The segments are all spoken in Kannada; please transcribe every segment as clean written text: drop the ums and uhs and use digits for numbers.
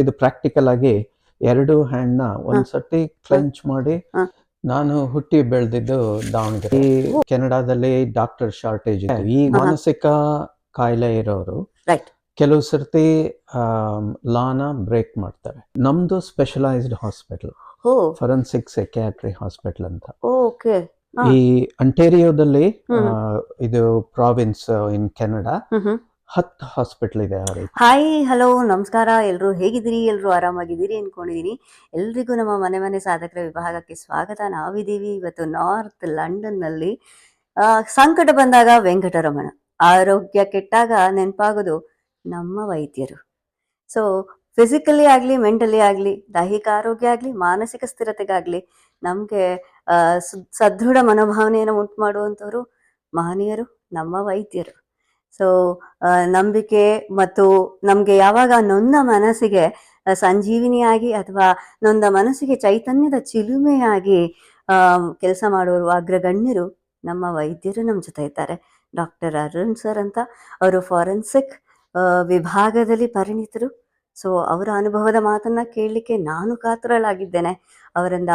ಇದು ಪ್ರಾಕ್ಟಿಕಲ್ ಆಗಿ ಎರಡು ಹ್ಯಾಂಡ್ ನ ಒಂದ್ಸತಿ ಕ್ಲೆಂಚ್ ಮಾಡಿ ನಾನು ಹುಟ್ಟಿ ಬೆಳೆದಿದ್ದು ದಾವಣಗೆರೆ. ಕೆನಡಾದಲ್ಲಿ ಡಾಕ್ಟರ್ ಶಾರ್ಟೇಜ್ ಇತ್ತು. ಈ ಮಾನಸಿಕ ಕಾಯಿಲೆ ಇರೋರು ಕೆಲವು ಸರ್ತಿ ಲಾನ ಬ್ರೇಕ್ ಮಾಡ್ತಾರೆ. ನಮ್ದು specialised hospital, forensic psychiatry hospital ಅಂತ. ಈ ಅಂಟೇರಿಯೋದಲ್ಲಿ ಇದು ಪ್ರಾವಿನ್ಸ್ ಇನ್ ಕೆನಡಾ 10 ಹಾಸ್ಪಿಟಲ್ ಇದೆ. ಹಾಯ್, ಹಲೋ, ನಮಸ್ಕಾರ. ಎಲ್ರು ಹೇಗಿದ್ದೀರಿ? ಎಲ್ರು ಆರಾಮಾಗಿದ್ದೀರಿ ಅನ್ಕೊಂಡಿದೀನಿ. ಎಲ್ರಿಗೂ ನಮ್ಮ ಮನೆ ಸಾಧಕರ ವಿಭಾಗಕ್ಕೆ ಸ್ವಾಗತ. ನಾವಿದ್ದೀವಿ ಇವತ್ತು ನಾರ್ತ್ ಲಂಡನ್ ನಲ್ಲಿ. ಸಂಕಟ ಬಂದಾಗ ವೆಂಕಟರಮಣ, ಆರೋಗ್ಯ ಕೆಟ್ಟಾಗ ನೆನಪಾಗೋದು ನಮ್ಮ ವೈದ್ಯರು. ಸೊ ಫಿಸಿಕಲಿ ಆಗ್ಲಿ, ಮೆಂಟಲಿ ಆಗ್ಲಿ, ದೈಹಿಕ ಆರೋಗ್ಯ ಆಗ್ಲಿ, ಮಾನಸಿಕ ಸ್ಥಿರತೆಗಾಗ್ಲಿ ನಮ್ಗೆ ಸದೃಢ ಮನೋಭಾವನೆಯನ್ನು ಉಂಟು ಮಾಡುವಂಥವ್ರು ಮಹನೀಯರು, ನಮ್ಮ ವೈದ್ಯರು. ಸೊ ನಂಬಿಕೆ ಮತ್ತು ನಮ್ಗೆ ಯಾವಾಗ ನೊಂದ ಮನಸ್ಸಿಗೆ ಸಂಜೀವಿನಿಯಾಗಿ ಅಥವಾ ನೊಂದ ಮನಸ್ಸಿಗೆ ಚೈತನ್ಯದ ಚಿಲುಮೆಯಾಗಿ ಕೆಲಸ ಮಾಡೋರು ಅಗ್ರಗಣ್ಯರು ನಮ್ಮ ವೈದ್ಯರು ನಮ್ಮ ಜೊತೆ ಇದ್ದಾರೆ. ಡಾಕ್ಟರ್ ಅರುಣ್ ಸರ್ ಅಂತ. ಅವರು ಫಾರೆನ್ಸಿಕ್ ವಿಭಾಗದಲ್ಲಿ ಪರಿಣಿತರು. ಸೊ ಅವರ ಅನುಭವದ ಮಾತನ್ನ ಕೇಳಲಿಕ್ಕೆ ನಾನು ಕಾತರಳಾಗಿದ್ದೇನೆ. ಅವರಿಂದ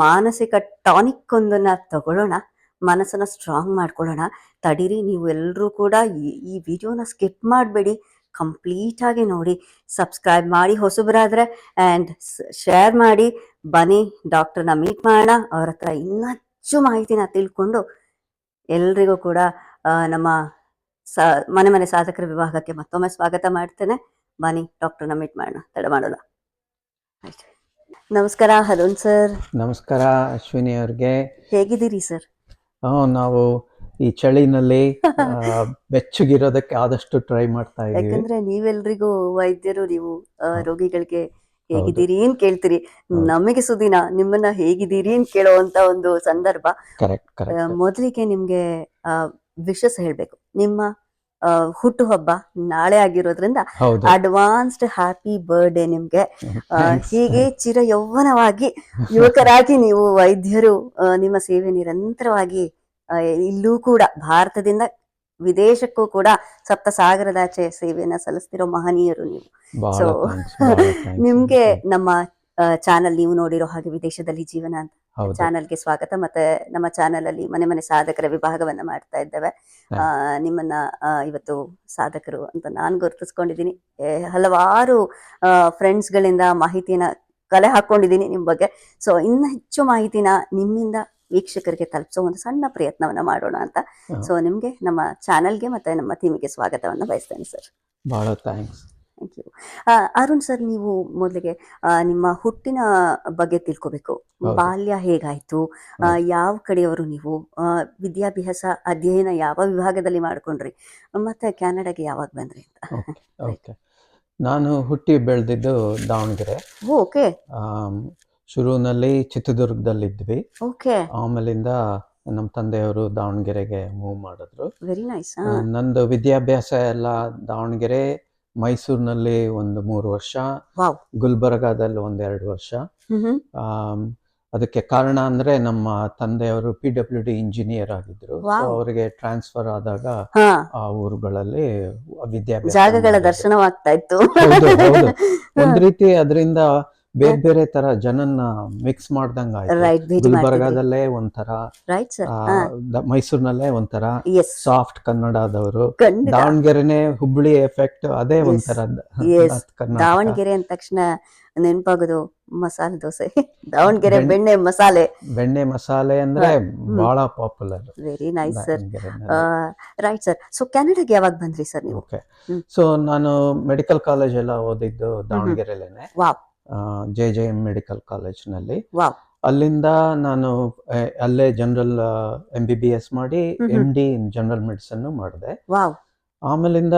ಮಾನಸಿಕ ಟಾನಿಕ್ ಒಂದನ್ನ ತಗೊಳ್ಳೋಣ, ಮನಸ್ಸನ್ನ ಸ್ಟ್ರಾಂಗ್ ಮಾಡ್ಕೊಳ್ಳೋಣ. ತಡೀರಿ, ನೀವು ಎಲ್ಲರೂ ಕೂಡ ಈ ವಿಡಿಯೋನ ಸ್ಕಿಪ್ ಮಾಡಬೇಡಿ, ಕಂಪ್ಲೀಟ್ ಆಗಿ ನೋಡಿ, ಸಬ್ಸ್ಕ್ರೈಬ್ ಮಾಡಿ ಹೊಸಬರಾದ್ರೆ, ಆ್ಯಂಡ್ ಶೇರ್ ಮಾಡಿ. ಬನ್ನಿ ಡಾಕ್ಟರ್ನ ಮೀಟ್ ಮಾಡೋಣ. ಅವ್ರ ಹತ್ರ ಇನ್ನಷ್ಟು ಮಾಹಿತಿನ ತಿಳ್ಕೊಂಡು ಎಲ್ರಿಗೂ ಕೂಡ ನಮ್ಮ ಮನೆ ಸಾಧಕರ ವಿಭಾಗಕ್ಕೆ ಮತ್ತೊಮ್ಮೆ ಸ್ವಾಗತ ಮಾಡ್ತೇನೆ. ಬನ್ನಿ ಡಾಕ್ಟರ್ನ ಮೀಟ್ ಮಾಡೋಣ, ತಡ ಮಾಡೋಣ. ನಮಸ್ಕಾರ ಅರುಣ್ ಸರ್. ನಮಸ್ಕಾರ ಅಶ್ವಿನಿ ಅವ್ರಿಗೆ. ಹೇಗಿದ್ದೀರಿ ಸರ್? ನಾವು ಈ ಚಳಿನಲ್ಲಿ ಬೆಚ್ಚಗಿರೋದಕ್ಕೆ ಆದಷ್ಟು ಟ್ರೈ ಮಾಡ್ತಾ ಇದ್ದೀವಿ. ಯಾಕಂದ್ರೆ ನೀವೆಲ್ರಿಗೂ ವೈದ್ಯರು, ನೀವು ರೋಗಿಗಳಿಗೆ ಹೇಗಿದ್ದೀರಿ ಅಂತ ಕೇಳ್ತೀರಿ. ನಮಗೆ ಸುದಿನ ನಿಮ್ಮನ್ನ ಹೇಗಿದ್ದೀರಿ ಅಂತ ಕೇಳುವಂತ ಒಂದು ಸಂದರ್ಭ. ಮೊದಲಿಗೆ ನಿಮ್ಗೆ ವಿಶಸ್ ಹೇಳ್ಬೇಕು. ನಿಮ್ಮ ಹುಟ್ಟುಹಬ್ಬ ನಾಳೆ ಆಗಿರೋದ್ರಿಂದ ಅಡ್ವಾನ್ಸ್ಡ್ ಹ್ಯಾಪಿ ಬರ್ಡೇ ನಿಮ್ಗೆ. ಹೀಗೆ ಚಿರ ಯೌವನವಾಗಿ ಯುವಕರಾಗಿ ನೀವು ವೈದ್ಯರು ನಿಮ್ಮ ಸೇವೆ ನಿರಂತರವಾಗಿ ಇಲ್ಲೂ ಕೂಡ ಭಾರತದಿಂದ ವಿದೇಶಕ್ಕೂ ಕೂಡ ಸಪ್ತ ಸಾಗರದಾಚೆ ಸೇವೆಯನ್ನ ಸಲ್ಲಿಸ್ತಿರೋ ಮಹನೀಯರು ನೀವು. ಸೊ ನಿಮ್ಗೆ ನಮ್ಮ ಚಾನಲ್, ನೀವು ನೋಡಿರೋ ಹಾಗೆ ವಿದೇಶದಲ್ಲಿ ಜೀವನ ಅಂತ ಚಾನಲ್ಗೆ ಸ್ವಾಗತ. ಮತ್ತೆ ನಮ್ಮ ಚಾನಲ್ ಅಲ್ಲಿ ಮನೆ ಸಾಧಕರ ವಿಭಾಗವನ್ನ ಮಾಡ್ತಾ ಇದ್ದೇವೆ. ನಿಮ್ಮನ್ನ ಇವತ್ತು ಸಾಧಕರು ಅಂತ ನಾನು ಗುರುತಿಸ್ಕೊಂಡಿದ್ದೀನಿ. ಹಲವಾರು ಫ್ರೆಂಡ್ಸ್ ಗಳಿಂದ ಮಾಹಿತಿನ ಕಲೆ ಹಾಕೊಂಡಿದ್ದೀನಿ ನಿಮ್ ಬಗ್ಗೆ. ಸೊ ಇನ್ನ ಹೆಚ್ಚು ಮಾಹಿತಿನ ನಿಮ್ಮಿಂದ ವೀಕ್ಷಕರಿಗೆ ತಲುಪಿಸೋ ಒಂದು ಸಣ್ಣ ಪ್ರಯತ್ನವನ್ನ ಮಾಡೋಣ ಅಂತ. ಸೊ ನಿಮ್ಗೆ ನಮ್ಮ ಚಾನಲ್ಗೆ ಮತ್ತೆ ನಮ್ಮ ಟೀಮಿಗೆ ಸ್ವಾಗತವನ್ನ ಬಯಸ್ತೇನೆ ಸರ್. ಬಹಳ thanks. Thank you. Arun sir, ನೀವು ಮೊದಲಿಗೆ ನಿಮ್ಮ ಹುಟ್ಟಿನ ಬಗ್ಗೆ ತಿಳ್ಕೋಬೇಕು. ಬಾಲ್ಯ ಹೇಗಾಯ್ತು, ಯಾವ ಕಡೆಯವರು ನೀವು, ವಿದ್ಯಾಭ್ಯಾಸ ಅಧ್ಯಯನ ಯಾವ ವಿಭಾಗದಲ್ಲಿ ಮಾಡ್ಕೊಂಡ್ರಿ, ಮತ್ತೆ ಕ್ಯಾನಡಾಗೆ ಯಾವಾಗ ಬಂದ್ರಿ ಅಂತ. ನಾನು ಹುಟ್ಟಿ ಬೆಳೆದಿದ್ದು ದಾವಣಗೆರೆ. ಓಕೆ. ಶುರುವಿನಲ್ಲಿ ಚಿತ್ರದುರ್ಗದಲ್ಲಿದ್ವಿ. ಆಮೇಲಿಂದ ನಮ್ಮ ತಂದೆಯವರು ದಾವಣಗೆರೆಗೆ ಮೂವ್ ಮಾಡಿದ್ರು. Very nice. ನಂದು ವಿದ್ಯಾಭ್ಯಾಸ ಎಲ್ಲ ದಾವಣಗೆರೆ, ಮೈಸೂರಿನಲ್ಲಿ ಒಂದು 3 ವರ್ಷ, ಗುಲ್ಬರ್ಗಾದಲ್ಲಿ 1-2 ವರ್ಷ. ಅದಕ್ಕೆ ಕಾರಣ ಅಂದ್ರೆ ನಮ್ಮ ತಂದೆಯವರು PWD ಇಂಜಿನಿಯರ್ ಆಗಿದ್ರು. ಅವರಿಗೆ ಟ್ರಾನ್ಸ್ಫರ್ ಆದಾಗ ಆ ಊರುಗಳಲ್ಲಿ ವಿದ್ಯಾಭ್ಯಾಸ ಜಾಗಗಳ ದರ್ಶನವಾಗ್ತಾ ಇತ್ತು. ಒಂದ್ ರೀತಿ ಅದರಿಂದ ಬೇರೆ ತರ ಜನನ್ನ ಮಿಕ್ಸ್ ಮಾಡ್ದಂಗ ಆಯ್ತು. ಗುಲ್ಬರ್ಗಾದಲ್ಲೇ ಒಂಥರ, ಮೈಸೂರಿನಲ್ಲೇ ಒಂಥರ ಸಾಫ್ಟ್ ಕನ್ನಡದವರು, ದಾವಣಗೆರೆನೆ ಹುಬ್ಬಳ್ಳಿ ಎಫೆಕ್ಟ್, ಅದೇ ಒಂಥರ. ದಾವಣಗೆರೆ ಅಂದ ತಕ್ಷಣ ನೆನಪಾಗೋದು ಮಸಾಲೆ ದೋಸೆ, ದಾವಣಗೆರೆ ಬೆಣ್ಣೆ ಮಸಾಲೆ ಅಂದ್ರೆ ಬಹಳ popular. Very nice sir. Right sir. So ಕೆನಡಾಗೆ ಯಾವಾಗ ಬಂದ್ರಿ ಸರ್ ನೀವು? ಸೊ ನಾನು ಮೆಡಿಕಲ್ ಕಾಲೇಜ್ ಎಲ್ಲ ಓದಿದ್ದು ದಾವಣಗೆರೆಲೇನೆ, JJM ಮೆಡಿಕಲ್ ಕಾಲೇಜ್ ನಲ್ಲಿ. ಅಲ್ಲಿಂದ ನಾನು ಅಲ್ಲೇ ಜನರಲ್ MBBS ಮಾಡಿ MD ಇನ್ ಜನರಲ್ ಮೆಡಿಸಿನ್ ಮಾಡಿದೆ. ಆಮೇಲಿಂದ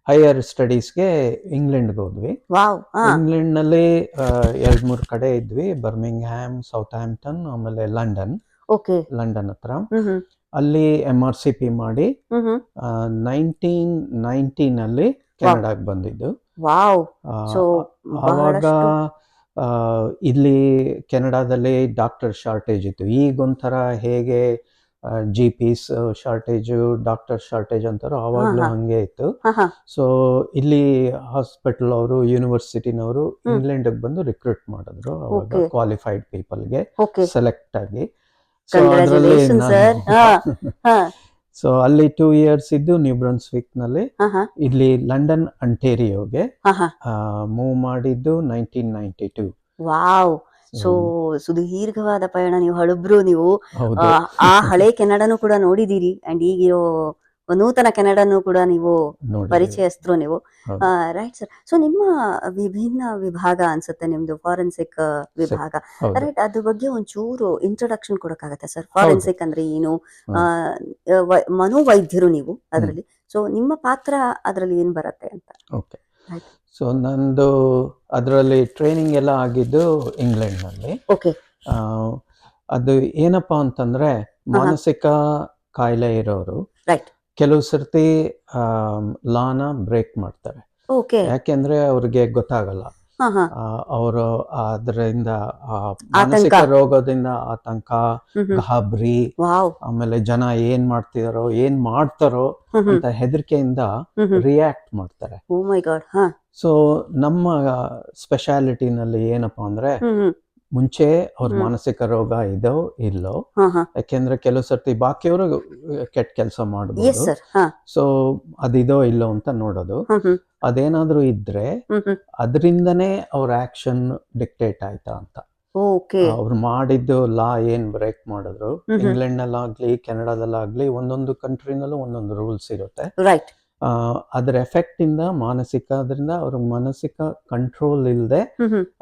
ಹೈಯರ್ ಸ್ಟಡೀಸ್ಗೆ ಇಂಗ್ಲೆಂಡ್ಗೆ ಹೋದ್ವಿ. ಇಂಗ್ಲೆಂಡ್ ನಲ್ಲಿ 2-3 ಕಡೆ ಇದ್ವಿ. ಬರ್ಮಿಂಗ್ಹ್ಯಾಮ್, ಸೌತ್ ಹ್ಯಾಂಪ್ಟನ್, ಆಮೇಲೆ ಲಂಡನ್ ಹತ್ರ. ಅಲ್ಲಿ MRCP ಮಾಡಿ 1990 ಕೆನಡಾಗ್ ಬಂದಿದ್ದು. ಆವಾಗ ಇಲ್ಲಿ ಕೆನಡಾದಲ್ಲಿ ಡಾಕ್ಟರ್ ಶಾರ್ಟೇಜ್ ಇತ್ತು. ಈಗೊಂಥರ ಹೇಗೆ GPs ಶಾರ್ಟೇಜು, ಡಾಕ್ಟರ್ ಶಾರ್ಟೇಜ್ ಅಂತಾರೋ ಆವಾಗಲೂ ಹಾ. ಹಂಗೆ ಇತ್ತು. ಹಾ. ಸೊ ಇಲ್ಲಿ ಹಾಸ್ಪಿಟಲ್ ಅವರು, ಯೂನಿವರ್ಸಿಟಿನವರು ಇಂಗ್ಲೆಂಡ್ಗೆ ಬಂದು ರಿಕ್ರೂಟ್ ಮಾಡಿದ್ರು ಅವಾಗ Okay. ಕ್ವಾಲಿಫೈಡ್ ಪೀಪಲ್ಗೆ ಓಕೆ, ಸೆಲೆಕ್ಟ್ ಆಗಿ. ಸೊ ಅದರಲ್ಲಿ ಕಂಗ್ರ್ಯಾಚುಲೇಷನ್ ಸರ್. ಹಾ ಹಾ ಸೊ ಅಲ್ಲಿ 2 years ಇದ್ದು ನ್ಯೂ ಬ್ರನ್ಸ್ವಿಕ್ ನಲ್ಲಿ. ಹಾ ಇಲ್ಲಿ ಲಂಡನ್ ಅಂಟೇರಿಯೋಗೆ ಹಾ. ಮೂವ್ ಮಾಡಿದ್ದು 1992. ವಾವ್. ಸೊ ಸುದೀರ್ಘವಾದ ಪಯಣ, ನೀವು ಹಳಬ್ರು, ನೀವು ಹೌದು. ಆ ಹಳೆ ಕೆನಡಾನು ಕೂಡ ನೋಡಿದೀರಿ ಅಂಡ್ ಈಗಿರೋ ನೂತನ ಕೆನಡಾನು ಕೂಡ ನೀವು ನೋಡಿ. ಪರಿಚಯಸ್ಥರು ನೀವು. ಹೌದು. Right sir. ಸೊ ನಿಮ್ಮ ವಿಭಿನ್ನ ವಿಭಾಗ ಅನ್ಸುತ್ತೆ ನಿಮ್ದು, ಫಾರೆನ್ಸಿಕ್ ವಿಭಾಗ. ಹೌದು. ರೈಟ್, ಅದ್ರ ಬಗ್ಗೆ ಒಂಚೂರು ಇಂಟ್ರೊಡಕ್ಷನ್ ಕೊಡಕ್ಕಾಗತ್ತೆ ಸರ್? ಫಾರೆನ್ಸಿಕ್ ಅಂದ್ರೆ ಏನು? ಮನೋವೈದ್ಯರು ನೀವು ಅದರಲ್ಲಿ. ಸೊ ನಿಮ್ಮ ಪಾತ್ರ ಅದರಲ್ಲಿ ಏನ್ ಬರುತ್ತೆ ಅಂತ? ಓಕೆ. ಸೊ ನಂದು ಅದರಲ್ಲಿ ಟ್ರೈನಿಂಗ್ ಎಲ್ಲ ಆಗಿದ್ದು ಇಂಗ್ಲೆಂಡ್ನಲ್ಲಿ. ಓಕೆ. ಅದು ಏನಪ್ಪಾ ಅಂತಂದ್ರೆ, ಮಾನಸಿಕ ಕಾಯಿಲೆ ಇರೋರು ರೈಟ್. ಕೆಲವು ಸರ್ತಿ ಲಾನ ಬ್ರೇಕ್ ಮಾಡ್ತಾರೆ. ಓಕೆ. ಯಾಕೆಂದ್ರೆ ಅವ್ರಿಗೆ ಗೊತ್ತಾಗಲ್ಲ. ಹಾ ಹಾ. ಅವರು ಅದರಿಂದ ಮಾನಸಿಕ ರೋಗದಿಂದ ಆತಂಕ, ಗಾಬರಿ, ವಾವ್. ಆಮೇಲೆ ಜನ ಏನ್ ಮಾಡ್ತಿದಾರೋ ಏನ್ ಮಾಡ್ತಾರೋ ಅಂತ ಹೆದರಿಕೆಯಿಂದ ರಿಯಾಕ್ಟ್ ಮಾಡ್ತಾರೆ. ಓ ಮೈ ಗಾಡ್. ಹಾ. ಸೊ ನಮ್ಮ ಸ್ಪೆಷಾಲಿಟಿನಲ್ಲಿ ಏನಪ್ಪಾ ಅಂದ್ರೆ, ಮುಂಚೆ ಅವ್ರ ಮಾನಸಿಕ ರೋಗ ಇದೋ ಇಲ್ಲೋ, ಯಾಕೆಂದ್ರೆ ಕೆಲವು ಸರ್ತಿ ಬಾಕಿಯವರು ಕೆಟ್ಟ ಕೆಲಸ ಮಾಡಬಹುದು. ಸೊ ಅದಿದೋ ಇಲ್ಲೋ ಅಂತ ನೋಡೋದು. ಅದೇನಾದ್ರೂ ಇದ್ರೆ ಅದರಿಂದನೇ ಅವ್ರ ಆಕ್ಷನ್ ಡಿಕ್ಟೇಟ್ ಆಯ್ತಾ ಅಂತ. ಅವ್ರು ಮಾಡಿದ್ದು ಲಾ ಏನ್ ಬ್ರೇಕ್ ಮಾಡಿದ್ರು, ಇಂಗ್ಲೆಂಡ್ ನಲ್ಲಾಗ್ಲಿ ಕೆನಡಾದಲ್ಲಾಗ್ಲಿ ಒಂದೊಂದು ಕಂಟ್ರಿನಲ್ಲೂ ಒಂದೊಂದು ರೂಲ್ಸ್ ಇರುತ್ತೆ. ರೈಟ್. ಅದರ ಎಫೆಕ್ಟ್ ಇಂದ ಅದರಿಂದ ಅವ್ರ ಮಾನಸಿಕ ಕಂಟ್ರೋಲ್ ಇಲ್ಲದೆ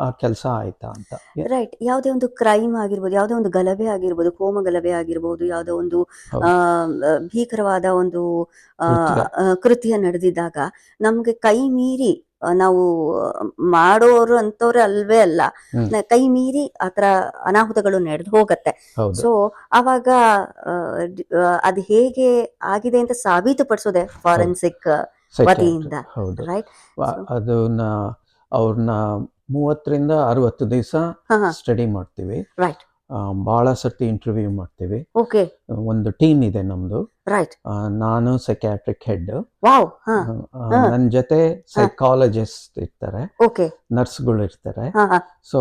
ಆ ಕೆಲಸ ಆಯ್ತಾ ಅಂತ. ರೈಟ್. ಯಾವುದೇ ಒಂದು ಕ್ರೈಮ್ ಆಗಿರ್ಬೋದು, ಯಾವುದೇ ಒಂದು ಗಲಭೆ ಆಗಿರ್ಬೋದು, ಕೋಮ ಗಲಭೆ ಆಗಿರ್ಬೋದು, ಯಾವುದೋ ಒಂದು ಭೀಕರವಾದ ಒಂದು ಕೃತ್ಯ ನಡೆದಿದ್ದಾಗ ನಮ್ಗೆ ಕೈ ಮೀರಿ ನಾವು ಮಾಡೋರು ಅಂತವ್ರೆ ಅಲ್ವೇ ಅಲ್ಲ, ಕೈ ಮೀರಿ ಆತರ ಅನಾಹುತಗಳು ನಡೆದು ಹೋಗತ್ತೆ. ಸೊ ಅವಾಗ ಅದ್ ಹೇಗೆ ಆಗಿದೆ ಅಂತ ಸಾಬೀತುಪಡಿಸೋದೆ ಫಾರೆನ್ಸಿಕ್ ವತಿಯಿಂದ. ರೈಟ್. ಅದನ್ನ ಅವ್ರನ್ನ 30 ರಿಂದ 60 ದಿವಸ ಸ್ಟಡಿ ಮಾಡ್ತೀವಿ. ರೈಟ್. ಬಹಳ ಸರ್ತಿ ಇಂಟರ್ವ್ಯೂ ಮಾಡ್ತೀವಿ. ಓಕೆ. ಒಂದು ಟೀಮ್ ಇದೆ ನಮ್ದು. ರೈಟ್. ನಾನು ಸೈಕ್ಯಾಟ್ರಿಕ್ ಹೆಡ್. ವಾವ್. ನನ್ನ ಜೊತೆ ಸೈಕಾಲಜಿಸ್ಟ್ ಇರ್ತಾರೆ, ಓಕೆ, ನರ್ಸ್ಗಳು ಇರ್ತಾರೆ. ಸೊ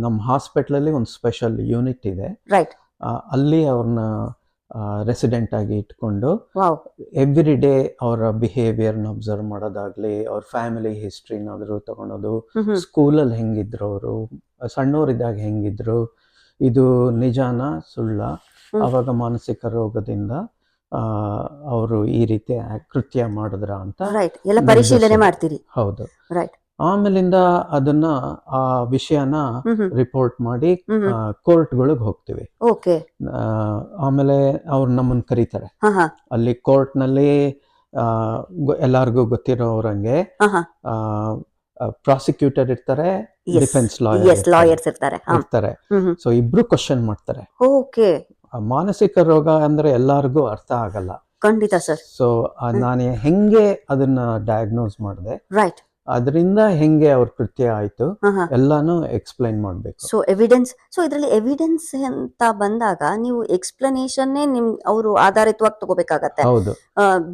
ನಮ್ಮ ಹಾಸ್ಪಿಟಲ್ ಅಲ್ಲಿ ಒಂದು ಸ್ಪೆಷಲ್ ಯೂನಿಟ್ ಇದೆ. ರೈಟ್. ಅಲ್ಲಿ ಅವ್ರನ್ನ ರೆಸಿಡೆಂಟ್ ಆಗಿ ಇಟ್ಕೊಂಡು ಎವ್ರಿ ಡೇ ಅವರ ಬಿಹೇವಿಯರ್ನ ಅಬ್ಸರ್ವ್ ಮಾಡೋದಾಗ್ಲಿ, ಅವ್ರ ಫ್ಯಾಮಿಲಿ ಹಿಸ್ಟ್ರಿನಾದ್ರೂ ತಗೊಳೋದು, ಸ್ಕೂಲಲ್ಲಿ ಹೆಂಗಿದ್ರು, ಅವರು ಸಣ್ಣವರಿದ್ದಾಗ ಹೆಂಗಿದ್ರು, ಇದು ನಿಜಾನ ಸುಳ್ಳ, ಅವಾಗ ಮಾನಸಿಕ ರೋಗದಿಂದ ಅವರು ಈ ರೀತಿ ಕೃತ್ಯ ಮಾಡಿದ್ರ ಅಂತ ಎಲ್ಲ ಪರಿಶೀಲನೆ ಮಾಡ್ತೀರಿ. ಹೌದು. ರೈಟ್. ಆಮೇಲಿಂದ ಅದನ್ನ ಆ ವಿಷಯನ ರಿಪೋರ್ಟ್ ಮಾಡಿ ಕೋರ್ಟ್ಗಳಿಗೆ ಹೋಗ್ತೀವಿ. ಓಕೆ. ಆಮೇಲೆ ಅವ್ರು ನಮ್ಮನ್ನ ಕರೀತಾರೆ. ಅಲ್ಲಿ ಕೋರ್ಟ್ ನಲ್ಲಿ ಎಲ್ಲಾರ್ಗೂ ಗೊತ್ತಿರೋರಂಗೆ ಪ್ರಾಸಿಕ್ಯೂಟರ್ ಇರ್ತಾರೆ, ಡಿಫೆನ್ಸ್ ಲಾಯರ್ಸ್ ಇರ್ತಾರೆ. ಸೊ ಇಬ್ರು ಕ್ವಶನ್ ಮಾಡ್ತಾರೆ. ಓಕೆ. ಮಾನಸಿಕ ರೋಗ ಅಂದ್ರೆ ಎಲ್ಲಾರ್ಗೂ ಅರ್ಥ ಆಗಲ್ಲ. ಖಂಡಿತ ಸರ್. ಸೊ ನಾನು ಹೆಂಗೆ ಅದನ್ನ ಡಯಾಗ್ನೋಸ್ ಮಾಡಿದೆ, ರೈಟ್, ಅದರಿಂದ ಹೆಂಗೆ ಅವ್ರ ಕೃತ್ಯ ಆಯ್ತು ಎಲ್ಲಾನು ಎಕ್ಸ್ಪ್ಲೈನ್ ಮಾಡ್ಬೇಕು. So evidence. ಸೊ ಇದರಲ್ಲಿ ಎವಿಡೆನ್ಸ್ ಅಂತ ಬಂದಾಗ ನೀವು ಎಕ್ಸ್ಪ್ಲನೇಷನ್ನೇ ಅವರು ಆಧಾರಿತವಾಗಿ ತಗೋಬೇಕಾಗತ್ತೆ. ಹೌದು.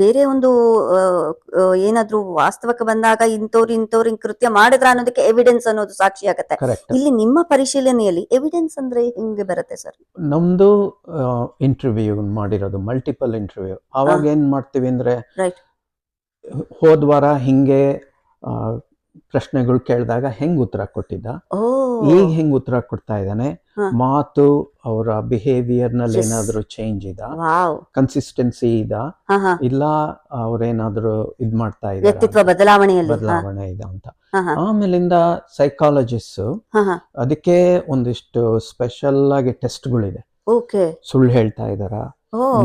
ಬೇರೆ ಒಂದು ಏನಾದ್ರೂ ವಾಸ್ತವಕ್ಕೆ ಬಂದಾಗ ಇಂಥವ್ರು ಕೃತ್ಯ ಮಾಡಿದ್ರ ಅನ್ನೋದಕ್ಕೆ ಎವಿಡೆನ್ಸ್ ಅನ್ನೋದು ಸಾಕ್ಷಿ ಆಗತ್ತೆ. ಇಲ್ಲಿ ನಿಮ್ಮ ಪರಿಶೀಲನೆಯಲ್ಲಿ ಎವಿಡೆನ್ಸ್ ಅಂದ್ರೆ ಹೆಂಗೆ ಬರುತ್ತೆ ಸರ್? ನಮ್ದು ಇಂಟರ್ವ್ಯೂ ಮಾಡಿರೋದು, ಮಲ್ಟಿಪಲ್ ಇಂಟರ್ವ್ಯೂ. ಅವಾಗ ಏನ್ ಮಾಡ್ತೀವಿ ಅಂದ್ರೆ, ರೈಟ್, ಹೋದ್ವಾರ ಹಿಂಗೆ ಪ್ರಶ್ನೆಗಳು ಕೇಳಿದಾಗ ಹೆಂಗ್ ಉತ್ತರ ಕೊಟ್ಟಿದ್ದ, ಈಗ ಹೆಂಗ್ ಉತ್ತರ ಕೊಡ್ತಾ ಇದ್ದಾನೆ, ಮಾತು ಅವರ ಬಿಹೇವಿಯರ್ ನಲ್ಲಿ ಏನಾದ್ರು ಚೇಂಜ್ ಇದ, ಕನ್ಸಿಸ್ಟೆನ್ಸಿ ಇದ, ಇಲ್ಲ ಅವ್ರೇನಾದ್ರು ಇದ್ ಮಾಡ್ತಾ ಇದ್ದಾರೆ, ವ್ಯಕ್ತಿತ್ವ ಬದಲಾವಣೆ ಇದೆ ಅಂತ. ಆಮೇಲಿಂದ ಸೈಕಾಲಜಿಸ್ಟ್ ಅದಕ್ಕೆ ಒಂದಿಷ್ಟು ಸ್ಪೆಷಲ್ ಆಗಿ ಟೆಸ್ಟ್ಗಳಿದೆ. ಸುಳ್ಳು ಹೇಳ್ತಾ ಇದಾರ,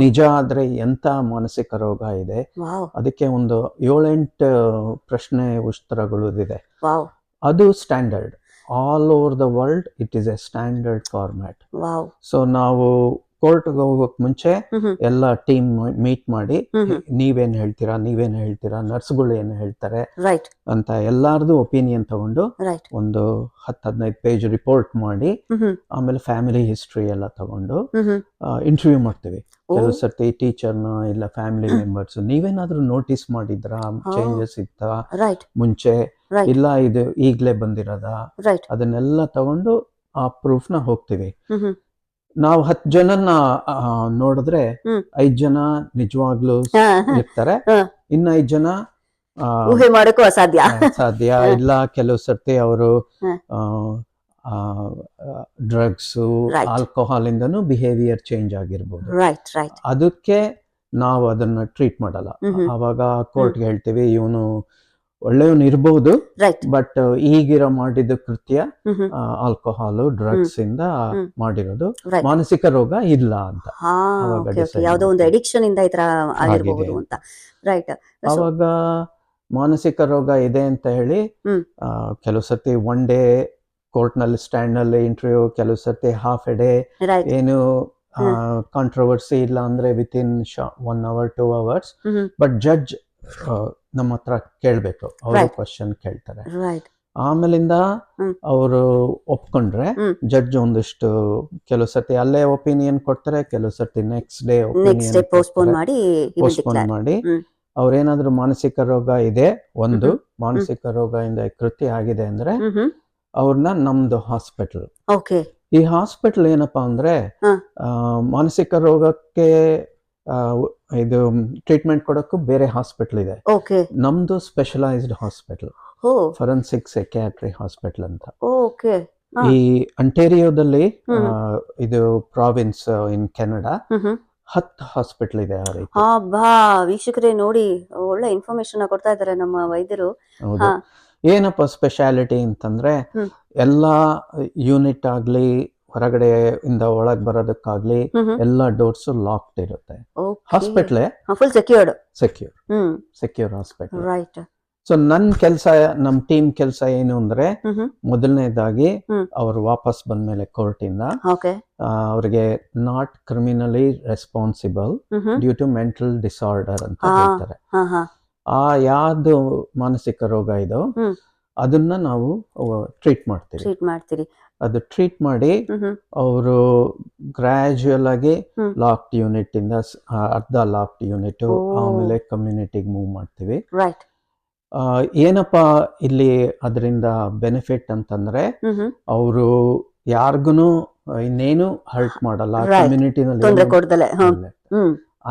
ನಿಜ ಆದ್ರೆ ಎಂತ ಮಾನಸಿಕ ರೋಗ ಇದೆ, ಅದಕ್ಕೆ ಒಂದು 7-8 ಪ್ರಶ್ನೆ ಉತ್ತರಗಳು ಇದೆ. ಅದು standard all over the world. It is A standard format. So ನಾವು ಕೋರ್ಟ್ ಹೋಗೋಕ್ ಮುಂಚೆ ಎಲ್ಲ ಟೀಮ್ ಮೀಟ್ ಮಾಡಿ ಹ್ಮ್. ನೀವೇನ್ ಹೇಳ್ತೀರಾ ನರ್ಸ್ಗಳು ಏನ್ ಹೇಳ್ತಾರೆ ರೈಟ್ ಅಂತ ಎಲ್ಲಾರ್ದು ಒಪಿನಿಯನ್ ತಗೊಂಡು ರೈಟ್ ಒಂದು 10-15 ಪೇಜ್ ರಿಪೋರ್ಟ್ ಮಾಡಿ ಆಮೇಲೆ ಫ್ಯಾಮಿಲಿ ಹಿಸ್ಟ್ರಿ ಎಲ್ಲ ತಗೊಂಡು ಇಂಟರ್ವ್ಯೂ ಮಾಡ್ತೀವಿ. ಕೆಲವು ಸರ್ತಿ ಟೀಚರ್ನ ಇಲ್ಲ ಫ್ಯಾಮಿಲಿ ಮೆಂಬರ್ಸ್ ನೀವೇನಾದ್ರೂ ನೋಟಿಸ್ ಮಾಡಿದ್ರಾ, ಚೇಂಜಸ್ ಇತ್ತಾ ರೈಟ್ ಮುಂಚೆ, Right. ಇಲ್ಲ ಇದು ಈಗ್ಲೇ ಬಂದಿರೋದ, ರೈಟ್ ಅದನ್ನೆಲ್ಲ ತಗೊಂಡು ಆ ಪ್ರೂಫ್ ನ ಹೋಗ್ತೀವಿ. ನಾವು 10 ಜನನ ನೋಡಿದ್ರೆ 5 ಜನ ನಿಜವಾಗ್ಲೂ ಇರ್ತಾರೆ, ಇನ್ನು 5 ಜನ ಊಹೆ ಮಾಡೋಕ್ಕೂ ಅಸಾಧ್ಯ. ಸಾಧ್ಯ ಇಲ್ಲ. ಕೆಲವು ಸರ್ತಿ ಅವರು ಡ್ರಗ್ಸ್ Right. ಆಲ್ಕೋಹಾಲ್ ಇಂದನೂ ಬಿಹೇವಿಯರ್ ಚೇಂಜ್ ಆಗಿರ್ಬೋದು. ರೈಟ್ ರೈಟ್ ಅದಕ್ಕೆ ನಾವು ಅದನ್ನ ಟ್ರೀಟ್ ಮಾಡಲ್ಲ. ಅವಾಗ ಕೋರ್ಟ್ಗೆ ಹೇಳ್ತೀವಿ ಇವನು ಒಳ್ಳೆಯವನು ಇರ್ಬೋದು, ರೈಟ್ ಬಟ್ ಈಗಿರೋ ಮಾಡಿದ ಕೃತ್ಯ ಆಲ್ಕೋಹಾಲ್ ಡ್ರಗ್ಸ್ ಇಂದ ಮಾಡಿರೋದು, Right. ಮಾನಸಿಕ ರೋಗ ಇಲ್ಲ ಅಂತ. ಹಾ ಅವಾಗ ಓಕೆ ಓಕೆ decide ಯಾವುದೋ ಒಂದು ಮಾಡ್ತೀವಿ. ಅಡಿಕ್ಷನ್ ಇಂದ ಈ ತರ ಆಗಿರಬಹುದು ಆಗಿದೆ. ಅಂತ. ರೈಟ್ ಅವಾಗ ಮಾನಸಿಕ ರೋಗ ಇದೆ ಅಂತ ಹೇಳಿ ಕೆಲವು ಸರ್ತಿ 1 ಡೇ ಕೋರ್ಟ್ ನಲ್ಲಿ ಸ್ಟ್ಯಾಂಡ್ ನಲ್ಲಿ ಇಂಟರ್ವ್ಯೂ, ಕೆಲವು ಸರ್ತಿ ಹಾಫ್ ಎ ಡೇ, ರೈಟ್ ಏನು ಕಾಂಟ್ರವರ್ಸಿ ಇಲ್ಲ ಅಂದ್ರೆ within 1 hour 2 hours. But judge ನಮ್ಮ ಹತ್ರ ಕೇಳ್ಬೇಕು, ಅವರು Right. ಕ್ವಶನ್ ಕೇಳ್ತಾರೆ. ರೈಟ್ ಆಮೇಲಿಂದ ಅವರು ಒಪ್ಕೊಂಡ್ರೆ ಜಡ್ಜ್ ಒಂದಿಷ್ಟು ಕೆಲವು ಸರ್ತಿ ಅಲ್ಲೇ ಒಪಿನಿಯನ್ ಕೊಡ್ತಾರೆ, ಕೆಲವು ಸರ್ತಿ next day next day postpone ಮಾಡಿ ಪೋಸ್ಟ್ಪೋನ್ ಮಾಡಿ ಅವ್ರೇನಾದ್ರೂ ಮಾನಸಿಕ ರೋಗ ಇದೆ, ಒಂದು ಮಾನಸಿಕ ರೋಗದಿಂದ ಕೃತ್ಯ ಆಗಿದೆ ಅಂದ್ರೆ ಅವ್ರನ್ನ ನಮ್ದು ಹಾಸ್ಪಿಟಲ್, ಓಕೆ ಈ ಹಾಸ್ಪಿಟಲ್ ಏನಪ್ಪಾ ಅಂದ್ರೆ ಮಾನಸಿಕ ರೋಗಕ್ಕೆ ಇದು ಟ್ರೀಟ್ಮೆಂಟ್ ಕೊಡಕ್ಕೂ ಬೇರೆ ಹಾಸ್ಪಿಟಲ್ ಇದೆ. ಓಕೆ ನಮ್ದು ಸ್ಪೆಷಲೈಸ್ಡ್ ಹಾಸ್ಪಿಟಲ್, ಓ ಫೊರೆನ್ಸಿಕ್ ಸೈಕ್ಯಾಟ್ರಿ ಹಾಸ್ಪಿಟಲ್ ಅಂತ. ಓಕೆ ಈ ಅಂಟೇರಿಯೋದಲ್ಲಿ ಇದು ಪ್ರಾವಿನ್ಸ್ ಇನ್ ಕೆನಡಾ 10 ಹಾಸ್ಪಿಟಲ್ ಇದೆ ಆ ರೀತಿ. ಬಾ ವೀಕ್ಷಕರೇ ನೋಡಿ, ಒಳ್ಳೆ ಇನ್ಫಾರ್ಮೇಶನ್ ಕೊಡ್ತಾ ಇದ್ದಾರೆ ನಮ್ಮ ವೈದ್ಯರು. ಹೌದು. ಏನಪ್ಪ ಸ್ಪೆಷಾಲಿಟಿ ಅಂತಂದ್ರೆ ಎಲ್ಲಾ ಯೂನಿಟ್ ಆಗ್ಲಿ ಹೊರಗಡೆ ಇಂದ ಒಳಗ್ ಬರೋದಕ್ಕಾಗ್ಲಿ ಎಲ್ಲಾ ಡೋರ್ಸ್ ಲಾಕ್ಡ್ ಇರುತ್ತೆ. ಹಾಸ್ಪಿಟ್ಲೇ full secured. Secure hospital. Right. So ನಮ್ ಟೀಮ್ ಕೆಲಸ ಏನು ಅಂದ್ರೆ ಮೊದಲನೇದಾಗಿ ಅವ್ರು ವಾಪಸ್ ಬಂದ್ಮೇಲೆ ಕೋರ್ಟ್ ಇಂದ ಅವ್ರಿಗೆ not criminally responsible due to mental disorder ಅಂತ ಹೇಳ್ತಾರೆ. ಆ ಯಾವ್ದು ಮಾನಸಿಕ ರೋಗ ಇದೋ ಅದನ್ನ ನಾವು ಟ್ರೀಟ್ ಮಾಡ್ತೀರಿ. ಅದು ಟ್ರೀಟ್ ಮಾಡಿ ಅವರು ಗ್ರಾಜುಯಲ್ ಆಗಿ ಲಾಕ್ಡ್ ಯೂನಿಟ್ ಇಂದ ಅರ್ಧ ಲಾಕ್ಡ್ ಯೂನಿಟ್ ಆಮೇಲೆ ಕಮ್ಯುನಿಟಿಗೆ ಮೂವ್ ಮಾಡ್ತೀವಿ. ಏನಪ್ಪಾ ಇಲ್ಲಿ ಅದರಿಂದ ಬೆನಿಫಿಟ್ ಅಂತಂದ್ರೆ ಅವರು ಯಾರಿಗೂ ಇನ್ನೇನು ಹರ್ಟ್ ಮಾಡಲ್ಲ, ಕಮ್ಯುನಿಟಿನಲ್ಲಿ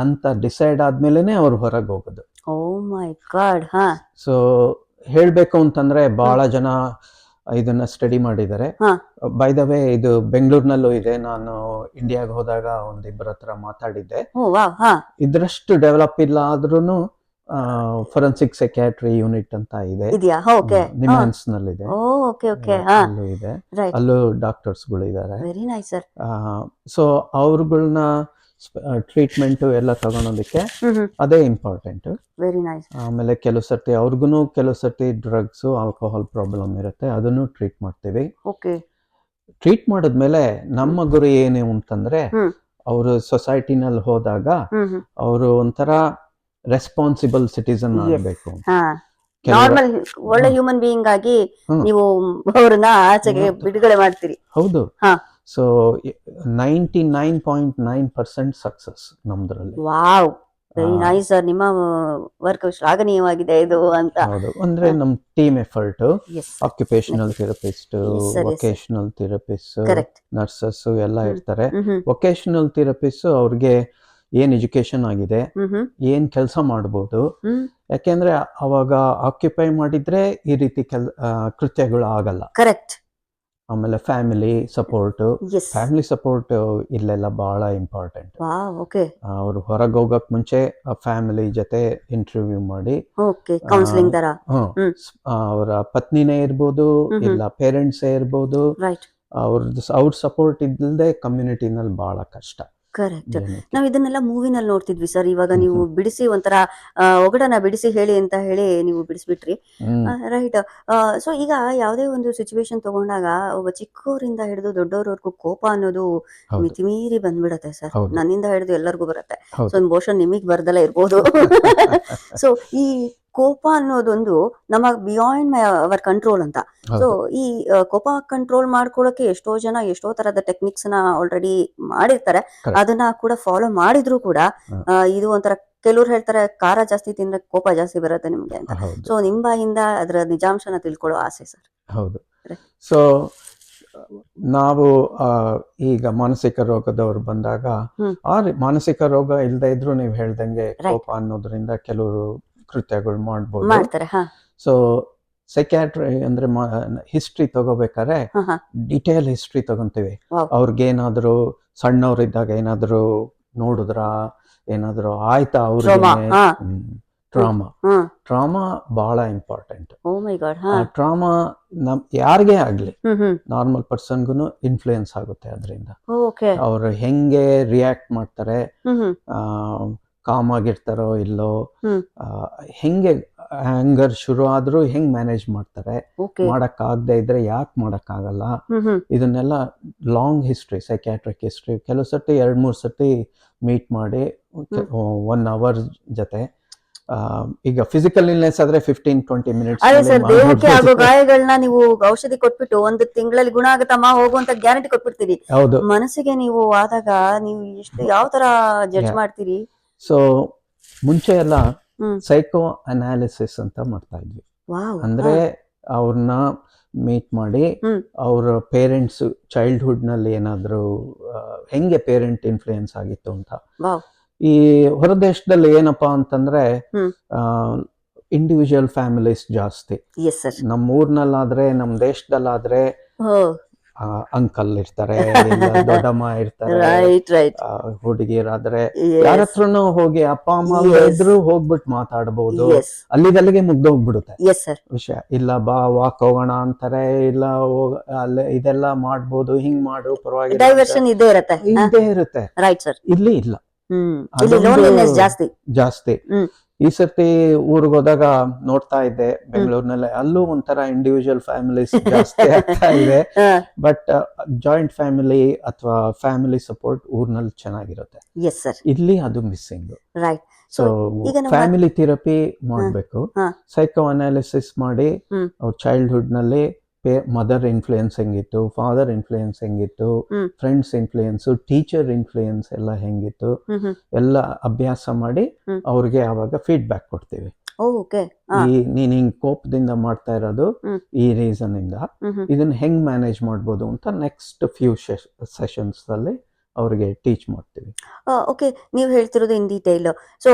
ಅಂತ ಡಿಸೈಡ್ ಆದ್ಮೇಲೆನೆ ಅವ್ರು ಹೊರಗೆ ಹೋಗೋದು. ಓ ಮೈ ಗಾಡ್. ಸೊ ಹೇಳ್ಬೇಕು ಅಂತಂದ್ರೆ ಬಹಳ ಜನ ಇದನ್ನ ಸ್ಟಡಿ ಮಾಡಿದ್ದಾರೆ. ಬೈ ದ ವೇ ಇದು ಬೆಂಗಳೂರಿನಲ್ಲೂ ಇದೆ. ನಾನು ಇಂಡಿಯಾಗೆ ಹೋದಾಗ ಒಂದಿಬ್ಬರ ಹತ್ರ ಮಾತಾಡಿದ್ದೆ. ಇದ್ರಷ್ಟು ಡೆವಲಪ್ ಇಲ್ಲ ಆದ್ರೂನು ಫೊರೆನ್ಸಿಕ್ ಸೈಕ್ಯಾಟ್ರಿ ಯೂನಿಟ್ ಅಂತ ಇದೆ, ನಿಮ್ಹಾನ್ಸ್ ನಲ್ಲಿದೆ, ಅಲ್ಲೂ ಇದೆ, ಅಲ್ಲೂ ಡಾಕ್ಟರ್ಸ್ಗಳು ಇದ್ದಾರೆ. ಸೊ ಅವ್ರಗಳನ್ನ ಟ್ರೀಟ್ಮೆಂಟ್ ಎಲ್ಲ ತಗೊಳೋದಕ್ಕೆ ಅದೇ ಇಂಪಾರ್ಟೆಂಟ್. ಆಮೇಲೆ ಕೆಲವು ಸರ್ತಿ ಡ್ರಗ್ಸ್ ಆಲ್ಕೋಹಾಲ್ ಪ್ರಾಬ್ಲಮ್ ಇರುತ್ತೆ, ಅದನ್ನು ಟ್ರೀಟ್ ಮಾಡ್ತೀವಿ. ಟ್ರೀಟ್ ಮಾಡಿದ್ಮೇಲೆ ನಮ್ಮ ಗುರಿ ಏನು ಅಂತಂದ್ರೆ ಅವರು ಸೊಸೈಟಿನಲ್ಲಿ ಹೋದಾಗ ಅವರು ಒಂಥರ ರೆಸ್ಪಾನ್ಸಿಬಲ್ ಸಿಟಿಸನ್ ಆಗಬೇಕು. ನಾರ್ಮಲ್ ಒಳ್ಳೆ ಹ್ಯೂಮನ್ ಬೀಯಿಂಗ್ ಆಗಿ ನೀವು ಅವರನ್ನ ಆಚೆಗೆ ಬಿಡುಗಡೆ ಮಾಡ್ತೀರಿ. ಹೌದು. ಸೊ 99.9% ಸಕ್ಸಸ್ ನಮ್ದ್ರಲ್ಲಿ. Wow, very nice sir. ನಿಮ್ಮ ವರ್ಕ್ ಶ್ಲಾಘನೀಯವಾಗಿದೆ ಇದು ಅಂತ. ಹೌದು, ಅಂದ್ರೆ ನಮ್ team effort, occupational therapist, vocational therapist, nurses ಎಲ್ಲ ಇರ್ತಾರೆ. ವೊಕೇಶನಲ್ ಥೆರಪಿಸ್ಟ್ ಅವ್ರಿಗೆ ಏನ್ ಎಜುಕೇಶನ್ ಆಗಿದೆ, ಏನ್ ಕೆಲಸ ಮಾಡಬಹುದು, ಯಾಕೆಂದ್ರೆ ಅವಾಗ ಆಕ್ಯುಪೈ ಮಾಡಿದ್ರೆ ಈ ರೀತಿ ಕೃತ್ಯಗಳು ಆಗಲ್ಲ. ಕರೆಕ್ಟ್. ಆಮೇಲೆ ಫ್ಯಾಮಿಲಿ ಸಪೋರ್ಟ್ ಇಲ್ಲೆಲ್ಲ ಬಹಳ ಇಂಪಾರ್ಟೆಂಟ್. ಅವ್ರು ಹೊರಗೆ ಹೋಗಕ್ ಮುಂಚೆ ಫ್ಯಾಮಿಲಿ ಜೊತೆ ಇಂಟರ್ವ್ಯೂ ಮಾಡಿ, ಅವರ ಪತ್ನಿನೇ ಇರ್ಬೋದು ಇಲ್ಲ ಪೇರೆಂಟ್ಸೇ ಇರ್ಬೋದು, ಅವ್ರ ಸಪೋರ್ಟ್ ಇಲ್ಲದೆ ಕಮ್ಯುನಿಟಿನಲ್ಲಿ ಬಹಳ ಕಷ್ಟ. ಕರೆಕ್ಟ್. ಜನಕ್ಕೆ. ನಾವ್ ಇದನ್ನೆಲ್ಲ ಮೂವಿನಲ್ಲಿ ನೋಡ್ತಿದ್ವಿ ಸರ್. ಇವಾಗ ಹ್ಮ್ ನೀವು ಹ್ಮ್ ಬಿಡಿಸಿ ಒಂಥರ ಒಗಡನ್ನ ಬಿಡಿಸಿ ಹೇಳಿ ಅಂತ ಹೇಳಿ ನೀವು ಬಿಡಿಸ್ಬಿಟ್ರಿ. ಹ್ಮ್ ರೈಟ್. ಸೊ ಈಗ ಯಾವುದೇ ಒಂದು ಸಿಚುವೇಶನ್ ತಗೊಂಡಾಗ ಒಬ್ಬ ಚಿಕ್ಕವರಿಂದ ಹಿಡಿದು ದೊಡ್ಡವರವರೆಗೂ ಕೋಪ ಅನ್ನೋದು ಹೌದು ಮಿತಿಮೀರಿ ಬಂದ್ಬಿಡತ್ತೆ ಸರ್. ಹೌದು ನನ್ನಿಂದ ಹಿಡಿದು ಎಲ್ಲರಿಗೂ ಬರುತ್ತೆ. ಸೊ ಹೌದು ಒಂದು ಬಹುಶಃ ನಿಮಗ್ ಬರ್ದಲ್ಲ ಇರ್ಬೋದು. ಸೊ ಈ ಕೋಪ ಅನ್ನೋದೊಂದು ನಮ್ಮ ಬಿಯಾಂಡ್ ಅವರ್ ಕಂಟ್ರೋಲ್ ಅಂತ. ಸೊ ಹೌದು ಈ ಕೋಪ ಕಂಟ್ರೋಲ್ ಮಾಡ್ಕೊಳ್ಳೋಕೆ ಎಷ್ಟೋ ಜನ ಎಷ್ಟೋ ತರದ ಟೆಕ್ನಿಕ್ಸ್ ನ ಆಲ್ರೆಡಿ ಮಾಡಿರ್ತಾರೆ. ಕರೆಕ್ಟ್. ಅದನ್ನ ಕೂಡ ಫಾಲೋ ಮಾಡಿದ್ರು ಕೂಡ ಇದು ಒಂಥರ ಕೆಲವ್ರು ಹೇಳ್ತಾರೆ ಖಾರ ಜಾಸ್ತಿ ತಿಂದ್ರೆ ಕೋಪ ಜಾಸ್ತಿ ಬರುತ್ತೆ ನಿಮ್ಗೆ ಅಂತ. ಹೌದು ಸೊ ನಿಮ್ ಬಾಯಿಂದ ಅದರ ನಿಜಾಂಶನ ತಿಳ್ಕೊಳ್ಳೋ ಆಸೆ ಸರ್. ಹೌದು. ಸೊ ನಾವು ಈಗ ಮಾನಸಿಕ ರೋಗದವ್ರು ಬಂದಾಗ ಮಾನಸಿಕ ರೋಗ ಇಲ್ಲದೆ ಇದ್ರು ನೀವು ಹೇಳ್ದಂಗೆ ಕೋಪ ಅನ್ನೋದ್ರಿಂದ ಕೆಲವರು ಕೃತ್ಯಗಳು ಮಾಡ್ಬೋದು. ಮಾಡ್ತಾರೆ. ಸೊ ಸೈಕ್ಯಾಟ್ರಿ ಅಂದ್ರೆ ಹಿಸ್ಟ್ರಿ ತಗೋಬೇಕಾದ್ರೆ ಡಿಟೇಲ್ ಹಿಸ್ಟ್ರಿ ತಗೊಂತೀವಿ. ಅವ್ರಿಗೇನಾದ್ರು ಸಣ್ಣವ್ರಿದ್ದಾಗ ಏನಾದ್ರು ನೋಡಿದ್ರ ಏನಾದ್ರು ಆಯ್ತಾ ಅವ್ರಿಗೆ ಟ್ರಾಮಾ ಬಹಳ ಇಂಪಾರ್ಟೆಂಟ್. ಟ್ರಾಮಾ ಯಾರಿಗೇ ಆಗ್ಲಿ ನಾರ್ಮಲ್ ಪರ್ಸನ್ಗೂ ಇನ್ಫ್ಲೂಯೆನ್ಸ್ ಆಗುತ್ತೆ ಅದರಿಂದ. ಅವ್ರು ಹೆಂಗೆ ರಿಯಾಕ್ಟ್ ಮಾಡ್ತಾರೆ, ಕಾಮ್ ಆಗಿರ್ತಾರೋ ಇಲ್ಲೋ, ಹೆಂಗೆ ಆಂಗರ್ ಶುರು ಆದ್ರೂ ಹೆಂಗ್ ಮ್ಯಾನೇಜ್ ಮಾಡ್ತಾರೆ, ಮಾಡಕ್ ಆಗದೆ ಇದ್ರೆ ಯಾಕೆ ಮಾಡಕ್ ಆಗಲ್ಲ, ಇದನ್ನೆಲ್ಲ ಲಾಂಗ್ ಹಿಸ್ಟ್ರಿ ಸೈಕ್ಯಾಟ್ರಿಕ್ ಹಿಸ್ಟ್ರಿ ಕೆಲವು ಸತಿ 2-3 ಸತಿ ಮೀಟ್ ಮಾಡಿ 1 ಅವರ್ ಜೊತೆ. ಈಗ ಫಿಸಿಕಲ್ ಇಲ್ನೆಸ್ ಆದ್ರೆ 15-20 ಮಿನಿಟ್ಸ್. ಅದೇ ಸರ್, ದೇಹಕ್ಕೆ ಆಗೋ ಗಾಯಗಳನ್ನ ನೀವು ಔಷಧಿ ಕೊಟ್ಬಿಟ್ಟು 1 ತಿಂಗಳಲ್ಲಿ ಗುಣ ಆಗುತ್ತಮ್ಮ ಹೋಗುವಂತ ಗ್ಯಾರಂಟಿ ಕೊಟ್ಬಿಡ್ತೀರಿ. ಹೌದು. ಮನಸ್ಸಿಗೆ ನೀವು ಆದಾಗ ನೀವು ಎಷ್ಟು ಯಾವ ತರ ಜಡ್ಜ್ ಮಾಡ್ತೀರಿ? ಸೊ ಮುಂಚೆ ಎಲ್ಲ ಸೈಕೋ ಅನಾಲಿಸಿಸ್ ಅಂತ ಮಾಡ್ತಾ ಇದ್ವಿ. ಅಂದ್ರೆ ಅವ್ರನ್ನ ಮೀಟ್ ಮಾಡಿ ಅವ್ರ ಪೇರೆಂಟ್ಸ್ ಚೈಲ್ಡ್ಹುಡ್ ನಲ್ಲಿ ಏನಾದ್ರು ಹೆಂಗೆ ಪೇರೆಂಟ್ ಇನ್ಫ್ಲೂಯೆನ್ಸ್ ಆಗಿತ್ತು ಅಂತ. ಈ ಹೊರದೇಶದಲ್ಲಿ ಏನಪ್ಪಾ ಅಂತಂದ್ರೆ ಇಂಡಿವಿಜುವಲ್ ಫ್ಯಾಮಿಲೀಸ್ ಜಾಸ್ತಿ. ನಮ್ಮ ಊರ್ನಲ್ಲಾದ್ರೆ ನಮ್ ದೇಶದಲ್ಲಾದ್ರೆ ಅಂಕಲ್ ಇರ್ತಾರೆ, ದೊಡ್ಡಮ್ಮ ಇರ್ತಾರೆ, ಹುಡುಗಿಯರಾದ್ರೆ ಯಾರ ಹತ್ರನೂ ಹೋಗಿ ಅಪ್ಪ ಅಮ್ಮ ಇದ್ರು ಹೋಗ್ಬಿಟ್ಟು ಮಾತಾಡ್ಬೋದು. ಅಲ್ಲಿಗೆ ಮುಗ್ದೋಗ್ಬಿಡುತ್ತೆ ವಿಷಯ. ಇಲ್ಲ ಬಾ ವಾಕ್ ಹೋಗೋಣ ಅಂತಾರೆ, ಇಲ್ಲ ಅಲ್ಲೇ ಇದೆಲ್ಲ ಮಾಡ್ಬೋದು, ಹಿಂಗ್ ಮಾಡು ಪರವಾಗಿಲ್ಲ ಇದ್ದೇ ಇರುತ್ತೆ. ಇಲ್ಲಿ ಇಲ್ಲ, ಜಾಸ್ತಿ. ಈ ಸರ್ತಿ ಊರಿಗೆ ಹೋದಾಗ ನೋಡ್ತಾ ಇದ್ದೆ ಬೆಂಗಳೂರಿನಲ್ಲಿ, ಅಲ್ಲೂ ಒಂಥರ ಇಂಡಿವಿಜುವಲ್ ಫ್ಯಾಮಿಲೀಸ್ ಜಾಸ್ತಿ ಆಗ್ತಾ ಇದೆ. ಬಟ್ ಜಾಯಿಂಟ್ ಫ್ಯಾಮಿಲಿ ಅಥವಾ ಫ್ಯಾಮಿಲಿ ಸಪೋರ್ಟ್ ಊರ್ನಲ್ಲಿ ಚೆನ್ನಾಗಿರುತ್ತೆ. ಇಲ್ಲಿ ಅದು ಮಿಸ್ಸಿಂಗ್. ಸೊ ಫ್ಯಾಮಿಲಿ ಥೆರಪಿ ಮಾಡ್ಬೇಕು, ಸೈಕೋ ಅನಾಲಿಸಿಸ್ ಮಾಡಿ ಅವ್ರ ಚೈಲ್ಡ್ಹುಡ್ ನಲ್ಲಿ ಮದರ್ ಇನ್ಫ್ಲೂಯೆನ್ಸ್ ಹೆಂಗಿತ್ತು, ಫಾದರ್ ಇನ್ಫ್ಲೂಯೆನ್ಸ್ ಹೆಂಗಿತ್ತು, ಫ್ರೆಂಡ್ಸ್ ಇನ್ಫ್ಲೂಯೆನ್ಸ್, ಟೀಚರ್ ಇನ್ಫ್ಲೂಯೆನ್ಸ್ ಎಲ್ಲ ಹೆಂಗಿತ್ತು, ಎಲ್ಲ ಅಭ್ಯಾಸ ಮಾಡಿ ಅವ್ರಿಗೆ ಆವಾಗ ಫೀಡ್ಬ್ಯಾಕ್ ಕೊಡ್ತೀವಿ. ನೀನ್ ಹಿಂಗ್ ಕೋಪದಿಂದ ಮಾಡ್ತಾ ಇರೋದು ಈ ರೀಸನ್ ಇಂದ, ಇದನ್ನ ಹೆಂಗ್ ಮ್ಯಾನೇಜ್ ಮಾಡ್ಬೋದು ಅಂತ ನೆಕ್ಸ್ಟ್ ಫ್ಯೂ ಸೆಷನ್ಸ್ ಅಲ್ಲಿ ಅವ್ರಿಗೆ ಟೀಚ್ ಮಾಡ್ತೀವಿ. ಓಕೆ, ನೀವು ಹೇಳ್ತಿರೋದು ಇನ್ ಡೀಟೇಲ್. ಸೊ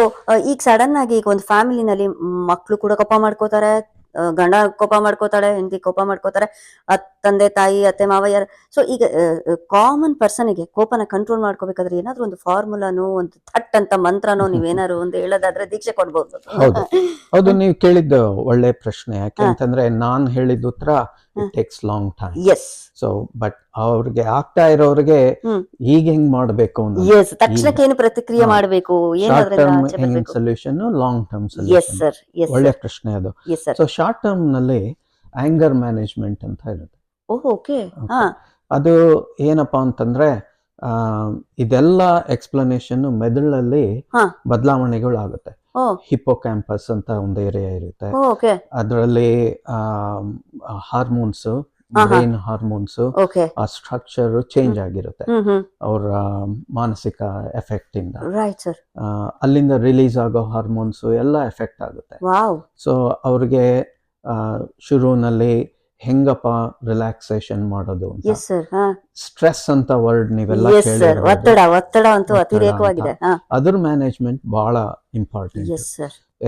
ಈಗ ಸಡನ್ ಆಗಿ ಈಗ ಒಂದು ಫ್ಯಾಮಿಲಿನಲ್ಲಿ ಮಕ್ಳು ಕೂಡ ಕೋಪ ಮಾಡ್ಕೋತಾರೆ, ಗಂಡ ಕೋಪ ಮಾಡ್ಕೋತಾಳೆ, ಹೆಂಡತಿ ಕೋಪ ಮಾಡ್ಕೋತಾರೆ, ತಂದೆ ತಾಯಿ ಅತ್ತೆ ಮಾವ ಯಾರು. ಸೊ ಈಗ ಕಾಮನ್ ಪರ್ಸನ್ಗೆ ಕೋಪನ ಕಂಟ್ರೋಲ್ ಮಾಡ್ಕೋಬೇಕಾದ್ರೆ ಏನಾದ್ರು ಒಂದು ಫಾರ್ಮುಲಾನೋ ಒಂದು ಥಟ್ ಅಂತ ಮಂತ್ರನೋ ನೀವೇನಾದ್ರು ಒಂದು ಹೇಳೋದಾದ್ರೆ ದೀಕ್ಷೆ ಕೊಡ್ಬೋದು. ಹೌದು, ನೀವು ಕೇಳಿದ್ದು ಒಳ್ಳೆ ಪ್ರಶ್ನೆ. ಯಾಕೆಂತಂದ್ರೆ ನಾನ್ ಹೇಳಿದ ಉತ್ತರ it takes long time. So but ಅವ್ರಿಗೆ ಆಗ್ತಾ ಇರೋರಿಗೆ ಈಗ ಹೆಂಗ್ ಮಾಡ್ಬೇಕು, ತಕ್ಷಣಕ್ಕೆ ಏನು ಪ್ರತಿಕ್ರಿಯೆ ಮಾಡಬೇಕು, ಸೊಲ್ಯೂಷನ್, ಲಾಂಗ್ ಟರ್ಮ್ ಸೊಲ್ಯೂಷನ್. ಒಳ್ಳೆ ಪ್ರಶ್ನೆ ಅದು. ಸೊ ಶಾರ್ಟ್ ಟರ್ಮ್ ನಲ್ಲಿ ಆಂಗರ್ ಮ್ಯಾನೇಜ್ಮೆಂಟ್ ಅಂತ ಇರುತ್ತೆ. ಅದು ಏನಪ್ಪಾ ಅಂತಂದ್ರೆ ಇದೆಲ್ಲ ಎಕ್ಸ್ಪ್ಲನೇಷನ್ ಮೆದುಳಲ್ಲಿ ಬದಲಾವಣೆಗಳು ಆಗುತ್ತೆ. ಹಿಪ್ಪೋಕ್ಯಾಂಪಸ್ ಅಂತ ಒಂದು ಏರಿಯಾ ಇರುತ್ತೆ, ಅದರಲ್ಲಿ ಹಾರ್ಮೋನ್ಸ್, ಬ್ರೈನ್ ಹಾರ್ಮೋನ್ಸ್, ಆ ಸ್ಟ್ರಕ್ಚರ್ ಚೇಂಜ್ ಆಗಿರುತ್ತೆ ಅವರ ಮಾನಸಿಕ ಎಫೆಕ್ಟ್ ಇಂದ. ಅಲ್ಲಿಂದ ರಿಲೀಸ್ ಆಗೋ ಹಾರ್ಮೋನ್ಸ್ ಎಲ್ಲ ಎಫೆಕ್ಟ್ ಆಗುತ್ತೆ. ಸೊ ಅವ್ರಿಗೆ ಶುರುವಿನಲ್ಲಿ ಹೆಂಗಪ್ಪ ರಿಲ್ಯಾಕ್ಸೇಷನ್ ಮಾಡೋದು ಅಂತ, ಸ್ಟ್ರೆಸ್ ಅಂತ ವರ್ಡ್ ನೀವೆಲ್ಲ ಅತಿರೇಕವಾಗಿದೆ, ಅದ್ರ ಮ್ಯಾನೇಜ್ಮೆಂಟ್ ಬಹಳ ಇಂಪಾರ್ಟೆಂಟ್.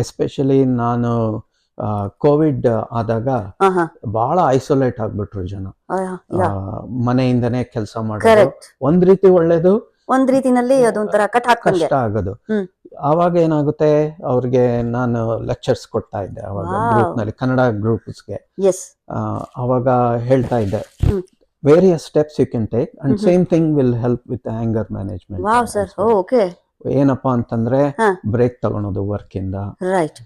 ಎಸ್ಪೆಷಲಿ ನಾನು ಕೋವಿಡ್ ಆದಾಗ ಬಹಳ ಐಸೋಲೇಟ್ ಆಗ್ಬಿಟ್ರು ಜನ, ಮನೆಯಿಂದನೇ ಕೆಲಸ ಮಾಡೋದು. ಒಂದ್ ರೀತಿ ಒಳ್ಳೇದು, ಒಂದ್ ರೀತಿನಲ್ಲಿ ಅದೊಂಥರ ಕಷ್ಟ ಆಗೋದು. ಆವಾಗ ಏನಾಗುತ್ತೆ, ಅವ್ರಿಗೆ ನಾನು ಲೆಕ್ಚರ್ಸ್ ಕೊಡ್ತಾ ಇದ್ದೆ ಅವಾಗ ಗ್ರೂಪ್ ನಲ್ಲಿ, ಕನ್ನಡ ಗ್ರೂಪ್ಸ್ಗೆ. ಅವಾಗ ಹೇಳ್ತಾ ಇದ್ದೆ, various steps you can take, and Mhm. same thing will help with the anger management. Wow sir. as well. Okay. ಏನಪ್ಪಾ ಅಂತಂದ್ರೆ ಹಾ. ಬ್ರೇಕ್ ತಗೊಳೋದು ವರ್ಕ್ ಇಂದ, ರೈಟ್.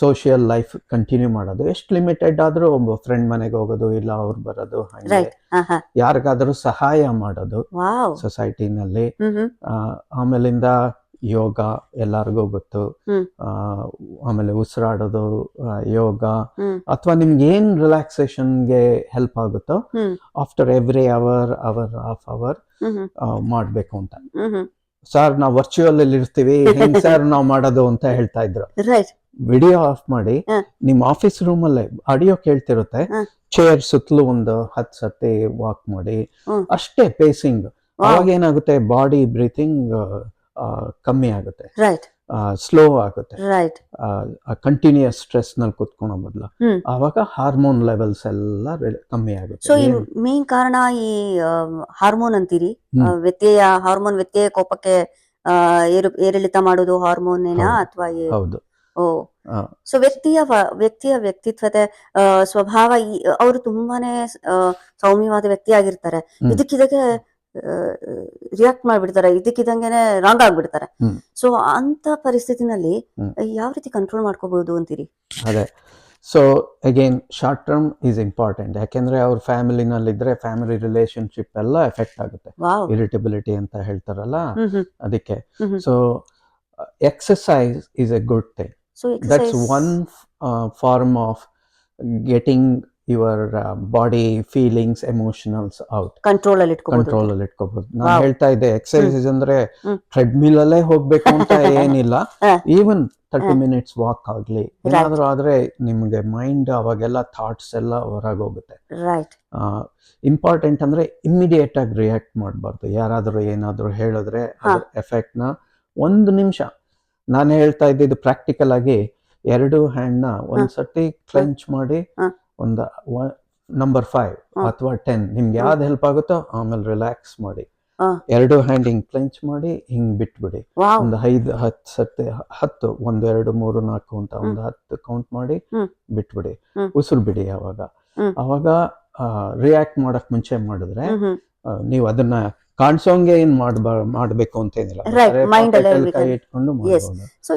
ಸೋಷಿಯಲ್ ಲೈಫ್ ಕಂಟಿನ್ಯೂ ಮಾಡೋದು. ಎಷ್ಟು ಲಿಮಿಟೆಡ್ ಆದ್ರೂ ಒಬ್ಬ ಫ್ರೆಂಡ್ ಮನೆಗೆ ಹೋಗೋದು, ಇಲ್ಲ ಅವ್ರು ಬರೋದು, ಹಂಗೆ ರೈಟ್. ಹಾ ಹಾ. ಯಾರಿಗಾದ್ರೂ ಸಹಾಯ ಮಾಡೋದು ವಾವ್. ಸೊಸೈಟಿನಲ್ಲಿ. ಹ್ಮ್. ಆಮೇಲಿಂದ ಯೋಗ ಎಲ್ಲರಿಗೂ ಗೊತ್ತು. ಹ್ಮ್. ಆಮೇಲೆ ಉಸಿರಾಡೋದು, ಯೋಗ, ಹ್ಮ್. ಅಥವಾ ನಿಮ್ಗೆ ಏನ್ ರಿಲ್ಯಾಕ್ಸೇಷನ್ಗೆ ಹೆಲ್ಪ್ ಆಗುತ್ತೋ ಹ್ಮ್. ಆಫ್ಟರ್ ಎವ್ರಿ ಹಾಫ್ ಅವರ್ ಹ್ಮ್. ಮಾಡ್ಬೇಕು ಅಂತ. ಹ್ಮ್. ಸರ್ ನಾವು ವರ್ಚುವಲ್ ಅಲ್ಲಿ ಇರ್ತೀವಿ, ಹೆಂಗ್ ಸರ್ ನಾವು ಮಾಡೋದು ಅಂತ ಹೇಳ್ತಾ ಇದ್ರು. ರೈಟ್. ವಿಡಿಯೋ ಆಫ್ ಮಾಡಿ ಹ. ನಿಮ್ ಆಫೀಸ್ ರೂಮ್ ಅಲ್ಲೇ ಆಡಿಯೋ ಕೇಳ್ತಿರುತ್ತೆ, ಹ. ಚೇರ್ ಸುತ್ತಲೂ ಒಂದು 10 ಸತಿ ವಾಕ್ ಮಾಡಿ, ಹ್ಮ್. ಅಷ್ಟೇ ಪೇಸಿಂಗ್. ವಾವ್. ಅವಾಗ ಏನಾಗುತ್ತೆ, ಬಾಡಿ ಬ್ರೀತಿಂಗ್ ಕಮ್ಮಿ ಆಗುತ್ತೆ, ರೈಟ್. ಸ್ಲೋ ಆಗುತ್ತೆ. ರೈಟ್. ಕಂಟಿನ್ಯೂಸ್ ಸ್ಟ್ರೆಸ್ ನಲ್ಲಿ ಕುತ್ಕೊಳೋ ಬದಲು ಹ್ಮ್. ಆವಾಗ ಹಾರ್ಮೋನ್ ಲೆವೆಲ್ಸ್ ಎಲ್ಲ ಕಮ್ಮಿ ಸೊ ಆಗುತ್ತೆ. ಈ ಮೇನ್ ಕಾರಣ ಈ ಹಾರ್ಮೋನ್ ಅಂತೀರಿ, ಹ್ಮ್. ಹಾರ್ಮೋನ್ ವ್ಯತ್ಯಯ ಕೋಪಕ್ಕೆ ಏರಿಳಿತ ಮಾಡೋದು ಹಾರ್ಮೋನೇನಾ ಹೌದು. ಅಥವಾ ಹೌದು. ಓ. ಆ, ಸೊ ವ್ಯಕ್ತಿಯ ವ್ಯಕ್ತಿತ್ವತೆ ಸ್ವಭಾವ ಅವರು ತುಂಬಾನೇ ಸೌಮ್ಯವಾದ ವ್ಯಕ್ತಿ ಆಗಿರ್ತಾರೆ, ಹ್ಮ್. ಇದಕ್ಕಿದಕ್ಕೆ ರಿಯಾಕ್ಟ್ ಮಾಡ್ಬಿಡ್ತಾರೆ, ಇದಕ್ಕಿದಂಗೆನೆ ರಾಂಗ್ ಆಗ್ಬಿಡ್ತಾರೆ. ಹ್ಮ್. ಸೊ ಅಂತ ಪರಿಸ್ಥಿತಿನಲ್ಲಿ ಹ್ಮ್. ಯಾವ ರೀತಿ ಕಂಟ್ರೋಲ್ ಮಾಡ್ಕೋಬಹುದು ಅಂತೀರಿ? ಅದೇ. So again short term is important. ಯಾಕೆಂದ್ರೆ ಅವ್ರ ಫ್ಯಾಮಿಲಿನಲ್ಲಿದ್ರೆ ಫ್ಯಾಮಿಲಿ ರಿಲೇಶನ್ಶಿಪ್ ಎಲ್ಲ ಎಫೆಕ್ಟ್ ಆಗುತ್ತೆ. ವಾವ್. ಇರಿಟಬಿಲಿಟಿ ಅಂತ ಹೇಳ್ತಾರಲ್ಲ, ಹ್ಮ್ ಹ್ಮ್ ಅದಕ್ಕೆ. Hmm hmm. So exercise is a good thing. So That's exercise one form of getting your body feelings, emotionals out. Control ಅಲ್ಲಿ ಇಟ್ಕೋಬಹುದು. ಕಂಟ್ರೋಲ್ ಅಲ್ಲಿ ಇಟ್ಕೋಬಹುದು. ನಾನು Wow. ಹೇಳ್ತಾ ಇದ್ದೆ, ಎಕ್ಸಸೈಸ್ ಅಂದ್ರೆ ಹ್ಮ್. ಟ್ರೆಡ್ಮಿಲ್ ಅಲ್ಲೇ ಹೋಗ್ಬೇಕು ಅಂತ ಏನಿಲ್ಲ. ಹ. ಈವನ್ 30 ಹ. ಮಿನಿಟ್ಸ್ ವಾಕ್ ಆಗ್ಲಿ, ಏನಾದ್ರೂ ಆದ್ರೆ ನಿಮ್ಗೆ ಮೈಂಡ್ ಅವಾಗೆಲ್ಲ ಥಾಟ್ಸ್ ಎಲ್ಲ ಹೊರಗೋಗುತ್ತೆ. ರೈಟ್. ಇಂಪಾರ್ಟೆಂಟ್ ಅಂದ್ರೆ ಇಮ್ಮಿಡಿಯೇಟ್ ಆಗಿ ರಿಯಾಕ್ಟ್ ಮಾಡಬಾರ್ದು. ಯಾರಾದ್ರೂ ಏನಾದ್ರೂ ಹೇಳಿದ್ರೆ ಅದ್ರ ಎಫೆಕ್ಟ್ ನ 1 ನಿಮಿಷ, ನಾನು ಹೇಳ್ತಾ ಇದ್ದಿದ್ದು ಪ್ರಾಕ್ಟಿಕಲ್ ಆಗಿ 2 ಹ್ಯಾಂಡ್ ನ ಒಂದ್ಸತಿ ಕ್ಲೆಂಚ್ ಮಾಡಿ ಒಂದು ನಂಬರ್ 5 ಅಥವಾ 10 ನಿಮ್ಗೆ ಯಾವ್ದು ಹೆಲ್ಪ್ ಆಗುತ್ತೋ ಆಮೇಲೆ ರಿಲ್ಯಾಕ್ಸ್ ಮಾಡಿ, 2 ಹ್ಯಾಂಡ್ ಹಿಂಗ್ ಕ್ಲೆಂಚ್ ಮಾಡಿ ಹಿಂಗ್ ಬಿಟ್ಬಿಡಿ. ವಾವ್. ಒಂದು 5-10 ಸತಿ 10 1 2 3 4 ಅಂತ ಒಂದು 10 ಕೌಂಟ್ ಮಾಡಿ ಬಿಟ್ಬಿಡಿ, ಉಸಿರು ಬಿಡಿ. ಅವಾಗ ರಿಯಾಕ್ಟ್ ಮಾಡಕ್ ಮುಂಚೆ ಮಾಡಿದ್ರೆ ನೀವು ಅದನ್ನ ಕಾಣಿಸೋಂಗೆ ಏನ್ ಮಾಡ್ಬೇಕು ಅಂತ ಏನಿಲ್ಲ, ಕೈ ಇಟ್ಕೊಂಡು ಮಾಡ್ಬೋದು. ಸೊ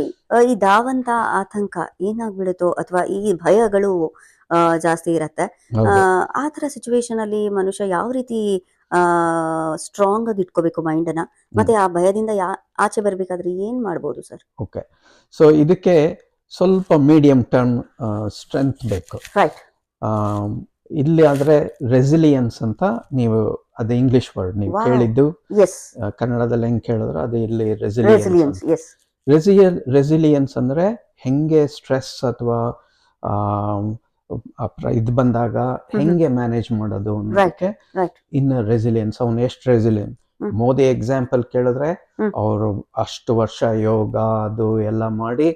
ಈ ಧಾವಂತ ಆತಂಕ ಏನಾಗ್ಬಿಡುತ್ತೋ ಅಥವಾ ಈ ಭಯಗಳು ಜಾಸ್ತಿ ಇರತ್ತೆ, ಆ ತರ ಸಿಚುವೇಶನ್ ಅಲ್ಲಿ ಮನುಷ್ಯ ಯಾವ ರೀತಿ ಸ್ಟ್ರಾಂಗ್ ಆಗಿ ಇಟ್ಕೋಬೇಕು ಮೈಂಡ್ ಅನ್ನ, ಮತ್ತೆ ಆ ಭಯದಿಂದ ಆಚೆ ಬರ್ಬೇಕಾದ್ರೆ ಏನ್ ಮಾಡ್ಬೋದು ಸರ್? ಓಕೆ. ಸೊ ಇದಕ್ಕೆ ಸ್ವಲ್ಪ ಮೀಡಿಯಂ ಟರ್ಮ್ ಸ್ಟ್ರೆಂತ್ ಬೇಕು. ರೈಟ್. ಇಲ್ಲಿ ಆದ್ರೆ ರೆಸಿಲಿಯನ್ಸ್ ಅಂತ, ನೀವು ಅದು ಇಂಗ್ಲಿಷ್ ವರ್ಡ್ ನೀವು ಕೇಳಿದ್ದು, ಕನ್ನಡದಲ್ಲಿ ಹೆಂಗ್ ಕೇಳಿದ್ರೆ ಅದು ಇಲ್ಲಿ ರೆಸಿಲಿಯನ್ಸ್. ರೆಸಿಲಿಯನ್ಸ್ ಅಂದ್ರೆ ಹೆಂಗೆ ಸ್ಟ್ರೆಸ್ ಅಥವಾ ಇದು ಬಂದಾಗ ಹೆಂಗೆ ಮ್ಯಾನೇಜ್ ಮಾಡೋದು ಅನ್ನೋದಕ್ಕೆ ಇನ್ನರ್ ರೆಸಿಲಿಯನ್ಸ್. ಅವ್ನು ಎಷ್ಟು ರೆಸಿಲಿಯನ್ಸ್. ಮೋದಿ ಎಕ್ಸಾಂಪಲ್ ಕೇಳಿದ್ರೆ ಅವರು ಅಷ್ಟು ವರ್ಷ ಯೋಗ ಅದು ಎಲ್ಲ ಮಾಡಿ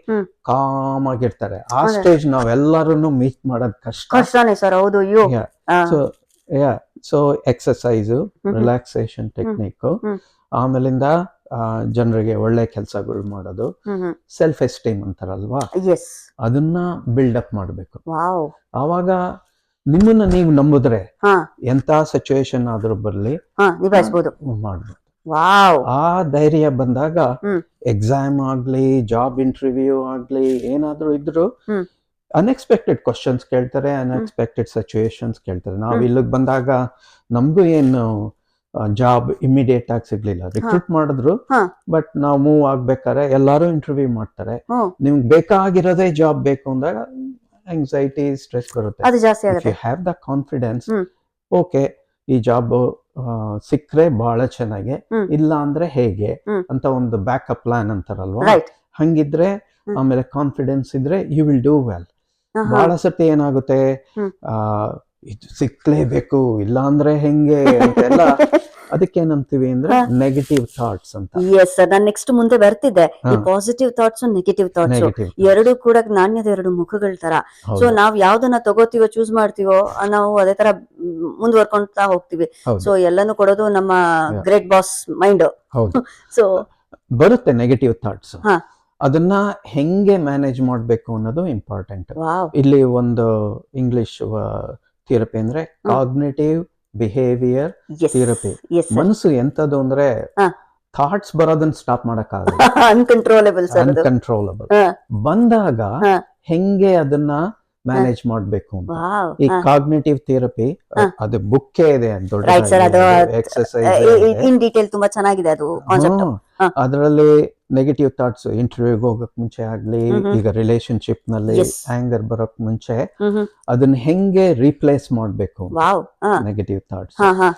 ಕಾಮ್ ಆಗಿರ್ತಾರೆ. ಆ ಸ್ಟೇಜ್ ನಾವೆಲ್ಲರೂ ಮೀಟ್ ಮಾಡೋದು ಕಷ್ಟನೇ ಸರ್. ಹೌದು. ಸೊ ಎಕ್ಸಸೈಸು, ರಿಲ್ಯಾಕ್ಸೇಷನ್ ಟೆಕ್ನಿಕ್, ಆಮೇಲಿಂದ ಜನರಿಗೆ ಒಳ್ಳೆ ಕೆಲಸಗಳು ಮಾಡೋದು, ಸೆಲ್ಫ್ ಎಸ್ಟೀಮ್ ಅಂತಾರಲ್ವಾ, ಅದನ್ನ ಬಿಲ್ಡಪ್ ಮಾಡಬೇಕು. ಆವಾಗ ನಿಮ್ಮನ್ನ ನೀವು ನಂಬಿದ್ರೆ ಎಂತ ಸಿಚುವೇಶನ್ ಆದ್ರೂ ಬರ್ಲಿ ಮಾಡ್ಬೋದು. ಆ ಧೈರ್ಯ ಬಂದಾಗ ಎಕ್ಸಾಮ್ ಆಗ್ಲಿ, ಜಾಬ್ ಇಂಟರ್ವ್ಯೂ ಆಗ್ಲಿ, ಏನಾದ್ರೂ ಇದ್ರು ಅನ್ಎಕ್ಸ್ಪೆಕ್ಟೆಡ್ ಕ್ವಶನ್ಸ್ ಕೇಳ್ತಾರೆ, ಅನ್ಎಕ್ಸ್ಪೆಕ್ಟೆಡ್ ಸಿಚುವೇಶನ್ಸ್ ಕೇಳ್ತಾರೆ. ನಾವ್ ಇಲ್ಲಿಗೆ ಬಂದಾಗ ನಮಗೂ ಏನು ಜಾಬ್ ಇಮಿಡಿಯೇಟ್ ಆಗಿ ಸಿಗ್ಲಿಲ್ಲ, ರಿಕ್ರೂಟ್ ಮಾಡಿದ್ರು, ಬಟ್ ನಾವು ಮೂವ್ ಆಗ್ಬೇಕಾದ್ರೆ ಎಲ್ಲಾರು ಇಂಟರ್ವ್ಯೂ ಮಾಡ್ತಾರೆ. ನಿಮ್ಗೆ ಬೇಕಾಗಿರೋದೇ ಜಾಬ್ ಬೇಕು ಅಂದಾಗ ಆಂಗ್ಸೈಟಿ, ಸ್ಟ್ರೆಸ್ ಬರುತ್ತೆ. If you have the confidence, okay ಈ ಜಾಬ್ ಸಿಕ್ಕರೆ ಬಹಳ ಚೆನ್ನಾಗೆ, ಇಲ್ಲ ಅಂದ್ರೆ ಹೇಗೆ ಅಂತ ಒಂದು ಬ್ಯಾಕಪ್ ಪ್ಲಾನ್ ಅಂತಾರಲ್ವಾ, ಹಂಗಿದ್ರೆ ಆಮೇಲೆ ಕಾನ್ಫಿಡೆನ್ಸ್ ಇದ್ರೆ ಯು ವಿಲ್ ಡೂ ವೆಲ್. ಬಹಳ ಸತಿ ಏನಾಗುತ್ತೆ, ಇದು ಸಿಕ್ಲೇಬೇಕು ಇಲ್ಲ ಅಂದ್ರೆ ಹೆಂಗೆ ಅಂತೆಲ್ಲ, ಅದಕ್ಕೇನಂತೀವಿ ಅಂದ್ರೆ ನೆಗೆಟಿವ್ ಥಾಟ್ಸ್ ಅಂತ. ನಾನು ನೆಕ್ಸ್ಟ್ ಮುಂದೆ ಬರ್ತಿದ್ದೆ, ಈ ಪಾಸಿಟಿವ್ ಥಾಟ್ಸ್, ನೆಗೆಟಿವ್ ಥಾಟ್ಸ್ ಎರಡು ಕೂಡ ನಾಣ್ಯದ 2 ಮುಖಗಳ ತರ. ಸೊ ನಾವ್ ಯಾವ್ದನ್ನ ತಗೋತೀವೋ, ಚೂಸ್ ಮಾಡ್ತೀವೋ, ನಾವು ಅದೇ ತರ ಮುಂದುವರ್ಕೊಂತಾ ಹೋಗ್ತೀವಿ. ಸೊ ಎಲ್ಲಾನು ಕೊಡೋದು ನಮ್ಮ ಗ್ರೇಟ್ ಬಾಸ್ ಮೈಂಡ್. ಸೊ ಬರುತ್ತೆ ನೆಗೆಟಿವ್ ಥಾಟ್ಸ್, ಅದನ್ನ ಹೆಂಗೆ ಮ್ಯಾನೇಜ್ ಮಾಡ್ಬೇಕು ಅನ್ನೋದು ಇಂಪಾರ್ಟೆಂಟ್. ಇಲ್ಲಿ ಒಂದು ಇಂಗ್ಲಿಷ್ ಥಿಯರಪಿ ಅಂದ್ರೆ cognitive behaviour Yes. Therapy. Yes, sir. ಮನಸ್ಸು ಎಂತದ್ದು ಅಂದ್ರೆ ಹಾ. ಥಾಟ್ಸ್ ಬರೋದನ್ನ ಸ್ಟಾಪ್ ಮಾಡಕ್ಕಾಗಲ್ಲ. ಅನ್ಕಂಟ್ರೋಲಬಲ್ ಸರ್ ಅದು. ಅನ್ಕಂಟ್ರೋಲಬಲ್. ಹಾ. ಬಂದಾಗ ಹಾ. ಹೆಂಗೆ ಅದನ್ನ ಮ್ಯಾನೇಜ್ ಮಾಡ್ಬೇಕು ಅಂತ. ವಾವ್. ಈ ಕಾಗ್ನೇಟಿವ್ ಥೆರಪಿ ಅದು ಬುಕ್ಕೇ ಇದೆ, ರೈಟ್ ಸರ್. ಅದು ಎಕ್ಸರ್ಸೈಸ್ ಇನ್ ಡೀಟೇಲ್ ತುಂಬಾ ಚೆನ್ನಾಗಿದೆ ಅದು ಕಾನ್ಸೆಪ್ಟ್. ಅದರಲ್ಲಿ ನೆಗೆಟಿವ್ ಥಾಟ್ಸ್ ಇಂಟರ್ವ್ಯೂಗೆ ಹೋಗಕ್ ಮುಂಚೆ ಆಗ್ಲಿ, ಈಗ ರಿಲೇಶನ್ಶಿಪ್ ನಲ್ಲಿ Yes. ಆಂಗರ್ ಬರೋಕ್ ಮುಂಚೆ ಅದನ್ನ ಹೆಂಗೆ ರೀಪ್ಲೇಸ್ ಮಾಡ್ಬೇಕು, ವಾವ್. Negative thoughts. ಹಾ ಹಾ.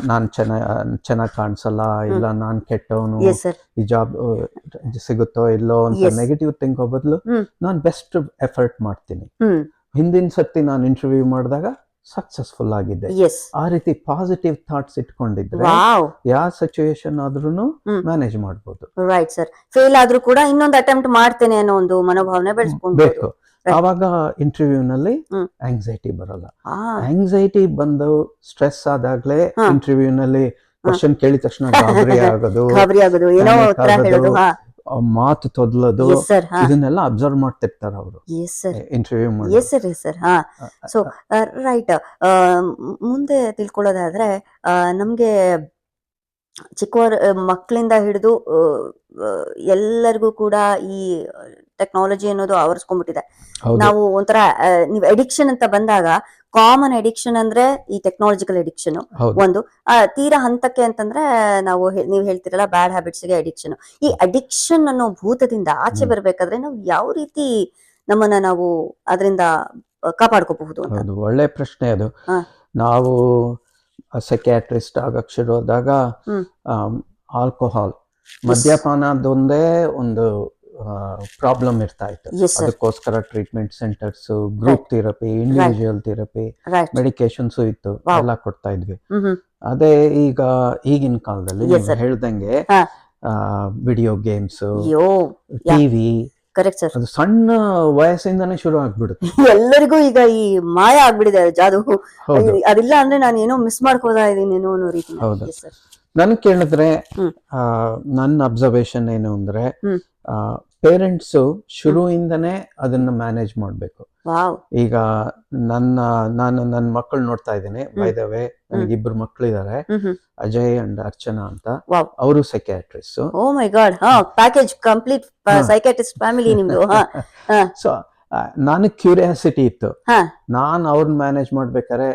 ನಾನ್ ಚೆನ್ನಾಗ್ ಕಾಣಿಸಲ್ಲ, ಇಲ್ಲ ನಾನ್ ಕೆಟ್ಟವನು, ಎಸ್ ಸರ್. ಈ ಜಾಬ್ ಸಿಗುತ್ತೋ ಇಲ್ಲೋ ಅಂತ Yes. ನೆಗೆಟಿವ್ ಥಿಂಕ್ ಬದಲು ನಾನ್ ಬೆಸ್ಟ್ ಎಫರ್ಟ್ ಮಾಡ್ತೀನಿ. ಹ್ಮ್. ಹಿಂದಿನ ಸತಿ ನಾನು ಇಂಟರ್ವ್ಯೂ ಮಾಡಿದಾಗ ಸಕ್ಸಸ್ಫುಲ್ ಆಗಿದ್ದೆ. ಎಸ್. ಆ ರೀತಿ ಪಾಸಿಟಿವ್ ಥಾಟ್ಸ್ ಇಟ್ಕೊಂಡಿದ್ರೆ ವಾವ್. ಯಾವ ಸಿಚುವೇಶನ್ ಆದ್ರೂ ಮ್ಯಾನೇಜ್ ಮಾಡ್ಬೋದು. Right sir. ಫೇಲ್ ಆದ್ರೂ ಕೂಡ ಇನ್ನೊಂದು ಅಟೆಂಪ್ಟ್ ಮಾಡ್ತೇನೆ ಅನ್ನೋ ಒಂದು ಮನೋಭಾವನೆ ಬೆಳೆಸ್ಕೊಂಡು ಬೇಕು. ಆವಾಗ ಇಂಟರ್ವ್ಯೂ ನಲ್ಲಿ ಆಂಗ್ಸೈಟಿ ಬರಲ್ಲ. ಆ, ಆಂಗ್ಸೈಟಿ ಬಂದು ಸ್ಟ್ರೆಸ್ ಆದಾಗ್ಲೇ ಹಾ. ಇಂಟರ್ವ್ಯೂ ನಲ್ಲಿ ಕ್ವಶನ್ ಕೇಳಿದ ತಕ್ಷಣ ಗಾಬರಿ ಆಗೋದು, ಗಾಬರಿ ಆಗೋದು, ಏನೋ ಉತ್ತರ ಹೇಳೋದು. ಹಾ. ಮಾತು ತೊದಲೋದು, ಎಸ್ ಸರ್. ಹಾ. ಇದನ್ನೆಲ್ಲ ಅಬ್ಸರ್ವ್ ಮಾಡ್ತಿರ್ತಾರ ಅವರು ಎಸ್ ಸರ್. ಇಂಟರ್ವ್ಯೂ ಮಾಡಿ. Yes sir. Yes sir. ಹಾ. So right. ಮುಂದೆ ತಿಳ್ಕೊಳ್ಳೋದಾದ್ರೆ ನಮ್ಗೆ ಚಿಕ್ಕವರ ಮಕ್ಕಳಿಂದ ಹಿಡಿದು ಎಲ್ಲರಿಗೂ ಕೂಡ ಈ ಟೆಕ್ನಾಲಜಿ ಅನ್ನೋದು ಆವರಿಸ್ಕೊಂಡ್ಬಿಟ್ಟಿದೆ. ಹೌದು. ನಾವು ಒಂಥರ ನೀವು ಅಡಿಕ್ಷನ್ ಅಂತ ಬಂದಾಗ ಕಾಮನ್ ಅಡಿಕ್ಷನ್ ಅಂದ್ರೆ ಈ ಟೆಕ್ನಾಲಜಿಕಲ್ ಅಡಿಕ್ಷನ್ ಹೌದು. ಒಂದು. ತೀರಾ ಹಂತಕ್ಕೆ ಅಂತಂದ್ರೆ ನೀವು ಹೇಳ್ತಿರಲ್ಲ ಬ್ಯಾಡ್ ಹ್ಯಾಬಿಟ್ಸ್ ಗೆ ಅಡಿಕ್ಷನ್. ಈ ಅಡಿಕ್ಷನ್ ಅನ್ನೋ ಭೂತದಿಂದ ಆಚೆ ಬರ್ಬೇಕಾದ್ರೆ ನಾವು ಯಾವ ರೀತಿ ನಮ್ಮನ್ನ ನಾವು ಅದರಿಂದ ಕಾಪಾಡ್ಕೋಬಹುದು ಅಂತ? ಹೌದು, ಒಳ್ಳೆ ಪ್ರಶ್ನೆ ಅದು. ಹಾ. ನಾವು ಸೈಕ್ಯಾಟ್ರಿಸ್ಟ್ ಆಗಕ್ ಶುರು ಆದಾಗ ಆಲ್ಕೋಹಾಲ್, ಮದ್ಯಪಾನದೊಂದೇ ಒಂದು ಪ್ರಾಬ್ಲಮ್ ಇರ್ತಾ ಇತ್ತು. Yes, sir. ಅದಕ್ಕೋಸ್ಕರ treatment centres, group therapy, individual therapy, right. Medications ಇತ್ತು, Wow. ಎಲ್ಲ ಕೊಡ್ತಾ ಇದ್ವಿ. ಹ್ಮ್. ಅದೇ ಈಗಿನ ಕಾಲದಲ್ಲಿ Yes, ನೀವು sir. ಹೇಳ್ದಂಗೆ ಹಾ. ವಿಡಿಯೋ ಗೇಮ್ಸ್, ಅಯ್ಯೋ. TV, correct sir. ಅದು ಸಣ್ಣ ವಯಸ್ಸಿಂದಾನೇ ಶುರು ಆಗ್ಬಿಡುತ್ತೆ. ಎಲ್ಲರಿಗೂ ಈಗ ಈ ಮಾಯ ಆಗ್ಬಿಡಿದೆ ಜಾದು. ಹೌದು. ಅದಿಲ್ಲ ಅಂದ್ರೆ ನಾನು ಏನೋ ಮಿಸ್ ಮಾಡ್ಕೋತಾ ಇದೀನಿ ಏನೋ ಅನ್ನೋ ರೀತಿ. ಹೌದು. Yes, sir. ನನ್ ಕೇಳಿದ್ರೆ ಹ್ಮ್. ನನ್ನ ಅಬ್ಸರ್ವೇಶನ್ ಏನು ಅಂದ್ರೆ ಹ್ಮ್. ಪೇರೆಂಟ್ಸ್ ಶುರುವಿಂದನೇ ಅದನ್ನ ಮ್ಯಾನೇಜ್ ಮಾಡ್ಬೇಕು. ವಾವ್. ಈಗ ನಾನು ನನ್ನ ಮಕ್ಕಳು ನೋಡ್ತಾ ಇದ್ದೀನಿ. ಬೈ ದ ವೇ, ನನಗೆ ಇಬ್ರು ಮಕ್ಕಳಿದ್ದಾರೆ, ಅಜಯ್ ಅಂಡ್ ಅರ್ಚನಾ ಅಂತ. ವಾವ್. ಅವರು ಸೈಕ್ಯಾಟ್ರಿಸ್ಟ್. ಓ ಮೈ ಗಾಡ್. ಹಾ, ಪ್ಯಾಕೇಜ್ ಕಂಪ್ಲೀಟ್ ಸೈಕ್ಯಾಟ್ರಿಸ್ಟ್ ಫ್ಯಾಮಿಲಿ ನಿಮ್ದು. ಹಾ. ಸೊ ನನಗೆ ಕ್ಯೂರಿಯಾಸಿಟಿ ಇತ್ತು. ಹಾ. ನಾನು ಅವ್ರನ್ನ ಮ್ಯಾನೇಜ್ ಮಾಡ್ಬೇಕಾದ್ರೆ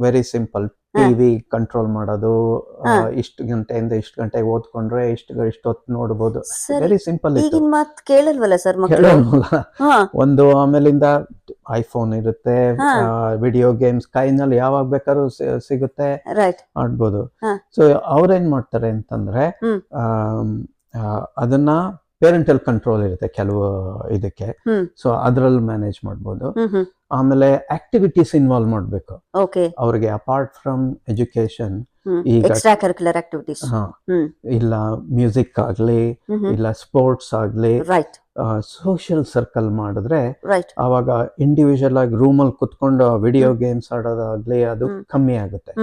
ವೆರಿ ಸಿಂಪಲ್. ಟಿವಿ ಕಂಟ್ರೋಲ್ ಮಾಡೋದು, ಇಷ್ಟು ಗಂಟೆಯಿಂದ ಇಷ್ಟು ಗಂಟೆಗೆ ಓದ್ಕೊಂಡ್ರೆ ಇಷ್ಟೊತ್ತು ನೋಡ್ಬೋದು. ಸರಿ. ವೆರಿ ಸಿಂಪಲ್ ಇತ್ತು. ಈಗಿನ ಮಾತ್ ಕೇಳಲ್ವಲ್ಲ ಸರ್ ಮಕ್ಕಳು? ಕೇಳೋಲ್ಲ. ಹಾ. ಒಂದು ಆಮೇಲಿಂದ ಐಫೋನ್ ಇರುತ್ತೆ, ಹಾ. ವಿಡಿಯೋ ಗೇಮ್ಸ್ ಕೈನಲ್ಲಿ ಯಾವಾಗ ಬೇಕಾದ್ರೂ ಸಿಗುತ್ತೆ, ರೈಟ್. ಆಡ್ಬೋದು. ಹಾ. ಸೊ ಅವ್ರೇನ್ ಮಾಡ್ತಾರೆ ಅಂತಂದ್ರೆ ಹ್ಮ್. ಅದನ್ನ ಪೇರೆಂಟಲ್ ಕಂಟ್ರೋಲ್ ಇರುತ್ತೆ ಕೆಲವು ಇದಕ್ಕೆ. ಹ್ಮ್. ಸೊ ಅದ್ರಲ್ಲಿ ಮ್ಯಾನೇಜ್ ಮಾಡ್ಬೋದು. ಹ್ಮ್. ಆಮೇಲೆ ಆಕ್ಟಿವಿಟೀಸ್ ಇನ್ವಾಲ್ವ್ ಮಾಡ್ಬೇಕು ಓಕೆ. ಅವ್ರಿಗೆ. ಅಪಾರ್ಟ್ ಫ್ರಮ್ ಎಜುಕೇಶನ್, ಈಗ ಎಕ್ಸ್ಟ್ರಾ ಕರಿಕ್ಯುಲರ್ ಆಕ್ಟಿವಿಟೀಸ್. ಇಲ್ಲ ಮ್ಯೂಸಿಕ್ ಆಗ್ಲಿ, ಇಲ್ಲ ಸ್ಪೋರ್ಟ್ಸ್ ಆಗ್ಲಿ, ರೈಟ್. ಸೋಷಿಯಲ್ ಸರ್ಕಲ್ ಮಾಡಿದ್ರೆ ರೈಟ್. ಅವಾಗ ಇಂಡಿವಿಜುವಲ್ ಆಗಿ ರೂಮಲ್ಲಿ ಕುತ್ಕೊಂಡು ವಿಡಿಯೋ ಗೇಮ್ಸ್ ಆಡೋದಾಗ್ಲಿ ಅದು ಕಮ್ಮಿ ಆಗುತ್ತೆ.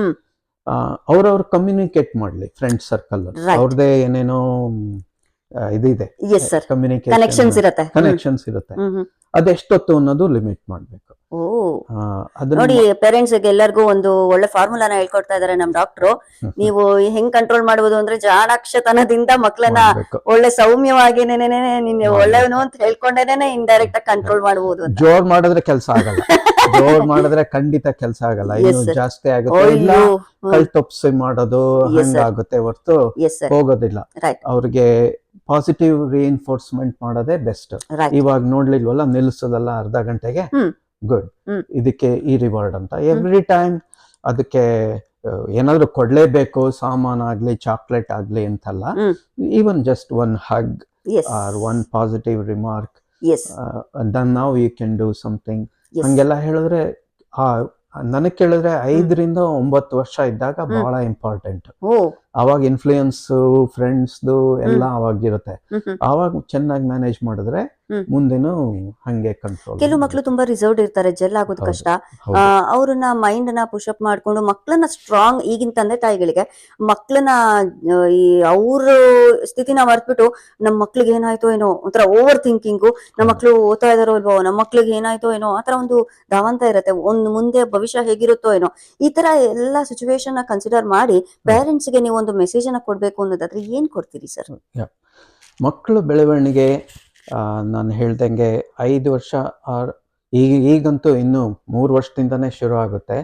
ಅವ್ರವ್ರು ಕಮ್ಯುನಿಕೇಟ್ ಮಾಡ್ಲಿ ಫ್ರೆಂಡ್ಸ್ ಸರ್ಕಲ್. Right. ಅವ್ರದೇ ಏನೇನೋ ಇದಿದೆ, ಎಸ್ ಸರ್. ಕಮ್ಯುನಿಕೇಶನ್ ಕನೆಕ್ಷನ್ಸ್ ಇರುತ್ತೆ. ಕನೆಕ್ಷನ್ಸ್ ಇರುತ್ತೆ. ಅದೆಷ್ಟೊತ್ತು ಅನ್ನೋದು ಲಿಮಿಟ್ ಮಾಡ್ಬೇಕು. ಓ, ಅದನ್ನ ನೋಡಿ ಪೇರೆಂಟ್ಸ್ ಎಲ್ಲರಿಗೂ ಒಂದು ಒಳ್ಳೆ ಫಾರ್ಮುಲಾನ ಹೇಳ್ಕೊಡ್ತಾ ಇದಾರೆ ನಮ್ ಡಾಕ್ಟ್ರು. ನೀವು ಹೆಂಗ್ ಕಂಟ್ರೋಲ್ ಮಾಡಬಹುದು ಅಂದ್ರೆ ಜಾಣಾಕ್ಷತನದಿಂದ ಮಕ್ಕಳನ್ನ ಮಾಡ್ಬೇಕು. ಒಳ್ಳೆ ಸೌಮ್ಯವಾಗಿ ನಿನ್ನೆ ಒಳ್ಳೆಯವನು ಅಂತ ಹೇಳ್ಕೊಂಡೇನೆ ಇಂಡೈರೆಕ್ಟ್ ಆಗಿ ಕಂಟ್ರೋಲ್ ಮಾಡಬಹುದು ಅಂತ. ಜೋರ್ ಮಾಡಿದ್ರೆ ಕೆಲಸ ಆಗಲ್ಲ. ಜೋರ್ ಮಾಡಿದ್ರೆ ಖಂಡಿತ ಕೆಲಸ ಆಗಲ್ಲ, Yes, ಇನ್ನು sir. ಜಾಸ್ತಿ ಆಗುತ್ತೆ. ಇಲ್ಲ ಕಳ್ತೊಪ್ಸಿ ಮಾಡೋದು ಹಂಗಾಗುತ್ತೆ ಹೊರತು ಎಸ್ ಸರ್. ಹೋಗೋದಿಲ್ಲ. ರೈಟ್. ಅವ್ರಿಗೆ ಪಾಸಿಟಿವ್ ರಿಇನ್ಫೋರ್ಸ್ಮೆಂಟ್ ಮಾಡೋದೇ ಬೆಸ್ಟ್. ರೈಟ್. ಇವಾಗ ನೋಡ್ಲಿಲ್ವಲ್ಲ, ನಿಲ್ಲಿಸೋದಲ್ಲ ಅರ್ಧ ಗಂಟೆಗೆ, ಗುಡ್, ಇದಕ್ಕೆ ಈ ರಿವಾರ್ಡ್ ಅಂತ ಎವ್ರಿ ಟೈಮ್ ಅದಕ್ಕೆ ಏನಾದ್ರು ಕೊಡ್ಲೇಬೇಕು, ಸಾಮಾನಾಗ್ಲಿ ಚಾಕ್ಲೇಟ್ ಆಗ್ಲಿ ಅಂತಲ್ಲ. Even just one hug or one positive remark, then now you can do something, ಹಂಗೆಲ್ಲ ಹೇಳಿದ್ರೆ ನನಗ್ ಕೇಳಿದ್ರೆ 5 ರಿಂದ 9 ವರ್ಷ ಇದ್ದಾಗ ಬಹಳ ಇಂಪಾರ್ಟೆಂಟ್. ಅವಾಗ ಇನ್ಫ್ಲೂಯೆನ್ಸ್ ಫ್ರೆಂಡ್ಸ್ದು ಎಲ್ಲ ಅವಾಗಿರುತ್ತೆ. ಅವಾಗ ಚೆನ್ನಾಗಿ ಮ್ಯಾನೇಜ್ ಮಾಡಿದ್ರೆ ಮುಂದೆನೂ ಹಂಗೆ ಕಂಟ್ರೋಲ್. ಕೆಲವು ಮಕ್ಳು ತುಂಬಾ ರಿಸರ್ವ್ಡ್ ಇರ್ತಾರೆ, ಜೆಲ್ ಆಗೋದು ಕಷ್ಟ. ಅವ್ರನ್ನ ಮೈಂಡ್ ನ ಪುಷಪ್ ಮಾಡ್ಕೊಂಡು ಮಕ್ಳನ್ನ ಸ್ಟ್ರಾಂಗ್, ಈಗಿನ ತಂದೆ ತಾಯಿಗಳಿಗೆ ಮಕ್ಳನ್ನ ಈ ಅವ್ರ ಸ್ಥಿತಿನ ಮರ್ತ್ಬಿಟ್ಟು ನಮ್ ಮಕ್ಳಿಗೆ ಏನಾಯ್ತೋ ಏನೋ ಒಂಥರ ಓವರ್ ಥಿಂಕಿಂಗು, ನಮ್ಮ ಮಕ್ಳು ಓದ್ತಾ ಇದಾರೋ ಇಲ್ವೋ, ನಮ್ಮ ಮಕ್ಳಿಗೆ ಏನಾಯ್ತೋ ಏನೋ ಆತರ ಒಂದು ಧಾವಂತ ಇರುತ್ತೆ. ಒಂದು ಮುಂದೆ ಭವಿಷ್ಯ ಹೇಗಿರುತ್ತೋ ಏನೋ, ಈ ತರ ಎಲ್ಲಾ ಸಿಚುವೇಶನ್ ನ ಕನ್ಸಿಡರ್ ಮಾಡಿ ಪೇರೆಂಟ್ಸ್ ಗೆ ನೀವು ಒಂದು ಮೆಸೇಜ್ ಅನ್ನ ಕೊಡ್ಬೇಕು ಅನ್ನೋದಾದ್ರೆ ಏನ್ ಕೊಡ್ತೀರಿ ಸರ್? ಮಕ್ಕಳು ಬೆಳವಣಿಗೆ ನಾನು ಹೇಳ್ದಂಗೆ 5 ವರ್ಷ ಈಗಂತೂ ಇನ್ನು 3 ವರ್ಷದಿಂದಾನೇ ಶುರು ಆಗುತ್ತೆ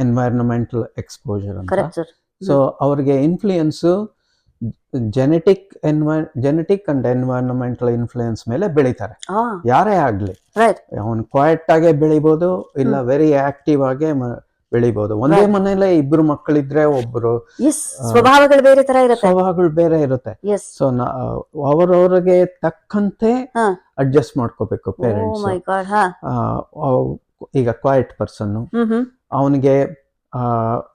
ಎನ್ವೈರನ್ಮೆಂಟಲ್ ಎಕ್ಸ್ಪೋಜರ್ ಅಂತ. ಸೊ ಅವ್ರಿಗೆ influence genetic and environmental influence ಮೇಲೆ ಬೆಳಿತಾರೆ. ಯಾರೇ ಆಗ್ಲಿ, ಅವನು ಕ್ವೈಟ್ ಆಗೇ ಬೆಳಿಬಹುದು, ಇಲ್ಲ ವೆರಿ ಆಕ್ಟಿವ್ ಆಗೇ ಬೆಳಿಬಹುದು. ಒಂದೇ ಮನೇಲೆ ಇಬ್ರು ಮಕ್ಕಳಿದ್ರೆ ಒಬ್ರು ಸ್ವಭಾವಗಳು ಬೇರೆ ಇರುತ್ತೆ. ಸೊ ಅವರವ್ರಿಗೆ ತಕ್ಕಂತೆ ಅಡ್ಜಸ್ಟ್ ಮಾಡ್ಕೋಬೇಕು ಪೇರೆಂಟ್ಸ್. ಈಗ ಕ್ವೈಟ್ ಪರ್ಸನ್, ಅವನಿಗೆ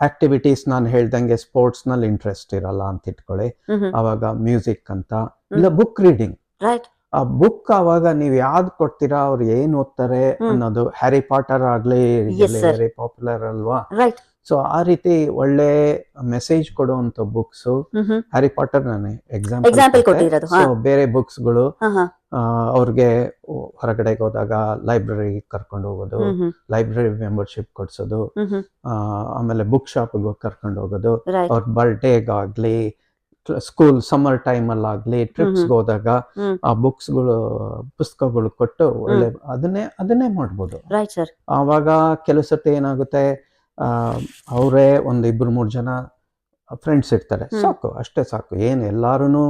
ಆಕ್ಟಿವಿಟೀಸ್ ನಾನು ಹೇಳ್ದಂಗೆ ಸ್ಪೋರ್ಟ್ಸ್ ನಲ್ಲಿ ಇಂಟ್ರೆಸ್ಟ್ ಇರಲ್ಲ ಅಂತ ಇಟ್ಕೊಳ್ಳಿ, ಅವಾಗ ಮ್ಯೂಸಿಕ್ ಅಂತ, ಇಲ್ಲ ಬುಕ್ ರೀಡಿಂಗ್. ಆ ಬುಕ್ ಅವಾಗ ನೀವ್ ಯಾವ್ದು ಕೊಡ್ತೀರಾ, ಅವ್ರು ಏನ್ ಓದ್ತಾರೆ ಅನ್ನೋದು. ಹ್ಯಾರಿ ಪಾಟರ್ ಆಗ್ಲಿ ವೆರಿ ಪಾಪ್ಯುಲರ್ ಅಲ್ವಾ? ಸೊ ಆ ರೀತಿ ಒಳ್ಳೆ ಮೆಸೇಜ್ ಕೊಡುವಂತ ಬುಕ್ಸ್. ಹ್ಯಾರಿ ಪಾಟರ್ ನಾನೇ ಎಕ್ಸಾಂಪಲ್ ಕೊಟ್ಟಿರೋದು. ಸೊ ಬೇರೆ ಬುಕ್ಸ್ ಗಳು ಅವ್ರಿಗೆ ಹೊರಗಡೆಗೆ ಹೋದಾಗ ಲೈಬ್ರರಿ ಕರ್ಕೊಂಡು ಹೋಗೋದು, ಲೈಬ್ರರಿ ಮೆಂಬರ್ಶಿಪ್ ಕೊಡ್ಸೋದು, ಆಮೇಲೆ ಬುಕ್ ಶಾಪ್ ಕರ್ಕೊಂಡು ಹೋಗೋದು, ಅವ್ರ ಬರ್ಡೇಗಾಗ್ಲಿ, ಸ್ಕೂಲ್ ಸಮ್ಮರ್ ಟೈಮ್ ಅಲ್ಲಾಗ್ಲಿ, ಟ್ರಿಪ್ಸ್ ಹೋದಾಗ ಆ ಪುಸ್ತಕಗಳು ಕೊಟ್ಟು ಒಳ್ಳೆ ಅದನ್ನೇ ಮಾಡ್ಬೋದು. ಆವಾಗ ಕೆಲವು ಸತಿ ಏನಾಗುತ್ತೆ, ಅವರೇ 1-2-3 ಜನ ಫ್ರೆಂಡ್ಸ್ ಇರ್ತಾರೆ, ಸಾಕು, ಅಷ್ಟೇ ಸಾಕು. ಏನ್ ಎಲ್ಲಾರು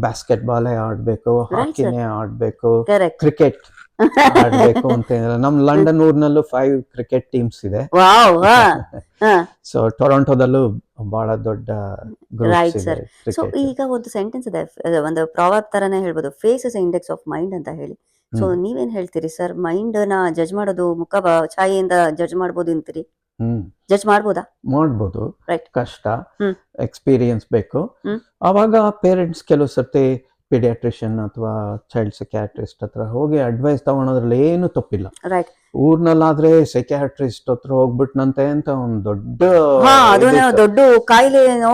ಬಾಸ್ಕೆಟ್ ಬಾಲೇ ಆಡ್ಬೇಕು, ಹಾಕಿನೇ ಆಡ್ಬೇಕು, ಕ್ರಿಕೆಟ್ ಆಡ್ಬೇಕು ಅಂತ ಏನಿಲ್ಲ. ನಮ್ ಲಂಡನ್ ಊರ್ನಲ್ಲೂ 5 ಕ್ರಿಕೆಟ್ ಟೀಮ್ಸ್ ಇದೆ. ಸೊ ಟೊರೊಂಟೊದಲ್ಲೂ ಬಹಳ ದೊಡ್ಡ ಗ್ರೂಪ್ಸ್ ಇದೆ. ಸೊ ಈಗ ಒಂದು ಸೆಂಟೆನ್ಸ್ ಇದೆ, ಒಂದು ಪ್ರಾವರ್ಬ್ ತರಾನೇ ಹೇಳ್ಬೋದು, face is index of mind ಅಂತ ಹೇಳಿ. ಸೊ ನೀವೇನ್ ಹೇಳ್ತೀರಿ ಸರ್? ಮೈಂಡ್ ನ ಜಡ್ಜ್ ಮಾಡೋದು ಮುಖ ಛಾಯೆಯಿಂದ ಜಡ್ಜ್ ಮಾಡ್ಬೋದು ಅಂತೀರಿ? ಜಡ್ಜ್ ಮಾಡ್ಬೋದು, ಕಷ್ಟ, ಎಕ್ಸ್ಪೀರಿಯನ್ಸ್ ಬೇಕು. ಅವಾಗ ಪೇರೆಂಟ್ಸ್ ಕೆಲವು ಸರ್ತಿ ಪೀಡಿಯಾಟ್ರಿಷಿಯನ್ ಅಥವಾ ಚೈಲ್ಡ್ ಸೈಕ್ಯಾಟ್ರಿಸ್ಟ್ ಹತ್ರ ಹೋಗಿ ಅಡ್ವೈಸ್ ತಗೊಳೋದ್ರಲ್ಲಿ ಏನು ತಪ್ಪಿಲ್ಲ. ಊರ್ನಲ್ಲಾದ್ರೆ ಸೈಕ್ಯಾಟ್ರಿಸ್ಟ್ ಹತ್ರ ಹೋಗ್ಬಿಟ್ನಂತೆ ಅಂತ ಒಂದ್ ದೊಡ್ಡ ಕಾಯಿಲೆ ಏನೋ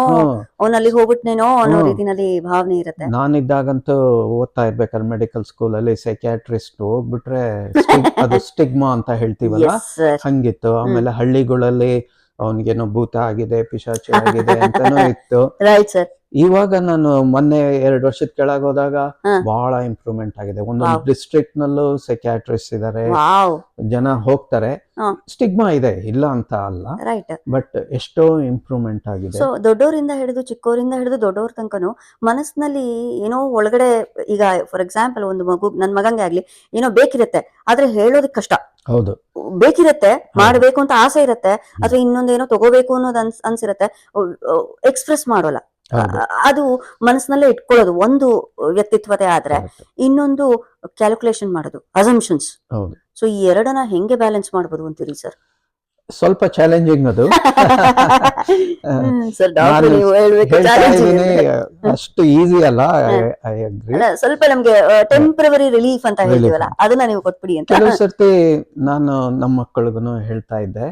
ಅವನಲ್ಲಿ ಹೋಗ್ಬಿಟ್ನೇನೋ ಅನ್ನೋ ರೀತಿನಲ್ಲಿ ಭಾವನೆ ಇರುತ್ತೆ. ನಾನಿದ್ದಾಗಂತೂ ಓದ್ತಾ ಇರ್ಬೇಕಾದ್ರೆ ಮೆಡಿಕಲ್ ಸ್ಕೂಲ್ ಅಲ್ಲಿ ಸೈಕ್ಯಾಟ್ರಿಸ್ಟ್ ಹೋಗ್ಬಿಟ್ರೆ ಅದು ಸ್ಟಿಗ್ಮಾ ಅಂತ ಹೇಳ್ತೀವಲ್ಲ, ಹಂಗಿತ್ತು. ಆಮೇಲೆ ಹಳ್ಳಿಗಳಲ್ಲಿ ಅವನಿಗೇನೋ ಭೂತ ಆಗಿದೆ, ಪಿಶಾಚಿ ಆಗಿದೆ ಅಂತಾನೂ ಇತ್ತು. ಇವಾಗ ನಾನು ಮೊನ್ನೆ 2 ವರ್ಷದ ಕೆಳಗೆ ಹೋದಾಗ ಬಹಳ ಇಂಪ್ರೂವ್ಮೆಂಟ್ ಆಗಿದೆ. ಒಂದೊಂದು ಡಿಸ್ಟ್ರಿಕ್ಟ್ ನಲ್ಲೂ ಸೈಕ್ಯಾಟ್ರಿಸ್ಟ್ ಇದಾರೆ, ಜನ ಹೋಗ್ತಾರೆ. ಸ್ಟಿಗ್ಮಾ ಇದೆ, ಇಲ್ಲ ಅಂತ ಅಲ್ಲ, ಬಟ್ ಎಷ್ಟೋ ಇಂಪ್ರೂವ್ಮೆಂಟ್ ಆಗಿದೆ. ಸೊ ದೊಡ್ಡವರಿಂದ ಹಿಡಿದು ಚಿಕ್ಕವರಿಂದ ಹಿಡಿದು ದೊಡ್ಡವ್ರ ತನಕನು ಮನಸ್ಸಿನಲ್ಲಿ ಏನೋ ಒಳಗಡೆ, ಈಗ ಫಾರ್ ಎಕ್ಸಾಂಪಲ್ ಒಂದು ಮಗು, ನನ್ ಮಗಂಗೆ ಆಗ್ಲಿ ಏನೋ ಬೇಕಿರುತ್ತೆ, ಆದ್ರೆ ಹೇಳೋದಕ್ ಕಷ್ಟ. ಹೌದು, ಬೇಕಿರತ್ತೆ, ಮಾಡ್ಬೇಕು ಅಂತ ಆಸೆ ಇರತ್ತೆ, ಅಥವಾ ಇನ್ನೊಂದೇನೋ ತಗೋಬೇಕು ಅನ್ನೋದು ಅನ್ಸಿರತ್ತೆ, ಎಕ್ಸ್ಪ್ರೆಸ್ ಮಾಡೋಲ್ಲ. ಅದು ಮನಸ್ಸಿನಲ್ಲೇ ಇಟ್ಕೊಳ್ಳೋದು ಒಂದು ವ್ಯಕ್ತಿತ್ವತೆ. ಆದ್ರೆ ಇನ್ನೊಂದು ಕ್ಯಾಲ್ಕುಲೇಷನ್ ಮಾಡೋದು, ಅಸಂಪ್ಷನ್ಸ್. ಸೊ ಈ ಎರಡನ್ನ ಹೆಂಗೆ ಬ್ಯಾಲೆನ್ಸ್ ಮಾಡ್ಬೋದು ಅಂತೀರಿ ಸರ್? ಸ್ವಲ್ಪ ಚಾಲೆಂಜಿಂಗ್ ಅದು. ಅಷ್ಟು ಈಸಿ ಅಲ್ಲ. ಸ್ವಲ್ಪ ನಮ್ಗೆ ಟೆಂಪರರಿ ರಿಲೀಫ್ ಅಂತ ಹೇಳ್ತೀವಲ್ಲ, ಅದನ್ನ ನೀವು ಕೊಟ್ಬಿಡಿ ಅಂತ. ಕೆಲವು ಸರ್ತಿ ನಾನು ನಮ್ಮ ಮಕ್ಕಳಿಗೂ ಹೇಳ್ತಾ ಇದ್ದೆ,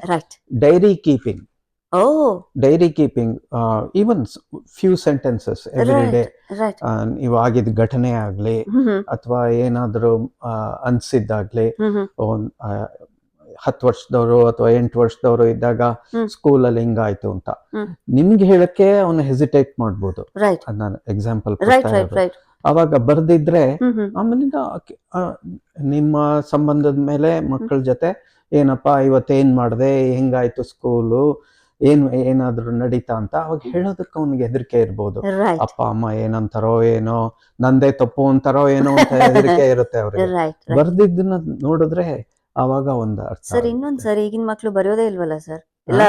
diary keeping. Even few sentences every day. ಇವಾಗಿದ್ ಘಟನೆ ಆಗ್ಲಿ ಅಥವಾ ಏನಾದ್ರು ಅನ್ಸಿದ್ದಾಗ್ಲಿ, 10 ವರ್ಷದವರು ಅಥವಾ 8 ವರ್ಷದವರು ಇದ್ದಾಗ ಸ್ಕೂಲಲ್ಲಿ ಹಿಂಗಾಯ್ತು ಅಂತ ನಿಮ್ಗೆ ಹೇಳಕ್ಕೆ ಅವನು ಹೆಸಿಟೇಟ್ ಮಾಡ್ಬೋದು. ನಾನು ಎಕ್ಸಾಂಪಲ್ ಅವಾಗ ಬರ್ದಿದ್ರೆ ಆಮೇಲಿಂದ ನಿಮ್ಮ ಸಂಬಂಧದ ಮೇಲೆ ಮಕ್ಕಳ ಜೊತೆ ಏನಪ್ಪಾ ಇವತ್ತೇನ್ ಮಾಡ್ದೆ, ಹೆಂಗಾಯ್ತು ಸ್ಕೂಲು, ಏನಾದ್ರು ನಡೀತಾ ಅಂತ ಅವಾಗ ಹೇಳೋದಕ್ಕೆ ಅವನಿಗೆ ಹೆದರಿಕೆ ಇರ್ಬೋದು. ಅಪ್ಪ ಅಮ್ಮ ಏನಂತಾರೋ ಏನೋ, ನಂದೇ ತಪ್ಪು ಅಂತಾರೋ ಏನೋ ಅಂತ ಹೆದರಿಕೆ ಇರುತ್ತೆ ಅವ್ರಿಗೆ. ಬರ್ದಿದ್ದನ್ನ ನೋಡಿದ್ರೆ ಅವಾಗ ಒಂದು ಅರ್ಥ. ಸರ್ ಇನ್ನೊಂದ್ ಸರ್, ಈಗಿನ ಮಕ್ಳು ಬರೆಯೋದೇ ಇಲ್ವಲ್ಲ ಸರ್, ಎಲ್ಲ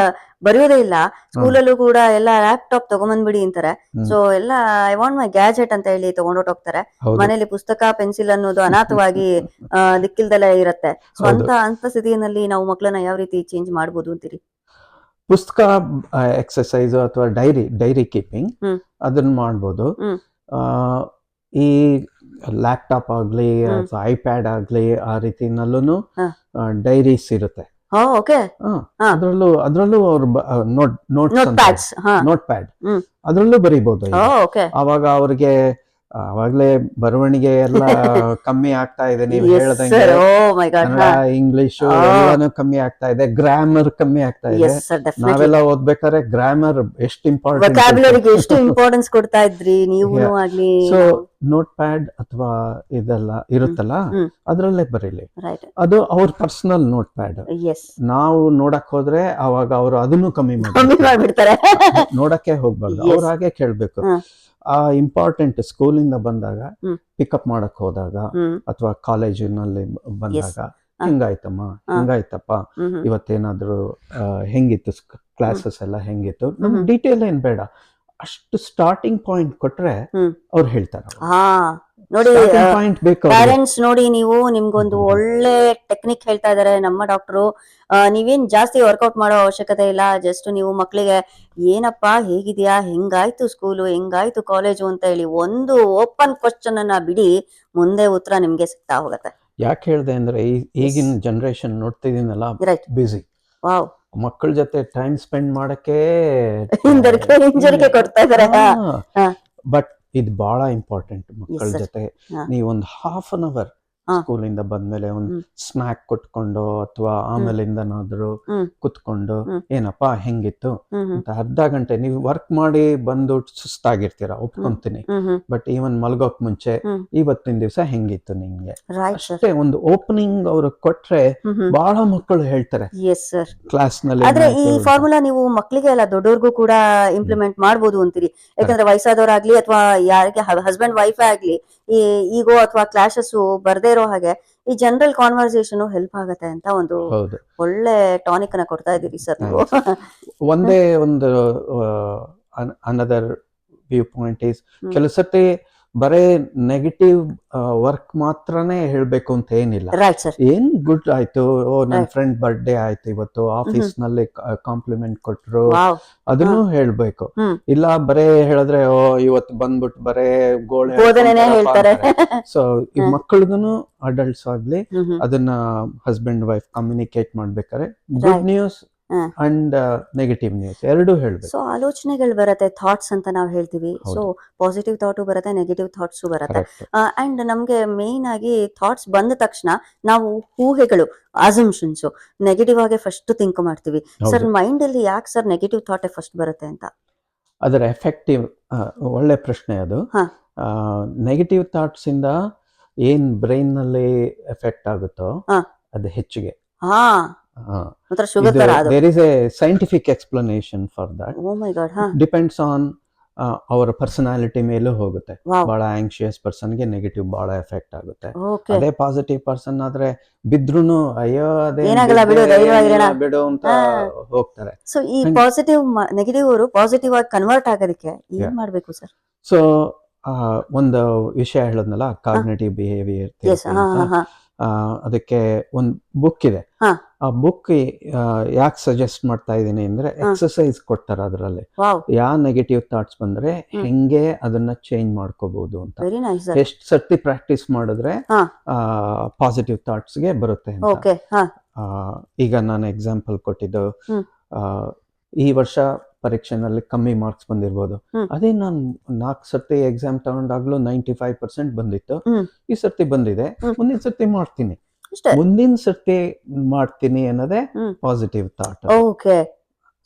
ಬರೆಯೋದೇ ಇಲ್ಲ. ಸ್ಕೂಲಲ್ಲೂ ಕೂಡ ಎಲ್ಲ ಲ್ಯಾಪ್ಟಾಪ್ ತಗೊಂಬಂದ್ಬಿಡಿ ಅಂತಾರೆ. ಸೊ ಎಲ್ಲ ಐ ವಾಂಟ್ ಮೈ ಗ್ಯಾಜೆಟ್ ಅಂತ ಹೇಳಿ ತಗೊಂಡೋಗ್ತಾರೆ. ಮನೇಲಿ ಪುಸ್ತಕ ಪೆನ್ಸಿಲ್ ಅನ್ನೋದು ಅನಾಥವಾಗಿ ದಿಕ್ಕಿಲ್ದೆಲ್ಲ ಇರತ್ತೆ. ಸೊ ಅಂತ ಸ್ಥಿತಿಯಲ್ಲಿ ನಾವು ಮಕ್ಕಳನ್ನ ಯಾವ ರೀತಿ ಚೇಂಜ್ ಮಾಡ್ಬೋದು ಅಂತೀರಿ? ಪುಸ್ತಕ ಎಕ್ಸಸೈಸ್ ಅಥವಾ ಡೈರಿ ಕೀಪಿಂಗ್ ಹ್ಮ್. ಅದನ್ನ ಮಾಡ್ಬೋದು. ಹ್ಮ್. ಆ, ಈ ಲ್ಯಾಪ್ಟಾಪ್ ಆಗ್ಲಿ ಹ್ಮ್. ಅಥವಾ ಐಪ್ಯಾಡ್ ಆಗ್ಲಿ ಆ ರೀತಿನಲ್ಲೂ ಹ. ಡೈರೀಸ್ ಇರುತ್ತೆ. ಓಕೆ. ಹಾ. ಅದ್ರಲ್ಲೂ ಅವ್ರ ನೋಟ್ಸ್ ನೋಟ್ ಪ್ಯಾಡ್ಸ್. ಹಾ. ನೋಟ್ ಪ್ಯಾಡ್ ಹ್ಮ್. ಅದ್ರಲ್ಲೂ ಬರೀಬಹುದು ಈಗ. ಓಕೆ. ಅವಾಗ ಅವ್ರಿಗೆ ಅವಾಗ್ಲೇ ಬರವಣಿಗೆ ಎಲ್ಲ ಕಮ್ಮಿ ಆಗ್ತಾ ಇದೆ, ನೀವು ಎಸ್ ಹೇಳ್ದಂಗೆ. ಸರ್. ಓ ಮೈ ಗಾಡ್. ಕನ್ನಡ, ಇಂಗ್ಲಿಷು ಎಲ್ಲಾನು ಕಮ್ಮಿ ಆಗ್ತಾ ಇದೆ, ಗ್ರಾಮರ್ ಕಮ್ಮಿ ಆಗ್ತಾ ಇದೆ. Yes sir, definitely. ನಾವೆಲ್ಲ ಓದ್ಬೇಕಾದ್ರೆ ಗ್ರಾಮರ್ ಎಷ್ಟು ಇಂಪಾರ್ಟೆಂಟ್, ವೊಕ್ಯಾಬ್ಯುಲರಿಗೆ ಎಷ್ಟು ಇಂಪಾರ್ಟೆನ್ಸ್ ಕೊಡ್ತಾ ಇದ್ರಿ ನೀವು ಆಗ್ಲಿ. ಸೊ ನೋಟ್ ಪ್ಯಾಡ್ ಅಥವಾ ಇದೆಲ್ಲ ಇರುತ್ತಲ್ಲ, ಹ್ಮ್. ಅದ್ರಲ್ಲೇ ಬರೀಲಿ. ರೈಟ್. ಅದು ಅವ್ರ ಪರ್ಸನಲ್ ನೋಟ್ ಪ್ಯಾಡ್. ಎಸ್. ನಾವು ನೋಡಕ್ ಹೋದ್ರೆ ಅವಾಗ ಅವರು ಅದನ್ನು ಕಮ್ಮಿ ಮಾಡ್ಬಿಡ್ತಾರೆ. ನೋಡಕ್ಕೆ ಹೋಗ್ಬಾರ್ದು, ಅವ್ರ ಹಾಗೆ ಕೇಳ್ಬೇಕು. ಆ ಇಂಪಾರ್ಟೆಂಟ್ ಸ್ಕೂಲಿಂದ ಬಂದಾಗ, ಪಿಕಪ್ ಮಾಡಕ್ ಹೋದಾಗ ಅಥವಾ ಕಾಲೇಜಿನಲ್ಲಿ ಬಂದಾಗ, ಹಿಂಗಾಯ್ತಮ್ಮ, ಹಿಂಗಾಯ್ತಪ್ಪ, ಇವತ್ತೇನಾದ್ರು ಹೆಂಗಿತ್ತು ಕ್ಲಾಸಸ್ ಎಲ್ಲ ಹೆಂಗಿತ್ತು, ನಮ್ಗೆ ಡೀಟೇಲ್ ಏನ್ ಬೇಡ, ಅಷ್ಟು ಸ್ಟಾರ್ಟಿಂಗ್ ಪಾಯಿಂಟ್ ಕೊಟ್ರೆ ಅವ್ರು ಹೇಳ್ತಾರೆ. ನೋಡಿ ಪಾಯಿಂಟ್ ಬೇಕು. ಪೇರೆಂಟ್ಸ್ ನೋಡಿ, ನೀವು ನಿಮ್ಗೊಂದು ಒಳ್ಳೆ ಟೆಕ್ನಿಕ್ ಹೇಳ್ತಾ ಇದಾರೆ ನಮ್ಮ ಡಾಕ್ಟ್ರು. ನೀವೇನ್ ಜಾಸ್ತಿ ವರ್ಕೌಟ್ ಮಾಡೋ ಅವಶ್ಯಕತೆ ಇಲ್ಲ. ಜಸ್ಟ್ ನೀವು ಮಕ್ಳಿಗೆ ಏನಪ್ಪಾ ಹೇಗಿದ್ಯಾ, ಹೆಂಗಾಯ್ತು ಸ್ಕೂಲು, ಹೆಂಗಾಯ್ತು ಕಾಲೇಜು ಅಂತ ಹೇಳಿ ಒಂದು ಓಪನ್ ಕ್ವಶನ್ ಅನ್ನ ಬಿಡಿ, ಮುಂದೆ ಉತ್ತರ ನಿಮ್ಗೆ ಸಿಗ್ತಾ ಹೋಗತ್ತೆ. ಯಾಕೆ ಹೇಳ್ದೆ ಅಂದ್ರೆ, ಈಗಿನ ಜನರೇಷನ್ ನೋಡ್ತಿದೀನಲ್ಲ, ಬಿಸಿ. ವಾವ್. ಮಕ್ಕಳ ಜೊತೆ ಟೈಮ್ ಸ್ಪೆಂಡ್ ಮಾಡಕ್ಕೆ ಹಿಂಜರಿಕೆ ಕೊಡ್ತಾ ಇದಾರೆ. ಬಟ್ ಇದು ಬಹಳ ಇಂಪಾರ್ಟೆಂಟ್. ಮಕ್ಕಳ ಜೊತೆ ನೀವೊಂದು ಹಾಫ್ ಅನ್ ಅವರ್ ಸ್ಕೂಲಿಂದ ಬಂದ್ಮೇಲೆ ಒಂದು ಸ್ನಾಕ್ ಕೊಟ್ಕೊಂಡು ಅಥವಾ ಆಮೇಲಿಂದನಾದ್ರೂ ಕುತ್ಕೊಂಡು, ಏನಪ್ಪಾ ಹೆಂಗಿತ್ತು ಅಂತ ಅರ್ಧ ಗಂಟೆ. ನೀವು ವರ್ಕ್ ಮಾಡಿ ಬಂದು ಸುಸ್ತಾಗಿರ್ತೀರ, ಒಪ್ಕೊಂತೀನಿ. ಬಟ್ ಈವನ್ ಮಲ್ಗೋಕ್ ಮುಂಚೆ, ಇವತ್ತಿನ ದಿವಸ ಹೆಂಗಿತ್ತು ನಿಂಗೆ, ಅಷ್ಟೇ ಒಂದು ಓಪನಿಂಗ್ ಅವ್ರು ಕೊಟ್ರೆ ಬಹಳ ಮಕ್ಕಳು ಹೇಳ್ತಾರೆ ಕ್ಲಾಸ್ ನಲ್ಲಿ. ಆದ್ರೆ ಈ ಫಾರ್ಮುಲಾ ನೀವು ಮಕ್ಕಳಿಗೆ ಅಲ್ಲ, ದೊಡ್ಡವ್ರಿಗೂ ಕೂಡ ಇಂಪ್ಲಿಮೆಂಟ್ ಮಾಡ್ಬೋದು ಅಂತೀರಿ. ಯಾಕಂದ್ರೆ ವಯಸ್ಸಾದವರಾಗ್ಲಿ ಅಥವಾ ಯಾರಿಗೆ ಹಸ್ಬೆಂಡ್ ವೈಫ್ ಆಗ್ಲಿ, ಈ ಈಗೋ ಅಥವಾ ಕ್ಲಾಶಸ್ ಬರ್ದೇ ಇರೋ ಹಾಗೆ ಈ ಜನರಲ್ ಕಾನ್ವರ್ಸೇಷನ್ ಹೆಲ್ಪ್ ಆಗತ್ತೆ ಅಂತ ಒಂದು ಒಳ್ಳೆ ಟಾನಿಕ್ ಅನ್ನ ಕೊಡ್ತಾ ಇದೀರಿ ಸರ್ ನೀವು. ಒಂದೇ ಒಂದು ಅನದರ್ ವ್ಯೂ ಪಾಯಿಂಟ್ ಈಸ್, ಕೆಲವು ಸತಿ ಬರೇ ನೆಗೆಟಿವ್ ವರ್ಕ್ ಮಾತ್ರನೇ ಹೇಳ್ಬೇಕು ಅಂತ ಏನಿಲ್ಲ. ಏನ್ ಗುಡ್ ಆಯ್ತು, ನನ್ನ ಫ್ರೆಂಡ್ ಬರ್ಡೇ ಆಯ್ತು ಇವತ್ತು, ಆಫೀಸ್ ನಲ್ಲಿ ಕಾಂಪ್ಲಿಮೆಂಟ್ ಕೊಟ್ರು, ಅದನ್ನು ಹೇಳ್ಬೇಕು. ಇಲ್ಲ ಬರೇ ಹೇಳಿದ್ರೆ ಇವತ್ತು ಬಂದ್ಬಿಟ್ಟು ಬರೇ ಗೋಳೆ ಹೇಳ್ತಾರೆ. ಸೊ ಈ ಮಕ್ಕಳದನ್ನು ಅಡಲ್ಟ್ಸ್ ಆಗ್ಲಿ ಅದನ್ನ ಹಸ್ಬೆಂಡ್ ವೈಫ್ ಕಮ್ಯುನಿಕೇಟ್ ಮಾಡ್ಬೇಕಾದ್ರೆ good news and negative news ಎರಡು ಹೇಳ್ಬೇಕು. ಸೊ ಆಲೋಚನೆಗಳು ಬರುತ್ತೆ, ಥಾಟ್ಸ್ ಅಂತ ನಾವು ಹೇಳ್ತೀವಿ. ಸೊ ಪಾಸಿಟಿವ್ ಥಾಟು ಬರುತ್ತೆ, ನೆಗೆಟಿವ್ ಥಾಟ್ಸ್ ಬರುತ್ತೆ. ಅಂಡ್ ನಮ್ಗೆ ಮೇನ್ ಆಗಿ ಥಾಟ್ಸ್ ಬಂದ ತಕ್ಷಣ ನಾವು ಊಹೆಗಳು, ಅಸಂಪ್ಷನ್ಸ್ ನೆಗೆಟಿವ್ ಆಗಿ ಫಸ್ಟ್ ಥಿಂಕ್ ಮಾಡ್ತೀವಿ. ಸರ್ ಮೈಂಡ್ ಅಲ್ಲಿ ಯಾಕೆ ಸರ್ ನೆಗೆಟಿವ್ ಥಾಟ್ ಫಸ್ಟ್ ಬರುತ್ತೆ ಅಂತ? ಅದರ ಎಫೆಕ್ಟಿವ್, ಒಳ್ಳೆ ಪ್ರಶ್ನೆ ಅದು. ನೆಗೆಟಿವ್ ಥಾಟ್ಸ್ ಇಂದ ಏನ್ ಬ್ರೈನ್ ನಲ್ಲಿ ಎಫೆಕ್ಟ್ ಆಗುತ್ತೋ ಅದು ಹೆಚ್ಚಿಗೆ. There is a scientific explanation for that. Oh my God. Depends on ಅವರ ಪರ್ಸನಾಲಿಟಿ ಮೇಲೂ ಹೋಗುತ್ತೆ. ಬಹಳ ಆಂಕ್ಷಿಯಸ್ ಪರ್ಸನ್ ಗೆ ನೆಗೆಟಿವ್ ಬಹಳ ಎಫೆಕ್ಟ್ ಆಗುತ್ತೆ. ಅದೇ ಪಾಸಿಟಿವ್ ಪರ್ಸನ್ ಆದ್ರೆ ಬಿದ್ರುನು ಅಯ್ಯೋ ಅದೇ ಬಿಡು ಅಂತ ಹೋಗ್ತಾರೆ. ಸೊ ಈ ಪಾಸಿಟಿವ್ ನೆಗೆಟಿವ್ ಅವರು ಪಾಸಿಟಿವ್ ಆಗಿ ಕನ್ವರ್ಟ್ ಆಗೋದಕ್ಕೆ ಏನ್ ಮಾಡ್ಬೇಕು ಸರ್? ಸೊ ಒಂದು ವಿಷಯ ಹೇಳದ್ನಲ್ಲ, ಕಾಗ್ನಿಟಿವ್ ಬಿಹೇವಿಯರ್, ಅದಕ್ಕೆ ಒಂದು ಬುಕ್ ಇದೆ. ಆ ಬುಕ್ ಯಾಕೆ ಸಜೆಸ್ಟ್ ಮಾಡ್ತಾ ಇದೀನಿ ಅಂದ್ರೆ, ಎಕ್ಸರ್ಸೈಸ್ ಕೊಡ್ತಾರ ಅದರಲ್ಲಿ. ಯಾವ ನೆಗೆಟಿವ್ ಥಾಟ್ಸ್ ಬಂದ್ರೆ ಹೆಂಗೆ ಅದನ್ನ ಚೇಂಜ್ ಮಾಡ್ಕೋಬಹುದು ಅಂತ. ಎಷ್ಟು ಸರ್ತಿ ಪ್ರಾಕ್ಟೀಸ್ ಮಾಡಿದ್ರೆ ಪಾಸಿಟಿವ್ ಥಾಟ್ಸ್ ಗೆ ಬರುತ್ತೆ ಅಂತ. ಈಗ ನಾನು ಎಕ್ಸಾಂಪಲ್ ಕೊಟ್ಟಿದ್ದು, ಈ ವರ್ಷ ಪರೀಕ್ಷೆನಲ್ಲಿ ಕಮ್ಮಿ ಮಾರ್ಕ್ಸ್ ಬಂದಿರ್ಬೋದು. ಅದೇ ನಾನು 4 ಸರ್ತಿ ಎಕ್ಸಾಮ್ ತಗೊಂಡಾಗ್ಲೂ 95% ಬಂದಿತ್ತು. ಈ ಸರ್ತಿ ಬಂದಿದೆ, ಮುಂದಿನ ಸರ್ತಿ ಮಾಡ್ತೀನಿ, ಮುಂದಿನ ಸರ್ತಿ ಮಾಡ್ತೀನಿ ಅನ್ನೋದೇ ಪಾಸಿಟಿವ್ ಥಾಟ್. ಓಕೆ.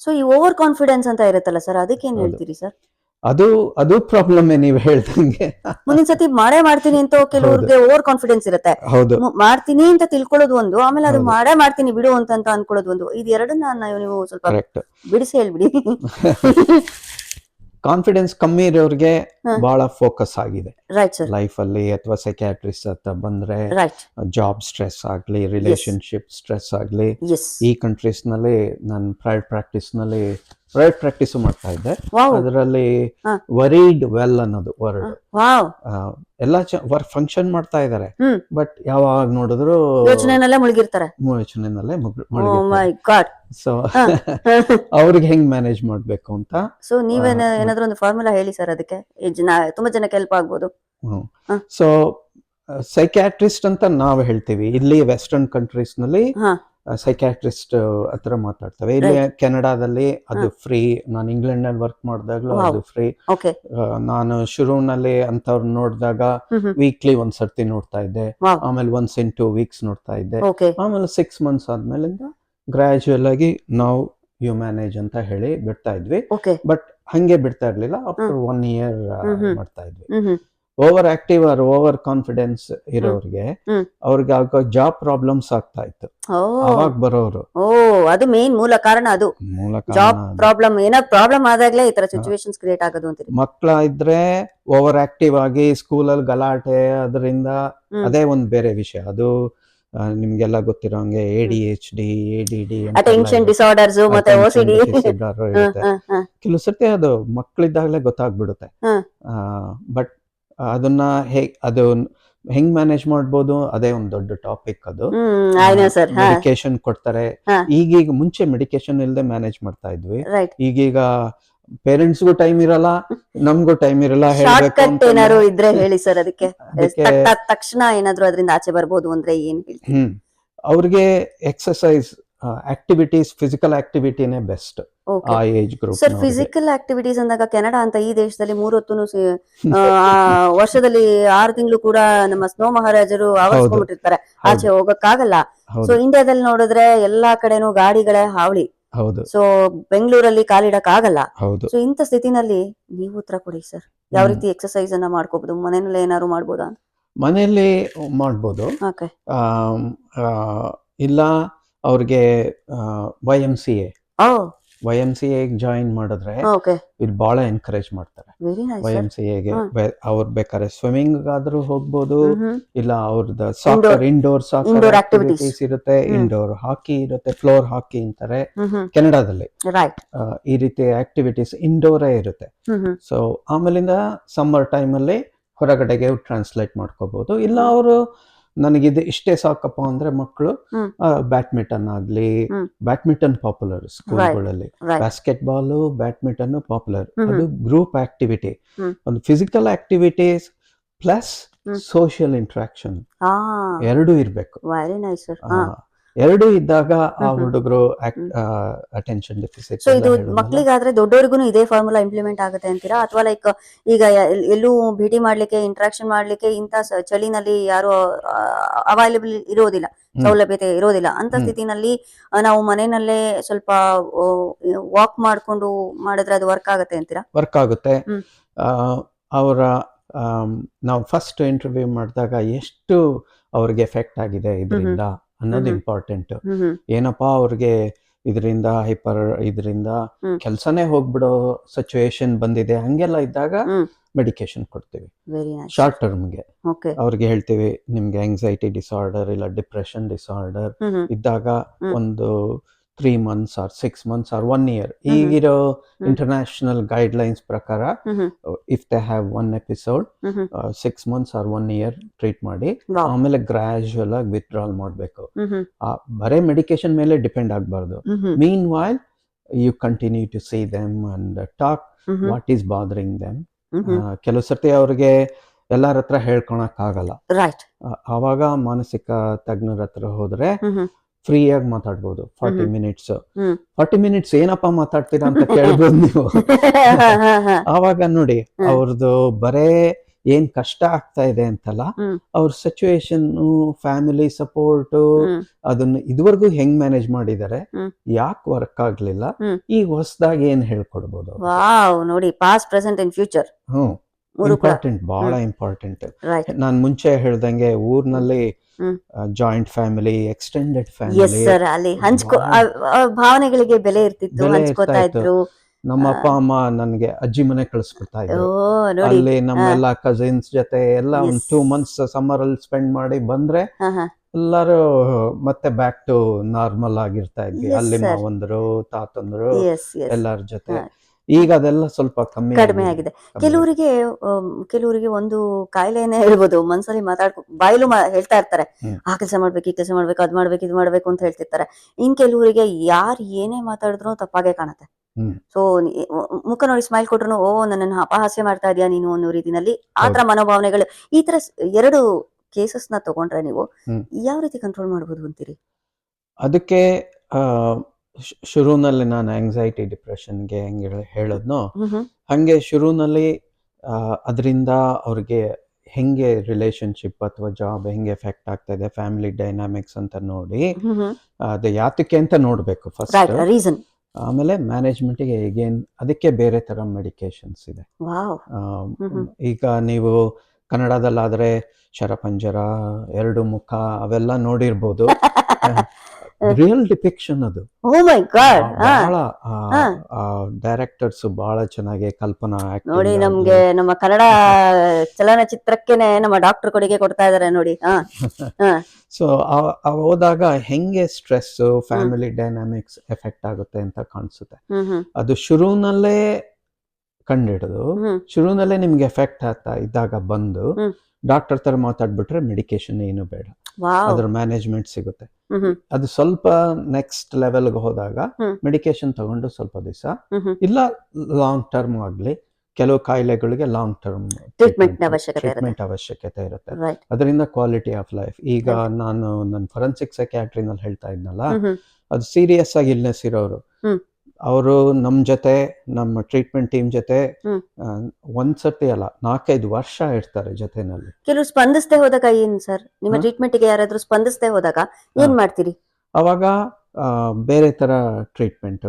ಸೊ ಈ ಓವರ್ ಕಾನ್ಫಿಡೆನ್ಸ್ ಅಂತ ಇರುತ್ತಲ್ಲ ಸರ್, ಅದಕ್ಕೆ ಏನ್ ಹೇಳ್ತೀರಿ ಸರ್? ಅದು ಪ್ರಾಬ್ಲಮ್ ನೀವು ಹೇಳ್ದಂಗೆ. ಮುಂದಿನ ಸತಿ ಮಾಡೇ ಮಾಡ್ತೀನಿ ಅಂತ ಕೆಲವ್ರಿಗೆ ಓವರ್ ಕಾನ್ಫಿಡೆನ್ಸ್ ಇರುತ್ತೆ. ಮಾಡ್ತೀನಿ ಅಂತ ತಿಳ್ಕೊಳ್ಳೋದು ಒಂದು, ಆಮೇಲೆ ಅದು ಮಾಡೇ ಮಾಡ್ತೀನಿ ಬಿಡು ಅಂತ ಅನ್ಕೊಳ್ಳೋದು ಒಂದು. ಇದು ಎರಡನ್ನ ನೀವು ಸ್ವಲ್ಪ ಬಿಡಿಸಿ ಹೇಳ್ಬಿಡಿ. ಕಾನ್ಫಿಡೆನ್ಸ್ ಕಮ್ಮಿ ಇರೋರಿಗೆ ಬಹಳ ಫೋಕಸ್ ಆಗಿದೆ ಲೈಫ್ ಅಲ್ಲಿ, ಅಥವಾ ಸೈಕ್ಯಾಟ್ರಿಸ್ಟ್ ಅಂತ ಬಂದ್ರೆ ಜಾಬ್ ಸ್ಟ್ರೆಸ್ ಆಗ್ಲಿ, ರಿಲೇಶನ್ಶಿಪ್ ಸ್ಟ್ರೆಸ್ ಆಗ್ಲಿ. ಈ ಕಂಟ್ರೀಸ್ ನಲ್ಲಿ ನಾನು ಪ್ರೈವೇಟ್ ಪ್ರಾಕ್ಟೀಸ್ ನಲ್ಲಿ ಪ್ರೈವೇಟ್ ಪ್ರಾಕ್ಟೀಸ್ ಮಾಡ್ತಾ ಇದ್ದೆ. ವಾವ್ ಅದರಲ್ಲಿ ಹಾ. ವರೀಡ್ ವೆಲ್ ಅನ್ನೋದು ವರ್ಡ್. ವಾವ್ ಎಲ್ಲ ಫಂಕ್ಷನ್ ಮಾಡ್ತಾ ಇದಾರೆ, ಹ್ಮ್ ಬಟ್ ಯಾವಾಗ ನೋಡಿದ್ರು ಯೋಚನೆನಲ್ಲೇ ಮುಳುಗಿರ್ತಾರೆ. ಯೋಚನೆನಲ್ಲೇ ಓ ಮೈ ಗಾಡ್. ಸೊ ಅವ್ರಿಗೆ ಹೆಂಗ್ ಮ್ಯಾನೇಜ್ ಮಾಡ್ಬೇಕು ಅಂತ. ಸೊ ಏನಾದ್ರೂ ಒಂದು ಫಾರ್ಮುಲಾ ಹೇಳಿ ಸರ್, ಅದಕ್ಕೆ ತುಂಬಾ ಜನಕ್ಕೆ ಹೆಲ್ಪ್ ಆಗ್ಬೋದು. ಹ. ಸೊ ಸೈಕ್ಯಾಟ್ರಿಸ್ಟ್ ಅಂತ ನಾವು ಹೇಳ್ತೀವಿ. ಇಲ್ಲಿ ವೆಸ್ಟರ್ನ್ ಕಂಟ್ರೀಸ್ ನಲ್ಲಿ ಹಾ ಸೈಕ್ಯಾಟ್ರಿಸ್ಟ್ ಹತ್ರ ಮಾತಾಡ್ತೇವೆ. ಇಲ್ಲಿ ಕೆನಡಾದಲ್ಲಿ ಅದು ಫ್ರೀ. ನಾನು ಇಂಗ್ಲೆಂಡ್ ನಲ್ಲಿ ವರ್ಕ್ ಮಾಡಿದಾಗ್ಲೂ Wow. ಅದು ಫ್ರೀ. ಓಕೆ ನಾನು ಶುರುವಿನಲ್ಲಿ ಅಂತವ್ರು ನೋಡಿದಾಗ ವೀಕ್ಲಿ ಒಂದ್ಸರ್ತಿ ನೋಡ್ತಾ ಇದ್ದೆ, ವಾವ್ ಆಮೇಲೆ ಒನ್ಸ್ ಇನ್ 2 weeks ನೋಡ್ತಾ ಇದ್ದೆ, ಓಕೆ ಆಮೇಲೆ 6 months ಆದ್ಮೇಲಿಂದ ಗ್ರಾಜುಯಲ್ ಆಗಿ ನಾವು ಯು ಮ್ಯಾನೇಜ್ ಅಂತ ಹೇಳಿ ಬಿಡ್ತಾ ಇದ್ವಿ. ಓಕೆ ಬಟ್ ಹಂಗೆ ಬಿಡ್ತಾ ಇರ್ಲಿಲ್ಲ. ಆಫ್ಟರ್ 1 year ಮಾಡ್ತಾ ಇದ್ವಿ. Hmm over active or over confidence ಇರೋರಿಗೆ ಹ್ಮ್. ಅವ್ರಿಗೆ ಆಗ ಜಾಬ್ ಪ್ರಾಬ್ಲಮ್ಸ್ ಆಗ್ತಾ ಇತ್ತು. ಓ ಅವಾಗ ಬರೋರು ಓ ಅದು ಮೇನ್ ಮೂಲ ಕಾರಣ. ಅದು ಮೂಲ ಜಾಬ್ ಕಾರಣ ಅದು. ಪ್ರಾಬ್ಲಮ್, ಏನಾದ್ರು ಪ್ರಾಬ್ಲಮ್ ಆದಾಗ್ಲೇ ಈ ತರ ಸಿಚುವೇಶನ್ಸ್ ಕ್ರಿಯೇಟ್ ಆಗೋದು ಅಂತೀರಿ. ಮಕ್ಳ ಇದ್ರೆ ಓವರ್ ಆಕ್ಟಿವ್ ಆಗಿ ಸ್ಕೂಲಲ್ಲಿ ಗಲಾಟೆ, ಅದರಿಂದ ಅದೇ ಒಂದ್ ಬೇರೆ ವಿಷಯ. ಅದು ನಿಮ್ಗೆಲ್ಲ ಗೊತ್ತಿರೋಂಗೆ ADHD, ADD ಅಟೆನ್ಷನ್ ಡಿಸಾರ್ಡರ್ಸ್ ಮತ್ತೆ OCD ಇರುತ್ತೆ. ಕೆಲವು ಸರ್ತಿ ಅದು ಮಕ್ಳಿದ್ದಾಗಲೇ ಗೊತ್ತಾಗ್ಬಿಡುತ್ತೆ. ಬಟ್ ಅದನ್ನ ಹೆಂಗ್ ಮ್ಯಾನೇಜ್ ಮಾಡ್ಬೋದು, ಅದೇ ಒಂದು ದೊಡ್ಡ ಟಾಪಿಕ್ ಅದು. ಸರ್ ಮೆಡಿಕೇಶನ್ ಕೊಡ್ತಾರೆ. ಈಗೀಗ ಮುಂಚೆ ಮೆಡಿಕೇಶನ್ ಇಲ್ಲದೆ ಮ್ಯಾನೇಜ್ ಮಾಡ್ತಾ ಇದ್ವಿ. ರೈಟ್. ಈಗೀಗ ಪೇರೆಂಟ್ಸ್ಗೂ ಟೈಮ್ ಇರಲ್ಲ, ನಮ್ಗೂ ಟೈಮ್ ಇರಲ್ಲ. ಶಾರ್ಟ್ ಕಟ್ ಏನಾದ್ರು ಇದ್ರೆ ಹೇಳಿ ಸರ್. ಅದಕ್ಕೆ ತಕ್ಷಣ ಏನಾದ್ರು ಅದರಿಂದ ಆಚೆ ಬರ್ಬೋದು ಅಂದ್ರೆ ಏನ್ ಹೇಳ್ತೀವಿ? ಅವ್ರಿಗೆ ಎಕ್ಸರ್ಸೈಸ್ ಆಕ್ಟಿವಿಟೀಸ್, ಫಿಸಿಕಲ್ ಆಕ್ಟಿವಿಟಿನೇ ಬೆಸ್ಟ್ ಆ age group. Sir physical activities ಅಂದಾಗ ಕೆನಡಾ ಅಂತ ಈ ದೇಶದಲ್ಲಿ 3 ಹೊತ್ತುನು ವರ್ಷದಲ್ಲಿ 6 ತಿಂಗಳು ಕೂಡ ನಮ್ಮ ಸ್ನೋ ಮಹಾರಾಜರು ಆವರಿಸ್ಕೊಂಡ್ಬಿಟ್ಟಿರ್ತಾರೆ, ಆಚೆ ಹೋಗಕ್ಕಾಗಲ್ಲ. ಸೊ ಇಂಡಿಯಾದಲ್ಲಿ ನೋಡಿದ್ರೆ ಎಲ್ಲಾ ಕಡೆನೂ ಗಾಡಿಗಳೇ ಹಾವಳಿ. ಹೌದು. ಸೊ ಬೆಂಗಳೂರಲ್ಲಿ ಕಾಲಿಡಕ್ ಆಗಲ್ಲ. ಹೌದು. ಸೊ ಇಂಥ ಸ್ಥಿತಿನಲ್ಲಿ ನೀವು ಉತ್ತರ ಕೊಡಿ ಸರ್. ಯಾವ ರೀತಿ ಎಕ್ಸರ್ಸೈಸ್ ಅನ್ನ ಮಾಡ್ಕೋಬಹುದು? ಮನೆಯಲ್ಲಿ ಏನಾದ್ರು ಮಾಡ್ಬೋದಾ? ಮನೆಯಲ್ಲಿ ಮಾಡ್ಬೋದು. ಓಕೆ. ಇಲ್ಲ ಅವ್ರಿಗೆ YMCA ಜಾಯಿನ್ ಮಾಡಿದ್ರೆ ಓಕೆ ಇಲ್ಲಿ ಬಹಳ ಎನ್ಕರೇಜ್ ಮಾಡ್ತಾರೆ. Very nice. YMCAಗೆ ಅವ್ರು ಬೇಕಾದ್ರೆ ಸ್ವಿಮ್ಮಿಂಗ್ ಆದ್ರೂ ಹೋಗ್ಬೋದು, ಇಲ್ಲ ಅವ್ರದ್ದು ಸಾಕರ್ ಇಂಡೋರ್ ಸಾಕರ್ ಆಕ್ಟಿವಿಟೀಸ್ ಇರುತ್ತೆ, ಇಂಡೋರ್ ಹಾಕಿ ಇರುತ್ತೆ, ಫ್ಲೋರ್ ಹಾಕಿ ಅಂತಾರೆ ಕೆನಡಾದಲ್ಲಿ. ರೈಟ್. ಈ ರೀತಿ ಆಕ್ಟಿವಿಟೀಸ್ ಇಂಡೋರೇ ಇರುತ್ತೆ. ಸೊ ಆಮೇಲಿಂದ ಸಮ್ಮರ್ ಟೈಮ್ ಅಲ್ಲಿ ಹೊರಗಡೆಗೆ ಟ್ರಾನ್ಸ್ಲೇಟ್ ಮಾಡ್ಕೋಬಹುದು. ಇಲ್ಲ ಅವರು ನನಗಿದು ಇಷ್ಟೇ ಸಾಕಪ್ಪ ಅಂದ್ರೆ ಮಕ್ಕಳು ಬ್ಯಾಡ್ಮಿಂಟನ್ ಆಗ್ಲಿ, ಬ್ಯಾಡ್ಮಿಂಟನ್ ಪಾಪ್ಯುಲರ್ ಸ್ಕೂಲ್ಗಳಲ್ಲಿ, ಬಾಸ್ಕೆಟ್ ಬಾಲ್, ಬ್ಯಾಡ್ಮಿಂಟನ್ ಪಾಪ್ಯುಲರ್. ಅದು ಗ್ರೂಪ್ ಆಕ್ಟಿವಿಟಿ, ಒಂದು physical activities plus social interaction ಎರಡೂ ಇರ್ಬೇಕು. Very nice sir. ಎರಡು ಇದ್ದಾಗ ಆ ಹುಡುಗರು ಅಟೆನ್ಷನ್ ಡೆಫಿಸಿಟ್. ಸೊ ಇದು ಮಕ್ಕಳಿಗಾದ್ರೆ ದೊಡ್ಡವರಿಗೂ ಇದೇ ಫಾರ್ಮುಲಾ ಇಂಪ್ಲಿಮೆಂಟ್ ಆಗುತ್ತೆ ಅಂತೀರಾ? ಅಥವಾ ಲೈಕ್ ಈಗ ಎಲ್ಲೂ ಭೇಟಿ ಮಾಡ್ಲಿಕ್ಕೆ, ಇಂಟ್ರಾಕ್ಷನ್ ಮಾಡ್ಲಿಕ್ಕೆ ಇಂಥ ಚಳಿನಲ್ಲಿ ಯಾರು ಅವೈಲೇಬಲ್ ಇರೋದಿಲ್ಲ, ಸೌಲಭ್ಯತೆ ಇರೋದಿಲ್ಲ ಅಂತ ಸ್ಥಿತಿನಲ್ಲಿ ನಾವು ಮನೆಯಲ್ಲೇ ಸ್ವಲ್ಪ ವಾಕ್ ಮಾಡ್ಕೊಂಡು ಮಾಡಿದ್ರೆ ಅದು ವರ್ಕ್ ಆಗುತ್ತೆ ಅಂತೀರಾ? ವರ್ಕ್ ಆಗುತ್ತೆ. ಅವರ ನಾವು ಫಸ್ಟ್ ಇಂಟರ್ವ್ಯೂ ಮಾಡಿದಾಗ ಎಷ್ಟು ಅವ್ರಿಗೆ ಎಫೆಕ್ಟ್ ಆಗಿದೆ ಇದರಿಂದ ಅನ್ನೋದು ಇಂಪಾರ್ಟೆಂಟ್. ಏನಪ್ಪಾ ಅವ್ರಿಗೆ ಇದರಿಂದ ಕೆಲ್ಸನೇ ಹೋಗ್ಬಿಡೋ ಸಿಚುವೇಶನ್ ಬಂದಿದೆ, ಹಂಗೆಲ್ಲ ಇದ್ದಾಗ ಮೆಡಿಕೇಶನ್ ಕೊಡ್ತೀವಿ ಶಾರ್ಟ್ ಟರ್ಮ್ಗೆ. ಅವ್ರಿಗೆ ಹೇಳ್ತೀವಿ ನಿಮ್ಗೆ ಆಂಗ್ಸೈಟಿ ಡಿಸಾರ್ಡರ್ ಇಲ್ಲ ಡಿಪ್ರೆಷನ್ ಡಿಸಾರ್ಡರ್ ಇದ್ದಾಗ ಒಂದು 3 months or 6 months or 1 year ಈಗಿರೋ ಇಂಟರ್ನ್ಯಾಷನಲ್ ಗೈಡ್ ಲೈನ್ಸ್ ಪ್ರಕಾರ if they have 1 episode 6 months or 1 year treat ಮಾಡಿ ಆಮೇಲೆ ಗ್ರಾಜುಯಲ್ ಆಗಿ ವಿತ್ಡ್ರಾಲ್ ಮಾಡಬೇಕು. ಬರೇ ಮೆಡಿಕೇಶನ್ ಮೇಲೆ ಡಿಪೆಂಡ್ ಆಗಬಾರ್ದು. Mean while you continue to see them and talk what is bothering them. ಕೆಲವು ಸರ್ತಿ ಅವ್ರಿಗೆ ಎಲ್ಲರ ಹತ್ರ ಹೇಳ್ಕೊಳಕ್ ಆಗಲ್ಲ, ಆವಾಗ ಮಾನಸಿಕ ತಜ್ಞರ ಹತ್ರ ಹೋದ್ರೆ ಫ್ರೀ ಆಗಿ ಮಾತಾಡ್ಬೋದು. 40 minutes 40 minutes ಏನಪ್ಪಾ ಮಾತಾಡ್ತೀರಾ ಅಂತ ಕೇಳ್ಬೋದು ನೀವು. ಆವಾಗ ನೋಡಿ ಅವ್ರದ್ದು ಬರೇ ಏನ್ ಕಷ್ಟ ಆಗ್ತಾ ಇದೆ ಅಂತಲ್ಲ, ಅವ್ರ ಸಿಚುವೇಶನ್, ಫ್ಯಾಮಿಲಿ ಸಪೋರ್ಟ್, ಅದನ್ನ ಇದುವರೆಗೂ ಹೆಂಗ್ ಮ್ಯಾನೇಜ್ ಮಾಡಿದ್ದಾರೆ, ಯಾಕೆ ವರ್ಕ್ ಆಗ್ಲಿಲ್ಲ, ಈಗ ಹೊಸದಾಗಿ ಏನ್ ಹೇಳ್ಕೊಡ್ಬೋದು. ನೋಡಿ past present and future important, ಬಹಳ ಇಂಪಾರ್ಟೆಂಟ್. ನಾನ್ ಮುಂಚೆ ಹೇಳ್ದಂಗೆ ಊರ್ನಲ್ಲಿ ಜಾಯಿಂಟ್ ಫ್ಯಾಮಿಲಿ, ಎಕ್ಸ್ಟೆಂಡೆಡ್ ಫ್ಯಾಮಿಲಿ, ಅಲ್ಲಿ ಭಾವನೆಗಳಿಗೆ ಬೆಲೆ ಇರ್ತಿತ್ತು, ಹಂಚ್ಕೋತಾ ಇದ್ರು. ನಮ್ಮ ಅಪ್ಪ ಅಮ್ಮ ನನ್ಗೆ ಅಜ್ಜಿ ಮನೆ ಕಳಿಸ್ಬಿಡ್ತಾ ಇದ್ರು. ಅಲ್ಲಿ ನಮ್ಮೆಲ್ಲ ಕಸಿನ್ಸ್ ಜೊತೆ ಎಲ್ಲ ಒಂದು 2 months ಸಮ್ಮರ್ ಅಲ್ಲಿ ಸ್ಪೆಂಡ್ ಮಾಡಿ ಬಂದ್ರೆ ಎಲ್ಲರೂ ಮತ್ತೆ ಬ್ಯಾಕ್ ಟು ನಾರ್ಮಲ್ ಆಗಿರ್ತಾ ಇದ್ವಿ. ಎಸ್ ಅಲ್ಲಿ ಸರ್. ಮಾವಂದ್ರು, ತಾತಂದ್ರು ಎಸ್ ಎಸ್. ಎಲ್ಲರ ಜೊತೆ. ಹಾ. ಈಗ ಅದೆಲ್ಲ ಸ್ವಲ್ಪ ಕಮ್ಮಿ ಕಡಿಮೆ ಆಗಿದೆ. ಆಗಿದೆ. ಕಮ್ಮಿ ಆಗಿದೆ. ಕೆಲವರಿಗೆ ಕೆಲವರಿಗೆ ಒಂದು ಕಾಯಿಲೆನೇ ಹೇಳ್ಬೋದು. ಮನ್ಸಲ್ಲಿ ಬಾಯಲ್ಲೂ ಹೇಳ್ತಾ ಇರ್ತಾರೆ. ಹ್ಮ್. ಆ ಕೆಲಸ ಮಾಡ್ಬೇಕು, ಈ ಕೆಲಸ ಮಾಡ್ಬೇಕು, ಅದ್ ಮಾಡ್ಬೇಕು, ಇದು ಮಾಡ್ಬೇಕು ಅಂತ ಹೇಳ್ತಿರ್ತಾರೆ. ಇನ್ ಕೆಲವರಿಗೆ ಯಾರು ಏನೇ ಮಾತಾಡಿದ್ರು ತಪ್ಪಾಗೆ ಕಾಣುತ್ತೆ. ಹ್ಮ್. ಸೊ ಮುಖ ನೋಡಿ ಸ್ಮೈಲ್ ಕೊಟ್ರು, ಓ ನನ್ನನ್ನು ಅಪಹಾಸ್ಯ ಮಾಡ್ತಾ ಇದೀಯಾ ನೀನು ಅನ್ನೋ ರೀತಿನಲ್ಲಿ ಆ ತರ ಹೌದು. ಮನೋಭಾವನೆಗಳು. ಈ ತರ ಎರಡು ಕೇಸಸ್ ನ ತಗೊಂಡ್ರೆ ನೀವು ಹ್ಮ್. ಯಾವ ರೀತಿ ಕಂಟ್ರೋಲ್ ಮಾಡ್ಬೋದು ಅಂತೀರಿ? ಅದಕ್ಕೆ ಶುರುನಲ್ಲಿ ನಾನು ಆಂಗ್ಸೈಟಿ ಡಿಪ್ರೆಷನ್ಗೆ ಹೆಂಗೆ ಹೇಳದ್ನೋ ಹಂಗೆ ಶುರುನಲ್ಲಿ ಅದರಿಂದ ಅವ್ರಿಗೆ ಹೆಂಗೆ ರಿಲೇಶನ್ಶಿಪ್ ಅಥವಾ ಜಾಬ್ ಹೆಂಗೆ ಎಫೆಕ್ಟ್ ಆಗ್ತಾ ಇದೆ, ಫ್ಯಾಮಿಲಿ ಡೈನಾಮಿಕ್ಸ್ ಅಂತ ನೋಡಿ ಅದು ಯಾತಕ್ಕೆ ಅಂತ ನೋಡ್ಬೇಕು ಫಸ್ಟ್. ರೀಸನ್. ಆಮೇಲೆ ಮ್ಯಾನೇಜ್ಮೆಂಟಿಗೆ ಹೇಗೇನ್ ಅದಕ್ಕೆ ಬೇರೆ ತರ ಮೆಡಿಕೇಶನ್ಸ್ ಇದೆ. ವಾವ್. ಈಗ ನೀವು ಕನ್ನಡದಲ್ಲಾದ್ರೆ ಶರಪಂಜರ, ಎರಡು ಮುಖ ಅವೆಲ್ಲ ನೋಡಿರ್ಬೋದು. ರಿಯಲ್ ಡಿಪಿಕ್ಷನ್ ಅದು. ಓ ಮೈ ಗಾಡ್. ಬಹಳ ಡೈರೆಕ್ಟರ್ಸ್ ಬಹಳ ಚೆನ್ನಾಗಿ ಕಲ್ಪನಾ ನೋಡಿ, ನಮ್ಗೆ ನಮ್ಮ ಕನ್ನಡ ಚಲನಚಿತ್ರಕ್ಕೆನೆ ನಮ್ಮ ಡಾಕ್ಟರ್ ಕೊಡುಗೆ ಕೊಡ್ತಾ ಇದಾರೆ ನೋಡಿ. ಸೊ ಹೋದಾಗ ಹೆಂಗೆ ಸ್ಟ್ರೆಸ್, ಫ್ಯಾಮಿಲಿ ಡೈನಾಮಿಕ್ಸ್ ಎಫೆಕ್ಟ್ ಆಗುತ್ತೆ ಅಂತ ಕಾಣಿಸುತ್ತೆ. ಅದು ಶುರುನಲ್ಲೇ ಕಂಡಿಡಿದು ಶುರುನಲ್ಲೇ ನಿಮ್ಗೆ ಎಫೆಕ್ಟ್ ಆಗ್ತಾ ಇದ್ದಾಗ ಬಂದು ಡಾಕ್ಟರ್ ತರ ಮಾತಾಡ್ಬಿಟ್ರೆ ಮೆಡಿಕೇಶನ್ ಏನು ಬೇಡ, ಅದ್ರ ಮ್ಯಾನೇಜ್ಮೆಂಟ್ ಸಿಗುತ್ತೆ. ಅದು ಸ್ವಲ್ಪ ನೆಕ್ಸ್ಟ್ ಲೆವೆಲ್ಗೆ ಹೋದಾಗ ಮೆಡಿಕೇಶನ್ ತಗೊಂಡು ಸ್ವಲ್ಪ ದಿವಸ ಇಲ್ಲ ಲಾಂಗ್ ಟರ್ಮ್ ಆಗ್ಲಿ, ಕೆಲವು ಕಾಯಿಲೆಗಳಿಗೆ ಲಾಂಗ್ ಟರ್ಮ್ ಟ್ರೀಟ್ಮೆಂಟ್ ಅವಶ್ಯಕತೆ ಇರುತ್ತೆ. ಅದರಿಂದ ಕ್ವಾಲಿಟಿ ಆಫ್ ಲೈಫ್. ಈಗ ನಾನು ನನ್ನ ಫೊರೆನ್ಸಿಕ್ ಸೈಕ್ಯಾಟ್ರಿನಲ್ಲಿ ಹೇಳ್ತಾ ಇದ್ನಲ್ಲ, ಅದು ಸೀರಿಯಸ್ ಆಗಿ ಇಲ್ನೆಸ್ ಇರೋರು ಅವರು ನಮ್ಮ ಜೊತೆ, ನಮ್ಮ ಟ್ರೀಟ್ಮೆಂಟ್ ಟೀಮ್ ಜೊತೆ ಒಂದ್ಸತಿ ಅಲ್ಲ 4-5 ವರ್ಷ ಇರ್ತಾರೆ ಜೊತೆನಲ್ಲಿ. ಕೆಲವು ಸ್ಪಂದಿಸದೆ ಹೋದಾಗ ಏನ್ ಸರ್, ನಿಮ್ಮ ಟ್ರೀಟ್ಮೆಂಟ್ ಗೆ ಯಾರಾದ್ರೂ ಸ್ಪಂದಿಸದೆ ಹೋದಾಗ ಏನ್ ಮಾಡ್ತೀರಿ? ಅವಾಗ ಬೇರೆ ತರ ಟ್ರೀಟ್ಮೆಂಟ್,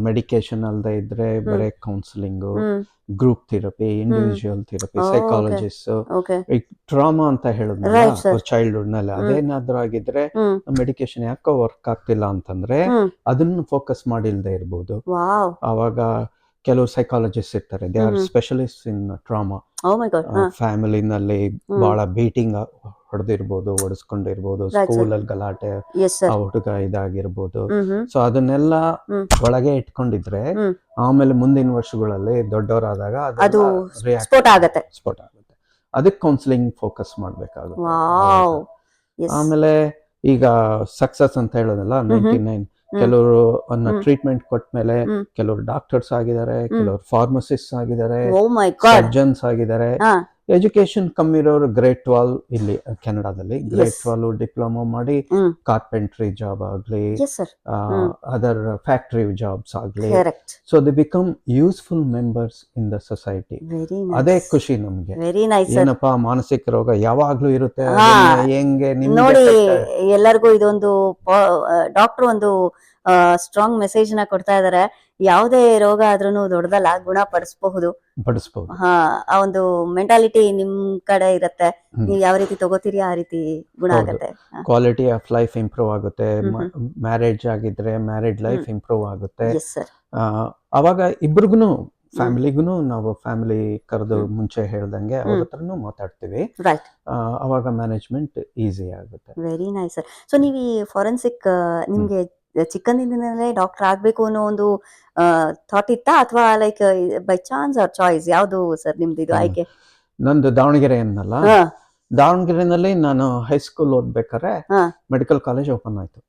ಮೆಡಿಕೇಶನ್ ಅಲ್ಲದೆ ಇದ್ರೆ ಬರೀ counselling, group therapy, individual therapy, psychologist. ಈಗ ಟ್ರಾಮಾ ಅಂತ ಹೇಳಿದ್ನಲ್ಲ ಚೈಲ್ಡ್ಹುಡ್ ನಲ್ಲಿ, ಅದೇನಾದ್ರೂ ಆಗಿದ್ರೆ ಮೆಡಿಕೇಶನ್ ಯಾಕೋ ವರ್ಕ್ ಆಗ್ತಿಲ್ಲ ಅಂತಂದ್ರೆ ಅದನ್ನ ಫೋಕಸ್ ಮಾಡಿಲ್ದೇ ಇರ್ಬೋದು. ಅವಾಗ ಕೆಲವು ಸೈಕಾಲಜಿಸ್ಟ್ ಇರ್ತಾರೆ, they are specialist in trauma. ಫ್ಯಾಮಿಲಿನಲ್ಲಿ ಬಹಳ ಬೀಟಿಂಗ್ ಹೊಡೆದಿರ್ಬೋದು, ಹೊಡೆಸ್ಕೊಂಡಿರ್ಬೋದು, ಸ್ಕೂಲಲ್ಲಿ ಗಲಾಟೆ, ಆ ಹುಡುಗ ಇದಾಗಿರ್ಬೋದು. ಸೊ ಅದನ್ನೆಲ್ಲ ಒಳಗೆ ಇಟ್ಕೊಂಡಿದ್ರೆ ಆಮೇಲೆ ಮುಂದಿನ ವರ್ಷಗಳಲ್ಲಿ ದೊಡ್ಡವರಾದಾಗ ಅದು ಸ್ಫೋಟ ಆಗುತ್ತೆ. ಅದಕ್ಕೆ ಕೌನ್ಸಿಲಿಂಗ್ ಫೋಕಸ್ ಮಾಡ್ಬೇಕಾಗುತ್ತೆ. ಆಮೇಲೆ ಈಗ ಸಕ್ಸಸ್ ಅಂತ ಹೇಳೋದಲ್ಲ, 99 ಕೆಲವರು ಟ್ರೀಟ್ಮೆಂಟ್ ಕೊಟ್ಮೇಲೆ ಕೆಲವರು ಡಾಕ್ಟರ್ಸ್ ಆಗಿದ್ದಾರೆ, ಕೆಲವರು ಫಾರ್ಮಸಿಸ್ಟ್ ಆಗಿದ್ದಾರೆ, ಸರ್ಜನ್ಸ್ ಆಗಿದ್ದಾರೆ. ಎಜುಕೇಶನ್ ಕಮ್ಮಿ ಇರೋರು ಗ್ರೇಡ್ 12 ಇಲ್ಲಿ ಕೆನಡಾದಲ್ಲಿ ಗ್ರೇಡ್ 12 ಡಿಪ್ಲೊಮಾ ಮಾಡಿ ಕಾರ್ಪೆಂಟ್ರಿ ಜಾಬ್ ಆಗ್ಲಿ, ಅದರ್ ಫ್ಯಾಕ್ಟರಿ ಜಾಬ್ಸ್ ಆಗ್ಲಿ, so they become useful members in the society. ಅದೇ ಖುಷಿ ನಮ್ಗೆ. ಏನಪ್ಪಾ ಮಾನಸಿಕ ರೋಗ ಯಾವಾಗ್ಲೂ ಇರುತ್ತೆ, ಹೆಂಗೆ ನೋಡಿ ಎಲ್ಲರಿಗೂ ಇದೊಂದು ಡಾಕ್ಟರ್ ಒಂದು ಸ್ಟ್ರಾಂಗ್ ಮೆಸೇಜ್ ನ ಕೊಡ್ತಾ ಇದಾರೆ. ಯಾವುದೇ ರೋಗ ಆದ್ರೂ ದೊಡ್ಡದಲ್ಲ, ಗುಣಪಡಿಸಬಹುದು. ಆ ಒಂದು ಮೆಂಟಾಲಿಟಿ ನಿಮ್ ಕಡೆ ಇರತ್ತೆ. ನೀವು ಯಾವ ರೀತಿ ತಗೋತೀರಿ ಆ ರೀತಿ ಗುಣ ಆಗುತ್ತೆ. ಕ್ವಾಲಿಟಿ ಆಫ್ ಲೈಫ್ ಇಂಪ್ರೂವ್ ಆಗುತ್ತೆ. ಮ್ಯಾರೇಜ್ ಆಗಿದ್ರೆ ಮ್ಯಾರಿಡ್ ಲೈಫ್ ಇಂಪ್ರೂವ್ ಆಗುತ್ತೆ. ಅವಾಗ ಇಬ್ರಿಗೂ ಫ್ಯಾಮಿಲಿಗೂ ನಾವು ಫ್ಯಾಮಿಲಿ ಕರೆದು ಮುಂಚೆ ಹೇಳ್ದಂಗೆ ಅವ್ರ ಹತ್ರನೂ ಮಾತಾಡ್ತೀವಿ. ಅವಾಗ ಮ್ಯಾನೇಜ್ಮೆಂಟ್ ಈಸಿ ಆಗುತ್ತೆ. Very nice sir. ಸೊ ನೀವು ಈ ಫಾರೆನ್ಸಿಕ್ ನಿಮ್ಗೆ ಚಿಕ್ಕಂದಿನಲ್ಲೇ ಡಾಕ್ಟರ್ ಆಗ್ಬೇಕು ಅನ್ನೋ ಒಂದು ಥಾಟ್ ಇತ್ತಾ, ಅಥವಾ like by chance R choice? ಯಾವುದು ಸರ್ ನಿಮ್ದು ಇದು ಆಯ್ಕೆ? ನಂದು ದಾವಣಗೆರೆ ಅನ್ನಲ್ಲ, ದಾವಣಗೆರೆನಲ್ಲಿ ನಾನು ಹೈಸ್ಕೂಲ್ ಓದ್ಬೇಕಾದ್ರೆ ಮೆಡಿಕಲ್ ಕಾಲೇಜ್ ಓಪನ್ ಆಯ್ತು.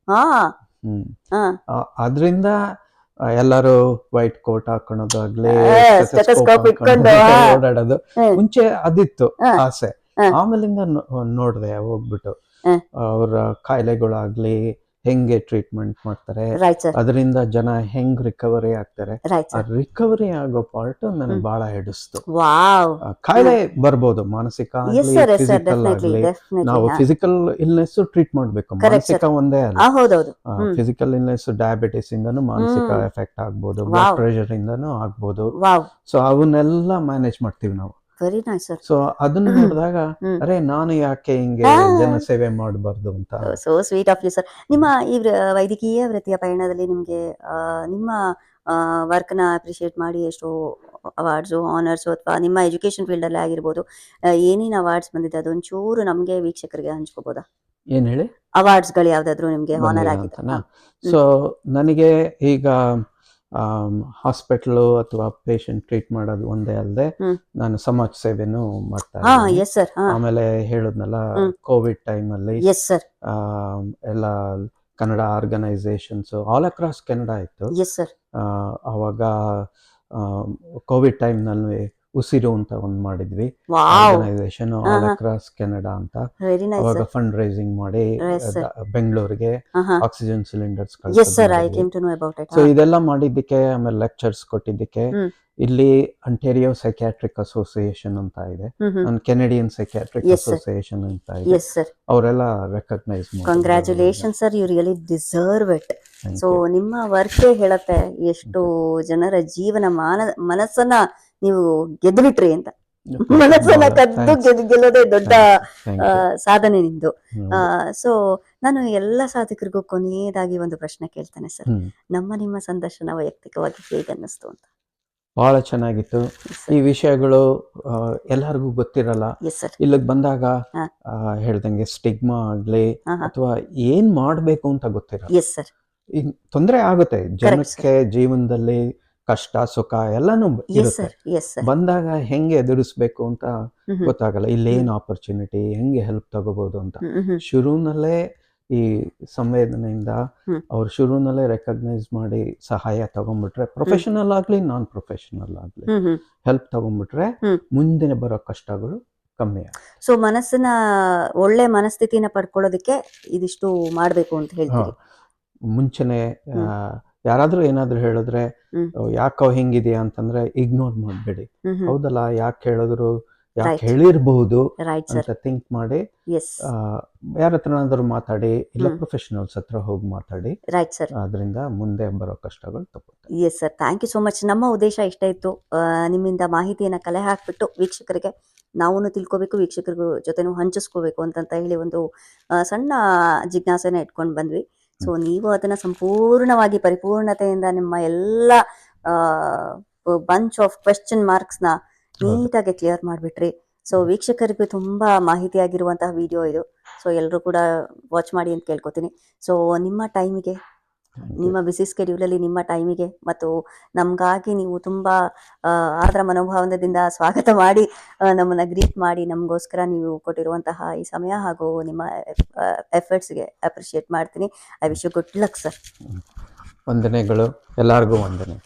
ಅದ್ರಿಂದ ಎಲ್ಲರೂ ವೈಟ್ ಕೋಟ್ ಹಾಕೊಳ್ಳೋದಾಗ್ಲಿ, ಓಡಾಡೋದು ಮುಂಚೆ ಅದಿತ್ತು ಆಸೆ. ಆಮೇಲಿಂದ ನೋಡ್ದೆ ಹೋಗ್ಬಿಟ್ಟು ಅವ್ರ ಕಾಯಿಲೆಗಳಾಗ್ಲಿ ಹೆಂಗೆ ಟ್ರೀಟ್ಮೆಂಟ್ ಮಾಡ್ತಾರೆ, ಅದರಿಂದ ಜನ ಹೆಂಗ್ ರಿಕವರಿ ಆಗ್ತಾರೆ, ಆ ರಿಕವರಿ ಆಗೋ ಪಾರ್ಟ್ ನನಗೆ ಬಹಳ ಹಿಡಿಸ್ತು. ಕಾಯಿಲೆ ಬರ್ಬೋದು, ಮಾನಸಿಕ ಆಗ್ಲಿ ಫಿಸಿಕಲ್ ಆಗ್ಲಿ. ನಾವು ಫಿಸಿಕಲ್ ಇಲ್ನೆಸ್ ಟ್ರೀಟ್ ಮಾಡ್ಬೇಕು, ಮಾನಸಿಕ ಒಂದೇ ಅಲ್ಲ. ಫಿಸಿಕಲ್ ಇಲ್ನೆಸ್ ಡಯಾಬಿಟಿಸ್ ಇಂದನೂ ಮಾನಸಿಕ ಎಫೆಕ್ಟ್ ಆಗ್ಬೋದು, ಬ್ಲಡ್ ಪ್ರೆಷರ್ ಇಂದನೂ ಆಗ್ಬೋದು. ಸೊ ಅವನ್ನೆಲ್ಲ ಮ್ಯಾನೇಜ್ ಮಾಡ್ತೀವಿ ನಾವು. Very nice sir. ಸೊ ಅದನ್ನ ನೋಡಿದಾಗ ಅರೆ ನಾನು ಯಾಕೆ ಹಿಂಗೆ ಜನ ಸೇವೆ ಮಾಡಬಾರ್ದು ಅಂತ. So sweet of you sir. ನಿಮ್ಮ ಈ ವೈದ್ಯಕೀಯ ವೃತ್ತಿಯ ಪಯಣದಲ್ಲಿ ನಿಮ್ಗೆ ನಿಮ್ಮ ವರ್ಕ್ ನ ಅಪ್ರಿಶಿಯೇಟ್ ಮಾಡಿ ಎಷ್ಟೋ ಅವಾರ್ಡ್ಸು, ಆನರ್ಸು, ಅಥವಾ ನಿಮ್ಮ ಎಜುಕೇಶನ್ ಫೀಲ್ಡ್ ಅಲ್ಲೇ ಆಗಿರ್ಬೋದು, ಏನೇನು ಅವಾರ್ಡ್ಸ್ ಬಂದಿದೆ ಅದೊಂಚೂರು ನಮ್ಗೆ ವೀಕ್ಷಕರಿಗೆ ಹಂಚ್ಕೋಬೋದಾ? ಏನ್ ಹೇಳಿ? ಅವಾರ್ಡ್ಸ್ಗಳು ಯಾವ್ದಾದ್ರು ನಿಮ್ಗೆ ಹಾನರ್ ಬಂದಿದೆ ಆಗಿದೆ? ಅಂತನಾ? ಸೊ ನನಗೆ ಈಗ ಹಾಸ್ಪಿಟಲ್ ಅಥವಾ ಪೇಷಂಟ್ ಟ್ರೀಟ್ ಮಾಡೋದು ಒಂದೇ ಅಲ್ಲದೆ ನಾನು ಸಮಾಜ ಸೇವೆನೂ ಮಾಡ್ತಾ ಇದ್ದೀನಿ. Yes sir. ಆಮೇಲೆ ಹೇಳಿದ್ನಲ್ಲ, ಕೋವಿಡ್ ಟೈಮಲ್ಲಿ ಎಸ್ ಸರ್. ಎಲ್ಲ Kannada organisations all across Canada ಇತ್ತು. Yes sir. ಅವಾಗ ಕೋವಿಡ್ ಟೈಮ್ನಲ್ಲಿ ಉಸಿರು ಅಂತ ಒಂದು ಮಾಡಿದ್ವಿ wow, organisation all across Canada ಅಂತ. ವೆರಿ ನೈಸ್ ಅವಾಗ ಸರ್. ಫಂಡ್ ರೈಸಿಂಗ್ ಮಾಡಿ Yes, sir. ಬೆಂಗಳೂರಿಗೆ oxygen cylinders yes sir, I came to know about it. So ಇದೆಲ್ಲ ಮಾಡಿದ್ದಕ್ಕೆ, ಆಮೇಲೆ ಲೆಕ್ಚರ್ಸ್ ಕೊಟ್ಟಿದ್ದಕ್ಕೆ ಇಲ್ಲಿ ಅಂಟೇರಿಯೋ ಸೈಕ್ಯಾಟ್ರಿಕ್ ಅಸೋಸಿಯೇಷನ್ ಅಂತ ಇದೆ, Canadian psychiatric Yes, sir. Association ಅಂತ ಇದೆ. Yes sir. ಅವರೆಲ್ಲ ರೆಕಗ್ನೈಸ್ ಮಾಡಿ. Congratulation sir, you really deserve it. So ನಿಮ್ಮ ವರ್ಕ್ ಹೇಳತ್ತೆ ಎಷ್ಟು ಜನರ ಜೀವನ ಮನಸ್ಸನ್ನ ನೀವು ಗೆದ್ದುಬಿಟ್ರಿ ಅಂತ. ಮನಸ್ಸನ್ನ ಕದ್ದು ಗೆಲ್ಲೋದೇ ದೊಡ್ಡ ಸಾಧನೆ ನಿಮ್ದು. ಸೊ ನಾನು ಎಲ್ಲ ಸಾಧಕರಿಗೂ ಕೊನೆಯದಾಗಿ ಒಂದು ಪ್ರಶ್ನೆ ಕೇಳ್ತೇನೆ ಸರ್. ನಿಮ್ಮ ಸಂದರ್ಶನ ವೈಯಕ್ತಿಕವಾಗಿ ಹೇಗೆ ಅನ್ನಿಸ್ತು ಅಂತ? ಬಹಳ ಚೆನ್ನಾಗಿತ್ತು. ಈ ವಿಷಯಗಳು ಎಲ್ಲರಿಗೂ ಗೊತ್ತಿರಲ್ಲ. ಇಲ್ಲಿಗೆ ಬಂದಾಗ ಹೇಳ್ದಂಗೆ ಸ್ಟಿಗ್ಮಾ ಆಗ್ಲಿ ಅಥವಾ ಏನ್ ಮಾಡ್ಬೇಕು ಅಂತ ಗೊತ್ತಿರಲ್ಲ. ಈಗ ತೊಂದರೆ ಆಗುತ್ತೆ ಜನಕ್ಕೆ, ಜೀವನದಲ್ಲಿ ಕಷ್ಟ ಸುಖ ಎಲ್ಲಾನು ಇರುತ್ತೆ. ಬಂದಾಗ ಹೆಂಗೆ ಎದುರಿಸ್ಬೇಕು ಅಂತ ಗೊತ್ತಾಗಲ್ಲ. ಇಲ್ಲೇನ್ ಆಪರ್ಚುನಿಟಿ, ಹೆಂಗೆ ಹೆಲ್ಪ್ ತಗೋಬಹುದು ಅಂತ ಶುರುನಲ್ಲೇ ಈ ಸಂವೇದನೆಯಿಂದ ಅವ್ರು ಶುರುನಲ್ಲೇ ರೆಕಗ್ನೈಸ್ ಮಾಡಿ ಸಹಾಯ ತಗೊಂಡ್ಬಿಟ್ರೆ, ಪ್ರೊಫೆಷನಲ್ ಆಗ್ಲಿ ನಾನ್ ಪ್ರೊಫೆಷನಲ್ ಆಗ್ಲಿ ಹೆಲ್ಪ್ ತಗೊಂಡ್ಬಿಟ್ರೆ ಮುಂದೆ ಬರೋ ಕಷ್ಟಗಳು ಕಮ್ಮಿ ಆಗುತ್ತೆ. ಸೊ ಮನಸ್ಸನ್ನ ಒಳ್ಳೆ ಮನಸ್ಥಿತಿನ ಪಡ್ಕೊಳ್ಳೋದಕ್ಕೆ ಇದಿಷ್ಟು ಮಾಡ್ಬೇಕು ಅಂತ ಹೇಳ್ತೀವಿ. ಮುಂಚೆನೆ ಯಾರಾದ್ರೂ ಏನಾದ್ರು ಹೇಳಿದ್ರೆ ಯಾಕೋ ಹಿಂಗಿದ್ಯಾ ಅಂತಂದ್ರೆ ಇಗ್ನೋರ್ ಮಾಡ್ಬೇಡಿ. ಹೌದಲ್ಲ, ಯಾಕೆ ಹೇಳಿದ್ರು, ಯಾಕೆ ಹೇಳಿರ್ಬಹುದು ಅಂತ ಥಿಂಕ್ ಮಾಡಿ ಯಾರ ಹತ್ರನಾದ್ರೂ ಮಾತಾಡಿ, ಇಲ್ಲ ಪ್ರೊಫೆಷನಲ್ಸ್ ಹತ್ರ ಹೋಗಿ ಮಾತಾಡಿ. ಅದರಿಂದ ಮುಂದೆ ಬರೋ ಕಷ್ಟಗಳು ತಪ್ಪುತ್ತೆ. Yes sir, thank you so much. ನಮ್ಮ ಉದ್ದೇಶ ಇಷ್ಟ ಇತ್ತು, ನಿಮ್ಮಿಂದ ಮಾಹಿತಿಯನ್ನ ಕಲೆ ಹಾಕ್ಬಿಟ್ಟು ವೀಕ್ಷಕರಿಗೆ ನಾವು ತಿಳ್ಕೊಬೇಕು, ವೀಕ್ಷಕರಿಗೂ ಜೊತೆನೂ ಹಂಚಿಸ್ಕೋಬೇಕು ಅಂತ ಹೇಳಿ ಒಂದು ಸಣ್ಣ ಜಿಜ್ಞಾಸೆನ ಇಟ್ಕೊಂಡು ಬಂದ್ವಿ. ಸೊ ನೀವು ಅದನ್ನ ಸಂಪೂರ್ಣವಾಗಿ ಪರಿಪೂರ್ಣತೆಯಿಂದ ನಿಮ್ಮ ಎಲ್ಲ ಬಂಚ್ ಆಫ್ ಕ್ವೆಶ್ಚನ್ ಮಾರ್ಕ್ಸ್ನ ನೀಟಾಗಿ ಕ್ಲಿಯರ್ ಮಾಡಿಬಿಟ್ರಿ. ಸೊ ವೀಕ್ಷಕರಿಗೂ ತುಂಬಾ ಮಾಹಿತಿ ಆಗಿರುವಂತಹ ವಿಡಿಯೋ ಇದು. ಸೊ ಎಲ್ಲರೂ ಕೂಡ ವಾಚ್ ಮಾಡಿ ಅಂತ ಕೇಳ್ಕೊತೀನಿ. ಸೊ ನಿಮ್ಮ ಟೈಮಿಗೆ, ನಿಮ್ಮ ಬಿಸಿ ಸ್ಕೆಡ್ಯೂಲಲ್ಲಿ ನಿಮ್ಮ ಟೈಮಿಗೆ ಮತ್ತು ನಮಗಾಗಿ ನೀವು ತುಂಬ ಆದರ ಮನೋಭಾವದಿಂದ ಸ್ವಾಗತ ಮಾಡಿ ನಮ್ಮನ್ನು ಗ್ರೀಟ್ ಮಾಡಿ ನಮಗೋಸ್ಕರ ನೀವು ಕೊಟ್ಟಿರುವಂತಹ ಈ ಸಮಯ ಹಾಗೂ ನಿಮ್ಮ ಎಫರ್ಟ್ಸ್ಗೆ ಅಪ್ರಿಷಿಯೇಟ್ ಮಾಡ್ತೀನಿ. I wish you good luck sir. ವಂದನೆಗಳು, ಎಲ್ಲರಿಗೂ ವಂದನೆ.